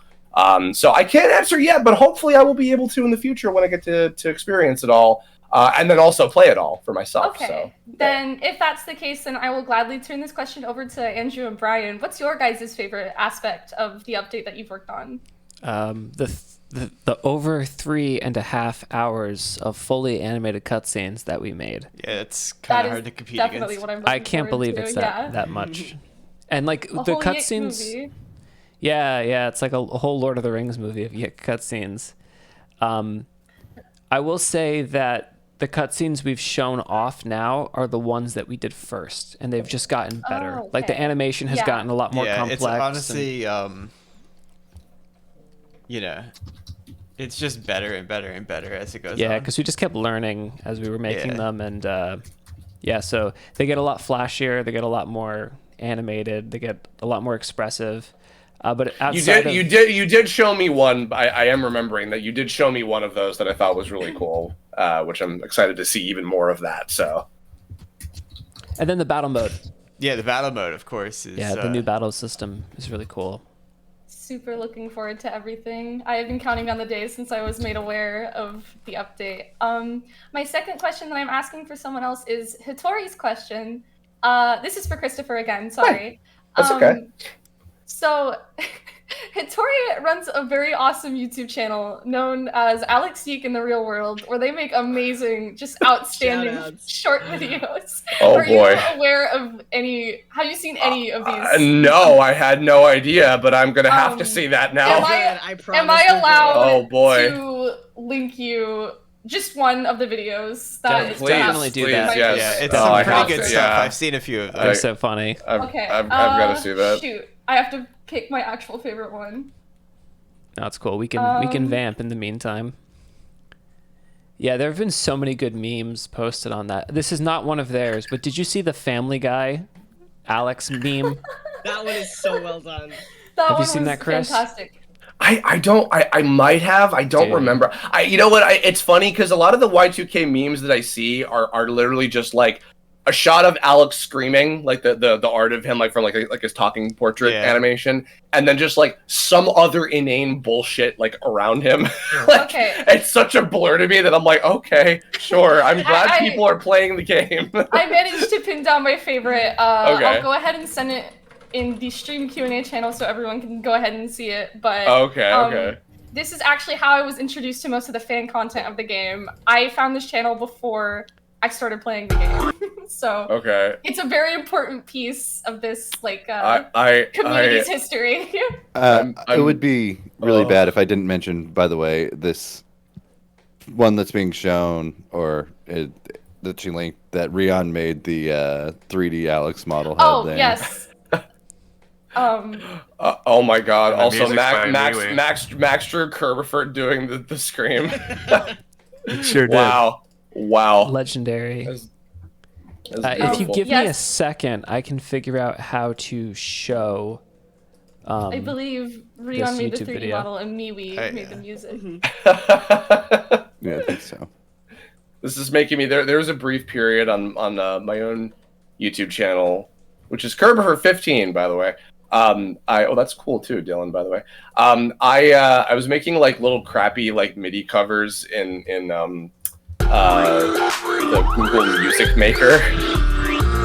So I can't answer yet, but hopefully I will be able to in the future when I get to experience it all. And then also play it all for myself. Okay, so, then if that's the case, then I will gladly turn this question over to Andrew and Brian. What's your guys' favorite aspect of the update that you've worked on? The over 3.5 hours of fully animated cutscenes that we made. Yeah, it's kind of hard to compete against. Definitely what I'm looking I can't believe forward it's to, that much. And like A the whole YIIK cutscenes. movie. Yeah, it's like a whole Lord of the Rings movie of YIIK cutscenes. I will say that the cutscenes we've shown off now are the ones that we did first, and they've just gotten better. Like the animation has gotten a lot more complex. It's honestly, it's just better and better and better as it goes on. Yeah, because we just kept learning as we were making them, and so they get a lot flashier, they get a lot more animated, they get a lot more expressive. But outside you did show me one. I am remembering that you did show me one of those that I thought was really cool, which I'm excited to see even more of that. So, and then the battle mode. Yeah, the battle mode, of course. Is, the new battle system is really cool. Super looking forward to everything. I have been counting down the days since I was made aware of the update. My second question that I'm asking for someone else is Hattori's question. This is for Christopher again. Sorry. That's okay. So, Hattori runs a very awesome YouTube channel known as Alex EGLESTON in the Real World, where they make amazing, just outstanding short videos. Oh, Are boy. you aware of any? Have you seen any of these? No, I had no idea, but I'm gonna have to see that now. Am I allowed Oh, boy. to link you just one of the videos? That is Definitely do that. Yeah, it's some pretty good stuff. I've seen a few of them. They're so funny. Okay. I've got to see that. Shoot, I have to pick my actual favorite one. No, it's cool. We can vamp in the meantime. Yeah, there have been so many good memes posted on that. This is not one of theirs, but did you see the Family Guy Alex meme. That one is so well done. That Have you one seen was that, Chris? fantastic. I might have. I don't Dude. remember. You know what? It's funny because a lot of the Y2K memes that I see are literally just like a shot of Alex screaming, like the art of him, like from like his talking portrait animation, and then just like some other inane bullshit like around him. Okay. It's such a blur to me that I'm like, okay, sure. I'm glad people are playing the game. I managed to pin down my favorite. Okay. I'll go ahead and send it in the stream Q&A channel so everyone can go ahead and see it. But okay. This is actually how I was introduced to most of the fan content of the game. I found this channel before I started playing the game. So it's a very important piece of this community's history. It would be really bad if I didn't mention, by the way, this one that's being shown, or that she linked, that Rion made the 3D Alex model head thing. Yes. Oh my god. And the Also, music's by Max drew Kirbopher doing the scream. Sure did. Wow. Legendary. That's if you beautiful. give me a second, I can figure out how to show. I believe Rion made the YouTube 3D video. model and MeWe made the music. Yeah, I think so. This is making me there was a brief period on my own YouTube channel, which is Kirbopher 15, by the way. That's cool too, Dylan, by the way. I was making like little crappy like MIDI covers in the Google Music Maker,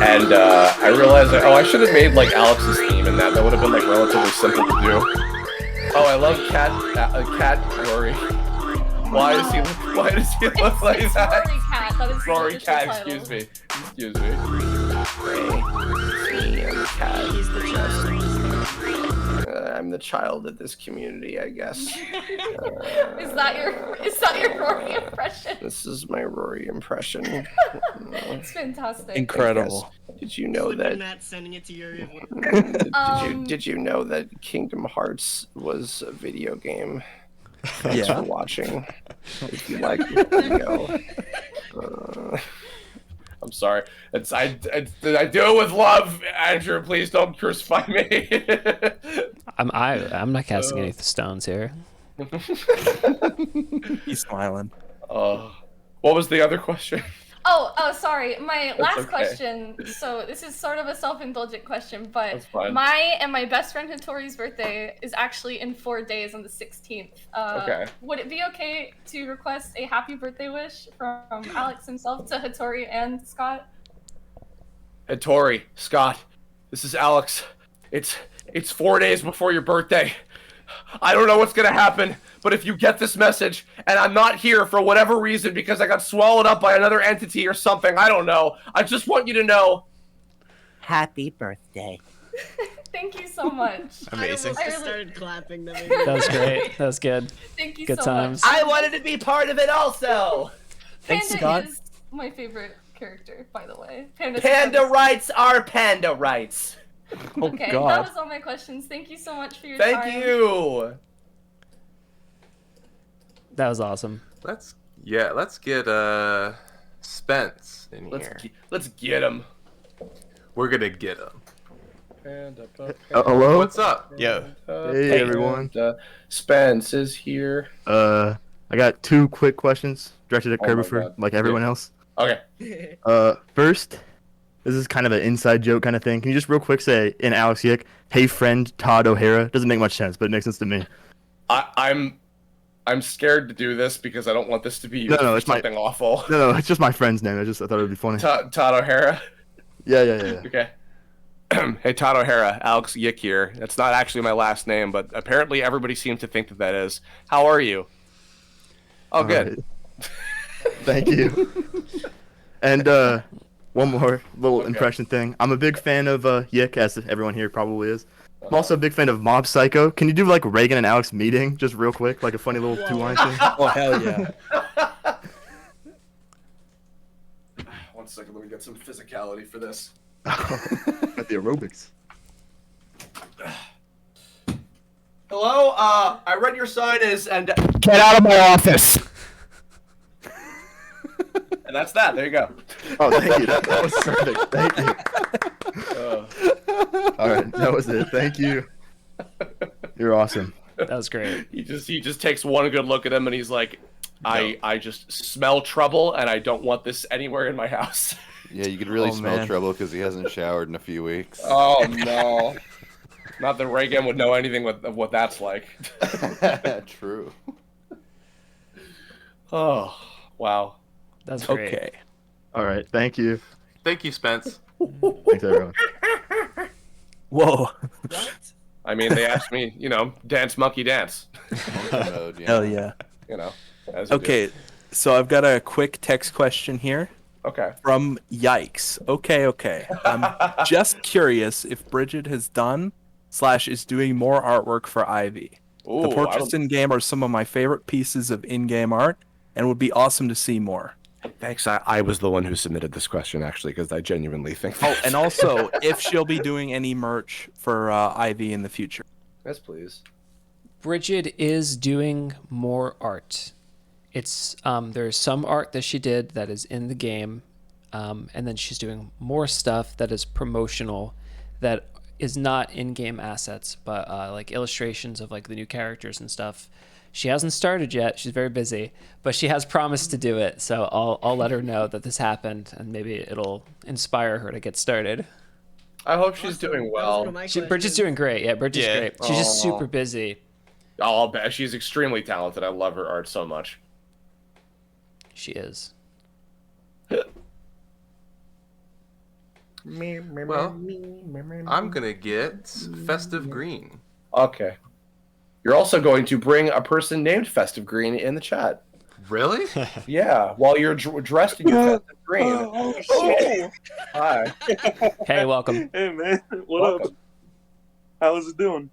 and I realized that, I should have made like Alex's theme in that. That would have been like relatively simple to do. Oh, I love Cat Rory. Why does he look like that? Rory Cat. That is Rory the Cat. title. Excuse me. He's the child. I'm the child of this community, I guess. Is that your Rory impression? This is my Rory impression. It's fantastic. Incredible. Did you know that? Matt sending it to Yuri. Did you know that Kingdom Hearts was a video game? Thanks Yeah. for watching. If you like the video. I'm sorry. I do it with love, Andrew. Please don't crucify me. I'm not casting any stones here. He's smiling. What was the other question? Oh, sorry. My last okay. question. So this is sort of a self-indulgent question, but That's fine. my best friend Hattori's birthday is actually in 4 days on the 16th. Okay. Would it be okay to request a happy birthday wish from Alex himself to Hattori and Scott? Tori, Scott, this is Alex. It's 4 days before your birthday. I don't know what's gonna happen, but if you get this message and I'm not here for whatever reason because I got swallowed up by another entity or something, I don't know. I just want you to know. Happy birthday. Thank you so much. Amazing. I really started clapping. That was great. That was good. Thank you Good so times. much. I wanted to be part of it also. Thanks, Panda Scott. is my favorite character, by the way. Panda rights are panda rights. Okay, God. that was all my questions. Thank you so much for your time. Thank you. That was awesome. Let's get Spence in here. Let's get him. We're gonna get him. Hello? What's up? Yo. Hey, everyone. Spence is here. I got 2 quick questions directed at Oh my Kirbopher, God. like everyone else. Okay. First, this is kind of an inside joke kind of thing. Can you just real quick say in Alex YIIK, "Hey friend Todd O'Hara"? Doesn't make much sense, but it makes sense to me. I'm scared to do this because I don't want this to be used No, for it's my- something awful. No, it's just my friend's name. I thought it would be funny. Todd O'Hara. Yeah. Okay. Hey, Todd O'Hara, Alex YIIK here. That's not actually my last name, but apparently everybody seems to think that is. How are you? Oh, good. Alright. Thank you. And one more little impression thing. I'm a big fan of YIIK, as everyone here probably is. I'm also a big fan of Mob Psycho. Can you do like Reagan and Alex meeting, just real quick, like a funny little 2-line thing? Oh hell yeah! 1 second, let me get some physicality for this. At the aerobics. Hello, I read your sign is and Get out of my office! and that's that. There you go. Oh, thank you. That was perfect. Thank you. All right, that was it. Thank you. You're awesome. That was great. He just takes one good look at him and he's like, I just smell trouble and I don't want this anywhere in my house. Yeah, you could really smell trouble because he hasn't showered in a few weeks. Oh no. Not that Reagan would know anything of what that's like. True. Oh, wow. That's great. Okay. All right, thank you. Thank you, Spence. Thanks, everyone. Whoa. I mean, they asked me, dance monkey dance. Hell yeah. As you Okay, so I've got a quick text question here. Okay. From YIIKS. Okay. I'm just curious if Bridget has done / is doing more artwork for IV. Ooh, The portraits in game are some of my favorite pieces of in-game art, and would be awesome to see more. Thanks. I was the one who submitted this question, actually, because I genuinely think Oh, and also if she'll be doing any merch for IV in the future. Yes, please. Bridget is doing more art. It's there's some art that she did that is in the game, and then she's doing more stuff that is promotional, that is not in-game assets, but like illustrations of like the new characters and stuff. She hasn't started yet. She's very busy, but she has promised to do it. So I'll let her know that this happened, and maybe it'll inspire her to get started. I hope she's doing well. Bridget's doing great. Yeah, Bridget's great. She's just super busy. I'll bet she's extremely talented. I love her art so much. She is. Well, I'm gonna get Festive Green. Okay. You're also going to bring a person named Festive Green in the chat. Really? Yeah, while you're dressed in your Festive Green. Oh. Hi. Hey, welcome. Hey, man. What up? How is it doing?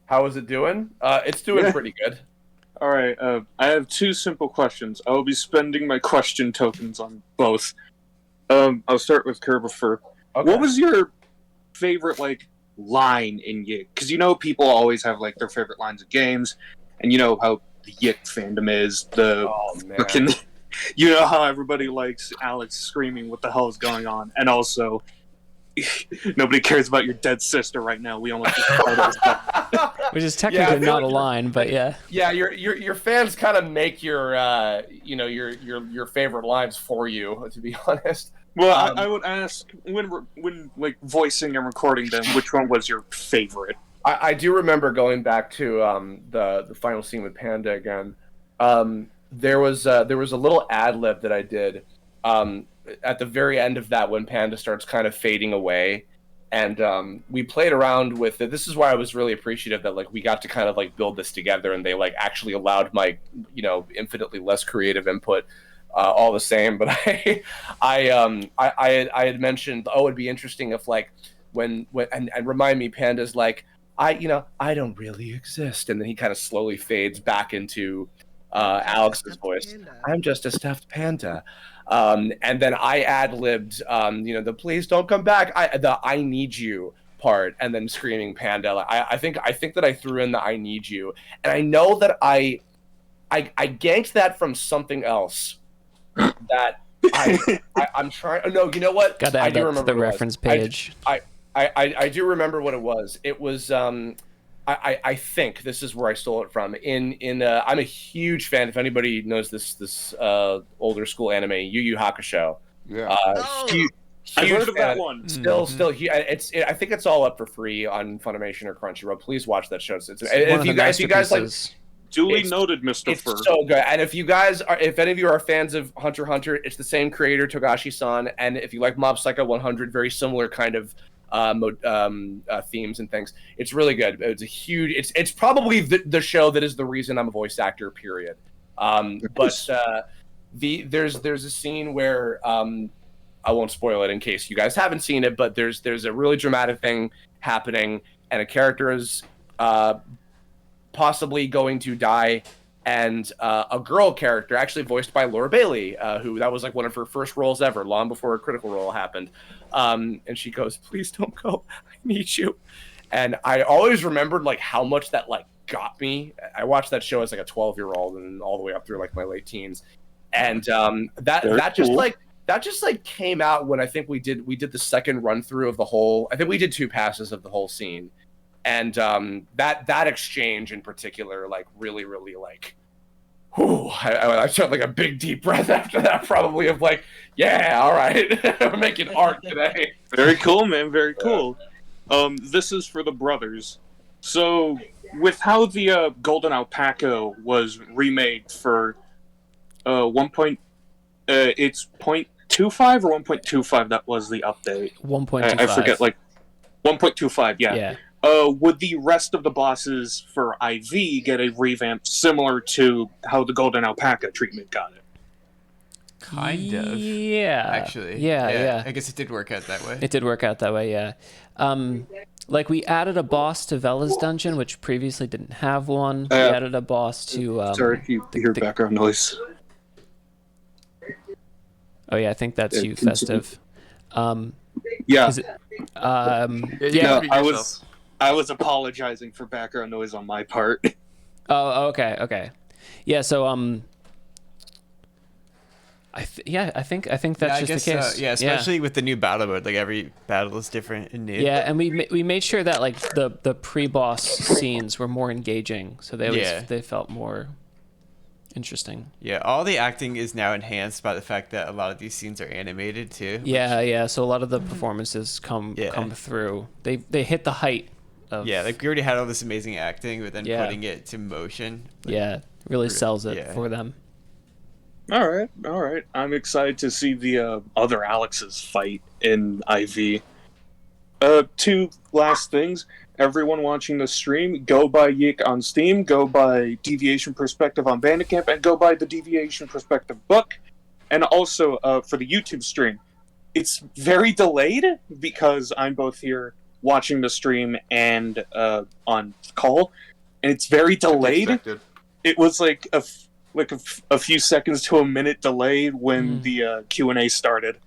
How is it doing? It's doing pretty good. All right. I have two simple questions. I will be spending my question tokens on both. I'll start with Kirbopher. Okay. What was your favorite line in YIIK? Because people always have their favorite lines of games, and you know how the YIIK fandom is. Frickin', you know how everybody likes Alex screaming, "What the hell is going on?" And also, nobody cares about your dead sister right now. We only which is technically not a line, but yeah. Yeah, your fans kind of make your your favorite lines for you, to be honest. Well, I would ask when voicing and recording them, which one was your favorite? I do remember going back to the final scene with Panda again. There was a little ad lib that I did at the very end of that when Panda starts kind of fading away, and we played around with it. This is why I was really appreciative that we got to kind of build this together, and they actually allowed my infinitely less creative input. All the same, but I had mentioned, it'd be interesting if when and remind me, Panda's I don't really exist, and then he kind of slowly fades back into Alex's voice. I'm just a stuffed panda, and then I ad-libbed the please don't come back, I need you part, and then screaming Panda. I think that I threw in the I need you, and I know that I ganked that from something else. That I'm trying. No, you know what? Got to add that to the reference page. I do remember what it was. It was I think this is where I stole it from. I'm a huge fan. If anybody knows this older school anime, Yu Yu Hakusho. Yeah. Huge I've heard of fan. that one. Still, I think it's all up for free on Funimation or Crunchyroll. Please watch that show. If you guys Duly noted, Mr. Fur. It's so good. And if any of you are fans of Hunter x Hunter, it's the same creator, Togashi-san. And if you like Mob Psycho 100, very similar kind of themes and things. It's really good. It's a huge. It's probably the show that is the reason I'm a voice actor. Period. But there's a scene where I won't spoil it in case you guys haven't seen it, but there's a really dramatic thing happening, and a character is possibly going to die, and a girl character, actually voiced by Laura Bailey, who that was one of her first roles ever, long before her Critical Role happened, and she goes, "Please don't go, I need you." And I always remembered how much that got me. I watched that show as a 12-year-old and all the way up through my late teens, and that just that just like came out when I think we did the second run through of the whole. I think we did 2 passes of the whole scene, and that exchange in particular, like really like, whew, I took like a big deep breath after that, probably of like, yeah, all right, we're making art today. Very cool, man. Very cool. This is for the brothers. So, with how the Golden Alpaca was remade for it's 0.25 or 1.25. That was the update. 1.25. I forget, like 1.25. Yeah. Yeah. Would the rest of the bosses for IV get a revamp similar to how the Golden Alpaca treatment got it? Kind of. Yeah. Actually. Yeah. I guess it did work out that way. It did work out that way, yeah. Like, we added a boss to Vela's dungeon, which previously didn't have one. We added a boss to... sorry if you hear background noise. Oh, yeah, I think that's you, Festive. Yeah. Is it, yeah, I was apologizing for background noise on my part. Oh, okay. Yeah, so I think that's just the case. Yeah, especially with the new battle mode, like every battle is different and new. Yeah, and we made sure that like the pre-boss scenes were more engaging, so they felt more interesting. Yeah, all the acting is now enhanced by the fact that a lot of these scenes are animated too. Yeah. So a lot of the performances come through. They hit the height of. Yeah, like we already had all this amazing acting, but then putting it to motion. Like, really sells it for them. All right. I'm excited to see the other Alexes fight in IV. 2 last things. Everyone watching the stream, go buy YIIK on Steam, go buy Deviation Perspective on Bandicamp, and go buy the Deviation Perspective book. And also, for the YouTube stream, it's very delayed because I'm both here watching the stream and on call, and it's very delayed. It was like a few seconds to a minute delayed when the Q&A started.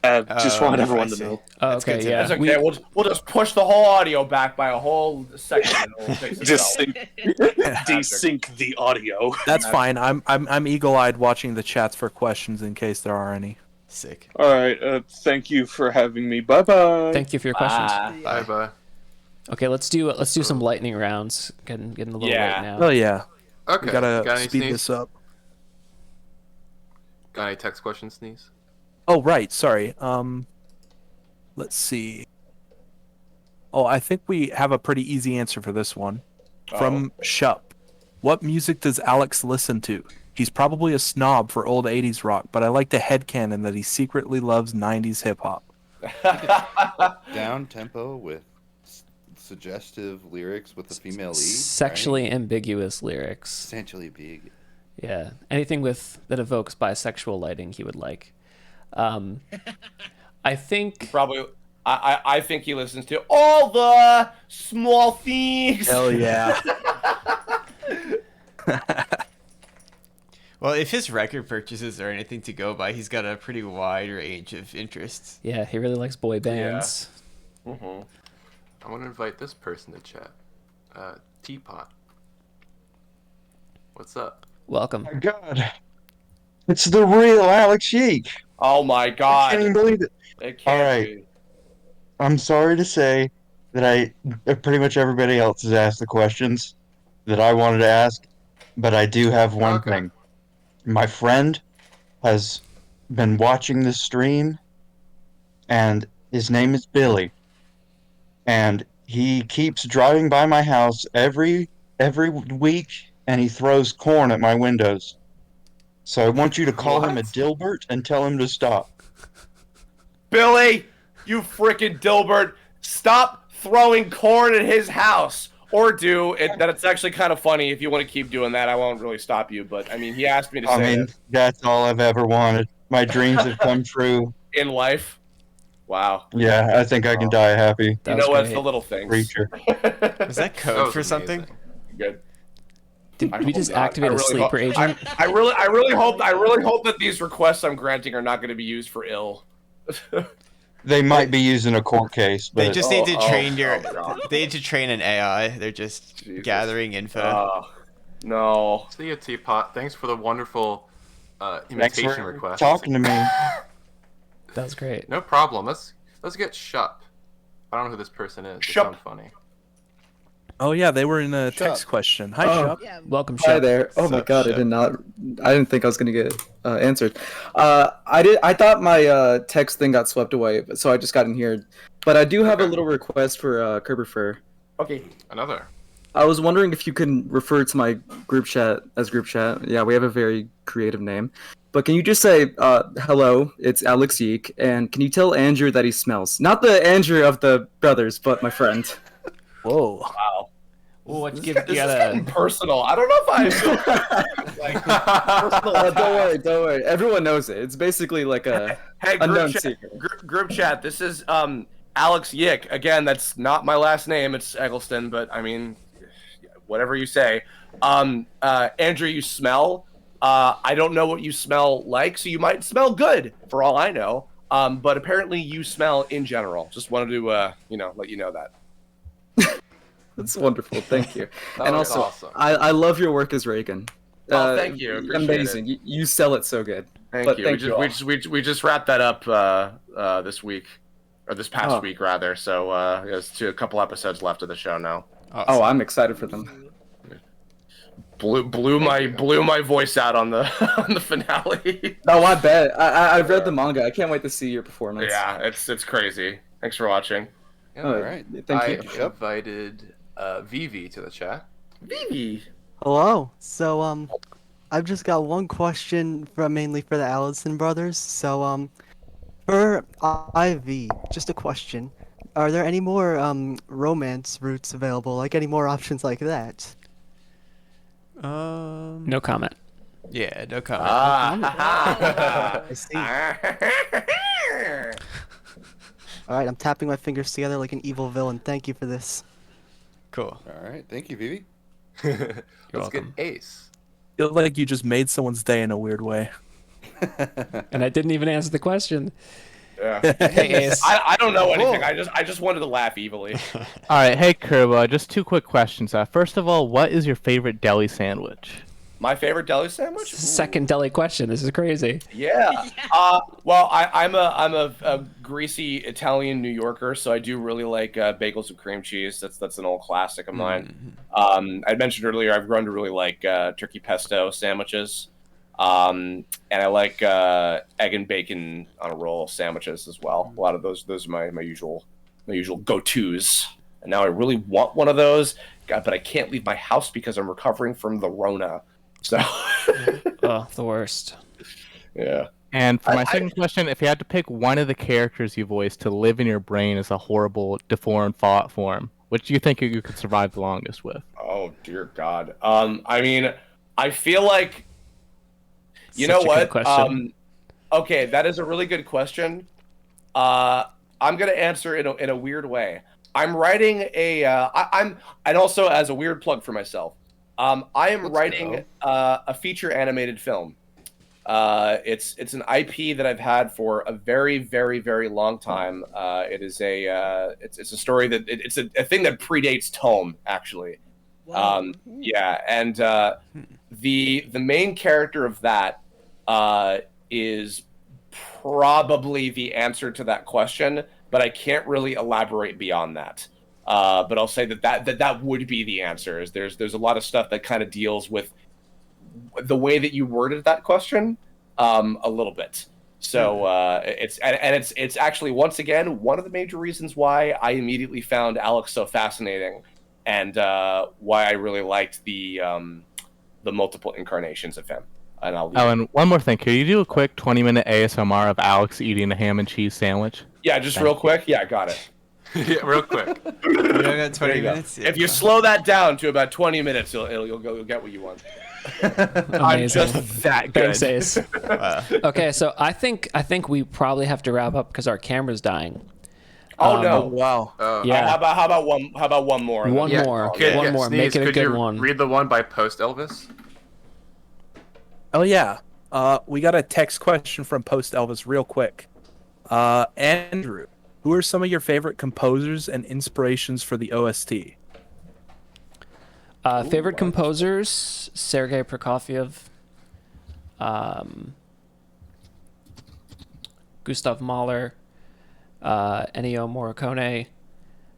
Just wanted everyone to know. Okay, yeah. That's okay. We'll just push the whole audio back by a whole second. And it'll fix Just itself. desync the audio. That's fine. I'm eagle-eyed watching the chats for questions in case there are any. Sick. All right. Thank you for having me. Bye-bye. Thank you for your questions. Bye. Okay, let's do some lightning rounds. Getting a little late now. Oh yeah. Okay. We gotta Got any speed sneeze? this up. Got any text questions, Sneeze? Oh right, sorry. Let's see. Oh, I think we have a pretty easy answer for this one. From Shup. What music does Alex listen to? He's probably a snob for old 80s rock, but I like to headcanon that he secretly loves 90s hip hop. Down tempo with suggestive lyrics with a female lead. Sexually ambiguous lyrics. Essentially big. Yeah, anything that evokes bisexual lighting he would like. I think probably. I think he listens to all the small things. Hell yeah. Well, if his record purchases are anything to go by, he's got a pretty wide range of interests. Yeah, he really likes boy bands. Yeah. I want to invite this person to chat. Teapot. What's up? Welcome. Oh my God. It's the real Alex YIIK. Oh my God. I can't even believe it. It can't All right. be. I'm sorry to say that pretty much everybody else has asked the questions that I wanted to ask, but I do have one thing. My friend has been watching this stream, and his name is Billy, and he keeps driving by my house every week, and he throws corn at my windows. So I want you to call him a Dilbert and tell him to stop. Billy, you freaking Dilbert, stop throwing corn at his house. Or do it. That it's actually kind of funny. If you want to keep doing that, I won't really stop you. But I mean, he asked me to say it. That's all I've ever wanted. My dreams have come true. In life. Wow. Yeah, I think I can die happy. You know what? The little things. Creature. Was that code for something? Good. Did we just activate a sleeper agent? I really hope that these requests I'm granting are not going to be used for ill. They might be using a court case, but they just need to train they need to train an AI. They're just gathering info. No. See ya, Teapot. Thanks for the wonderful Thanks imitation for request. talking to me. That was great. No problem. Let's get Shup. I don't know who this person is. They sound funny. Oh yeah, they were in a text question. Hi, Shup. Welcome, Hi Shep. there. Oh my Sup, god, Shep? I didn't think I was gonna get answered. I thought my text thing got swept away, so I just got in here. But I do have a little request for Kirbopher. Okay. Another. I was wondering if you can refer to my group chat as group chat. Yeah, we have a very creative name. But can you just say, hello, it's Alex YIIK, and can you tell Andrew that he smells? Not the Andrew of the brothers, but my friend. Whoa. Wow. Well, This is getting personal. I don't know if I feel like personal. Don't worry. Everyone knows it. It's basically like a Hey, unknown group chat, secret. group chat. This is Alex YIIK. Again, that's not my last name. It's Eggleston, but I mean, whatever you say. Andrew, you smell. I don't know what you smell like, so you might smell good for all I know. But apparently you smell in general. Just wanted to let you know that. That's wonderful. Thank you. That And was also, awesome. I love your work as Reagan. Oh, thank you. Appreciate Amazing. it. You sell it so good. Thank But you. Thank you all. We just wrapped that up this week, or this past Oh. week rather. So there's a couple episodes left of the show now. Oh, I'm excited for them. Blew my voice out on the on the finale. No, I bet. I've read the manga. I can't wait to see your performance. Yeah, it's crazy. Thanks for watching. Yeah, all right. Thank I you. invited Vivi to the chat. Vivi. Hello. So I've just got one question mainly for the Allison brothers. So for IV, just a question. Are there any more romance routes available? Like any more options like that? No comment. Yeah, no comment. I see. Alright, I'm tapping my fingers together like an evil villain. Thank you for this. Cool. All right, thank you, Vivi. Let's welcome. get Ace. Feel like you just made someone's day in a weird way. And I didn't even answer the question. Yeah. Hey, Ace. I don't know anything. I just wanted to laugh evilly. All right, hey Kirbo, just two quick questions. First of all, what is your favorite deli sandwich? My favorite deli sandwich? Second deli question. This is crazy. Yeah. Well, I'm a greasy Italian New Yorker, so I do really like bagels with cream cheese. That's an old classic of mine. I mentioned earlier I've grown to really like turkey pesto sandwiches, and I like egg and bacon on a roll sandwiches as well. A lot of those are my usual go-tos. And now I really want one of those, God, but I can't leave my house because I'm recovering from the Rona. So. Oh, the worst. Yeah. And for my second question, if you had to pick one of the characters you voiced to live in your brain as a horrible, deformed thought form, which do you think you could survive the longest with? Oh dear God. I mean, I feel like you Such know a what? good question. Okay, that is a really good question. I'm gonna answer in a weird way. I'm writing I'm and also as a weird plug for myself. I am writing a feature animated film. It's an IP that I've had for a very, very, very long time. It is it's a story that it's a thing that predates Tome, actually. Yeah, and the main character of that is probably the answer to that question, but I can't really elaborate beyond that. But I'll say that would be the answer. There's a lot of stuff that kind of deals with the way that you worded that question a little bit. So it's actually once again one of the major reasons why I immediately found Alex so fascinating, and why I really liked the multiple incarnations of him. And I'll leave Oh, it. and one more thing. Could you do a quick 20-minute ASMR of Alex eating a ham and cheese sandwich? Yeah, just Thank real you. got Yeah, got it. Yeah, real quick. You got There 20 you go. minutes? Yeah. If you slow that down to about 20 minutes, you'll get what you want. I'm just that good. Thanks, Ace. Okay, so I think we probably have to wrap up because our camera's dying. Oh no! Wow. Yeah. How about one more? One more. One more. Make it a could good you one. read the one by Post Elvis? Oh yeah. We got a text question from Post Elvis real quick. Andrew, who are some of your favorite composers and inspirations for the OST? Favorite composers: Sergei Prokofiev. Gustav Mahler, Ennio Morricone.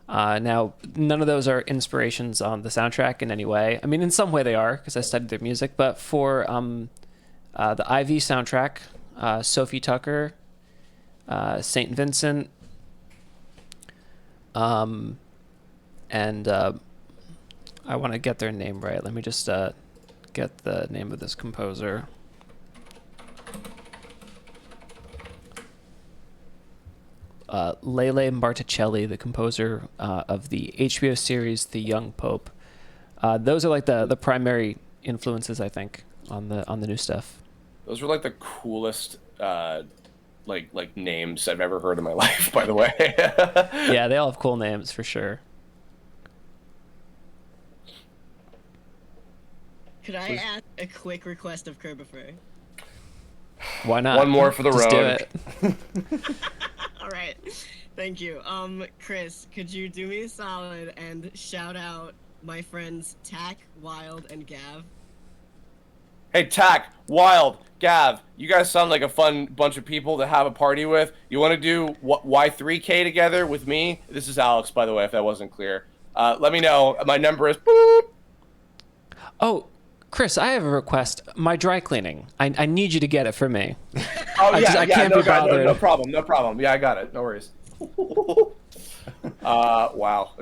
Now, none of those are inspirations on the soundtrack in any way. I mean, in some way they are, because I studied their music. But for the IV soundtrack, Sophie Tucker, St. Vincent, and I want to get their name right. Let me just get the name of this composer. Lele Marticelli, the composer of the HBO series The Young Pope. Those are like the primary influences, I think, on the new stuff. Those were like the coolest like names I've ever heard in my life, by the way. Yeah, they all have cool names for sure. Could I ask a quick request of Kirbopher? Why not? One more for the Just road. do it. All right, thank you. Chris, could you do me a solid and shout out my friends Tack, Wild, and Gav? Hey, Tack, Wild, Gav, you guys sound like a fun bunch of people to have a party with. You want to do Y3K together with me? This is Alex, by the way, if that wasn't clear. Let me know. My number is... Boop. Oh, Chris, I have a request. My dry cleaning. I need you to get it for me. Oh, I can't be bothered. No problem. Yeah, I got it. No worries. Wow.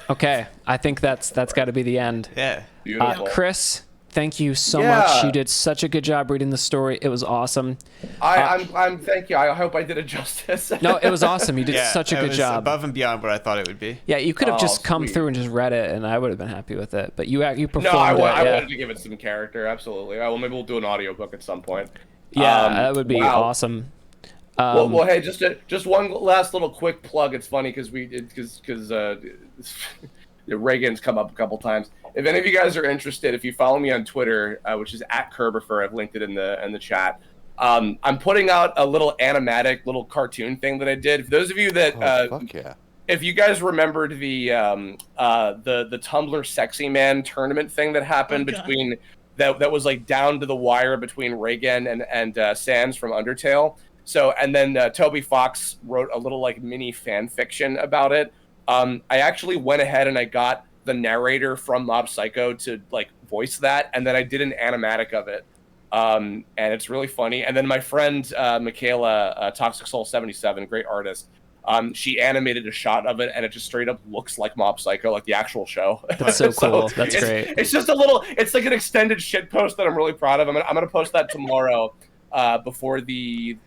Okay, I think that's got to be the end. Yeah. Beautiful. Chris, thank you so much. You did such a good job reading the story. It was awesome. I'm thank you. I hope I did it justice. No, it was awesome. You did such a good job. Above and beyond what I thought it would be. Yeah, you could have just come through and just read it, and I would have been happy with it. But you performed No, I it. Yeah. wanted to give it some character. Absolutely. Well, maybe we'll do an audiobook at some point. Yeah, that would be awesome. Well, hey, just one last little quick plug. It's funny because Reagan's come up a couple times. If any of you guys are interested, if you follow me on Twitter, which is @Kirbopher, I've linked it in the chat. I'm putting out a little animatic, little cartoon thing that I did. For those of you that, fuck yeah. If you guys remembered the Tumblr Sexy Man tournament thing that happened between that was like down to the wire between Reagan and Sans from Undertale. So, and then Toby Fox wrote a little like mini fan fiction about it. I actually went ahead and I got the narrator from Mob Psycho to like voice that, and then I did an animatic of it. And it's really funny. And then my friend Michaela, Toxic Soul 77, great artist, she animated a shot of it, and it just straight up looks like Mob Psycho, like the actual show. That's so cool. That's great. It's just it's like an extended shit post that I'm really proud of. I'm gonna post that tomorrow, before the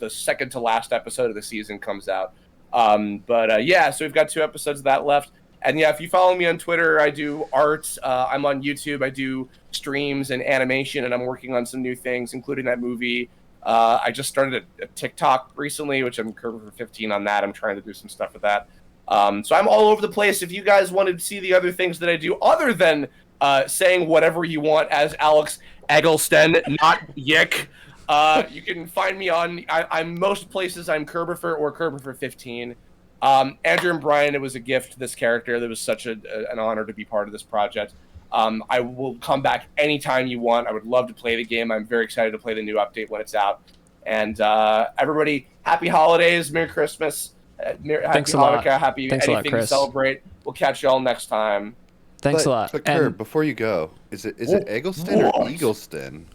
second to last episode of the season comes out. Yeah, so we've got 2 episodes of that left. And yeah, if you follow me on Twitter, I do art. I'm on YouTube. I do streams and animation, and I'm working on some new things, including that movie. I just started a TikTok recently, which I'm Kirbopher 15 on that. I'm trying to do some stuff with that. So I'm all over the place. If you guys wanted to see the other things that I do, other than saying whatever you want as Alex Eggleston, not YIIK, you can find me on. I'm most places. I'm Kirbopher or Kirbopher 15. Andrew and Brian, it was a gift, this character. That was such an honor to be part of this project. I will come back anytime you want. I would love to play the game. I'm very excited to play the new update when it's out. And everybody, happy holidays, Merry Christmas, happy Hanukkah, happy anything to celebrate. We'll catch you all next time. Thanks a lot. But Kirb, before you go, is it Eggleston or Eggleston?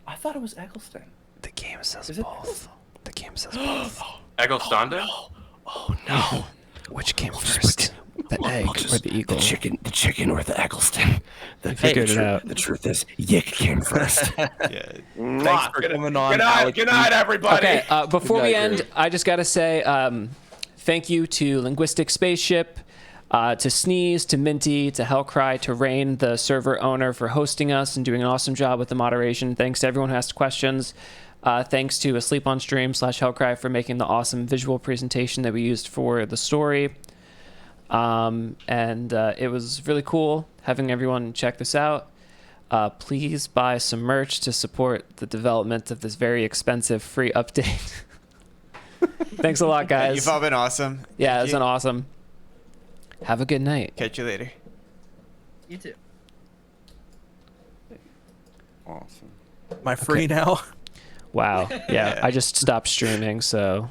I thought it was Eggleston. The game says both. The game says both. Eggleston? Oh no! Which came first, the egg or the eagle? The chicken or the Eggleston. I figured it out. The truth is, YIIK came first. Thanks for coming on. Good night, everybody. Okay, before we end, I just got to say thank you to Linguistic Spaceship, to Sneeze, to Minty, to Hellcry, to Rain, the server owner, for hosting us and doing an awesome job with the moderation. Thanks to everyone who asked questions. Thanks to Asleep on Stream /Hellcry for making the awesome visual presentation that we used for the story. It was really cool having everyone check this out. Please buy some merch to support the development of this very expensive free update. Thanks a lot, guys. You've all been awesome. Yeah, it's been awesome. Have a good night. Catch you later. You too. Awesome. Am I free now? Wow. Yeah, I just stopped streaming, so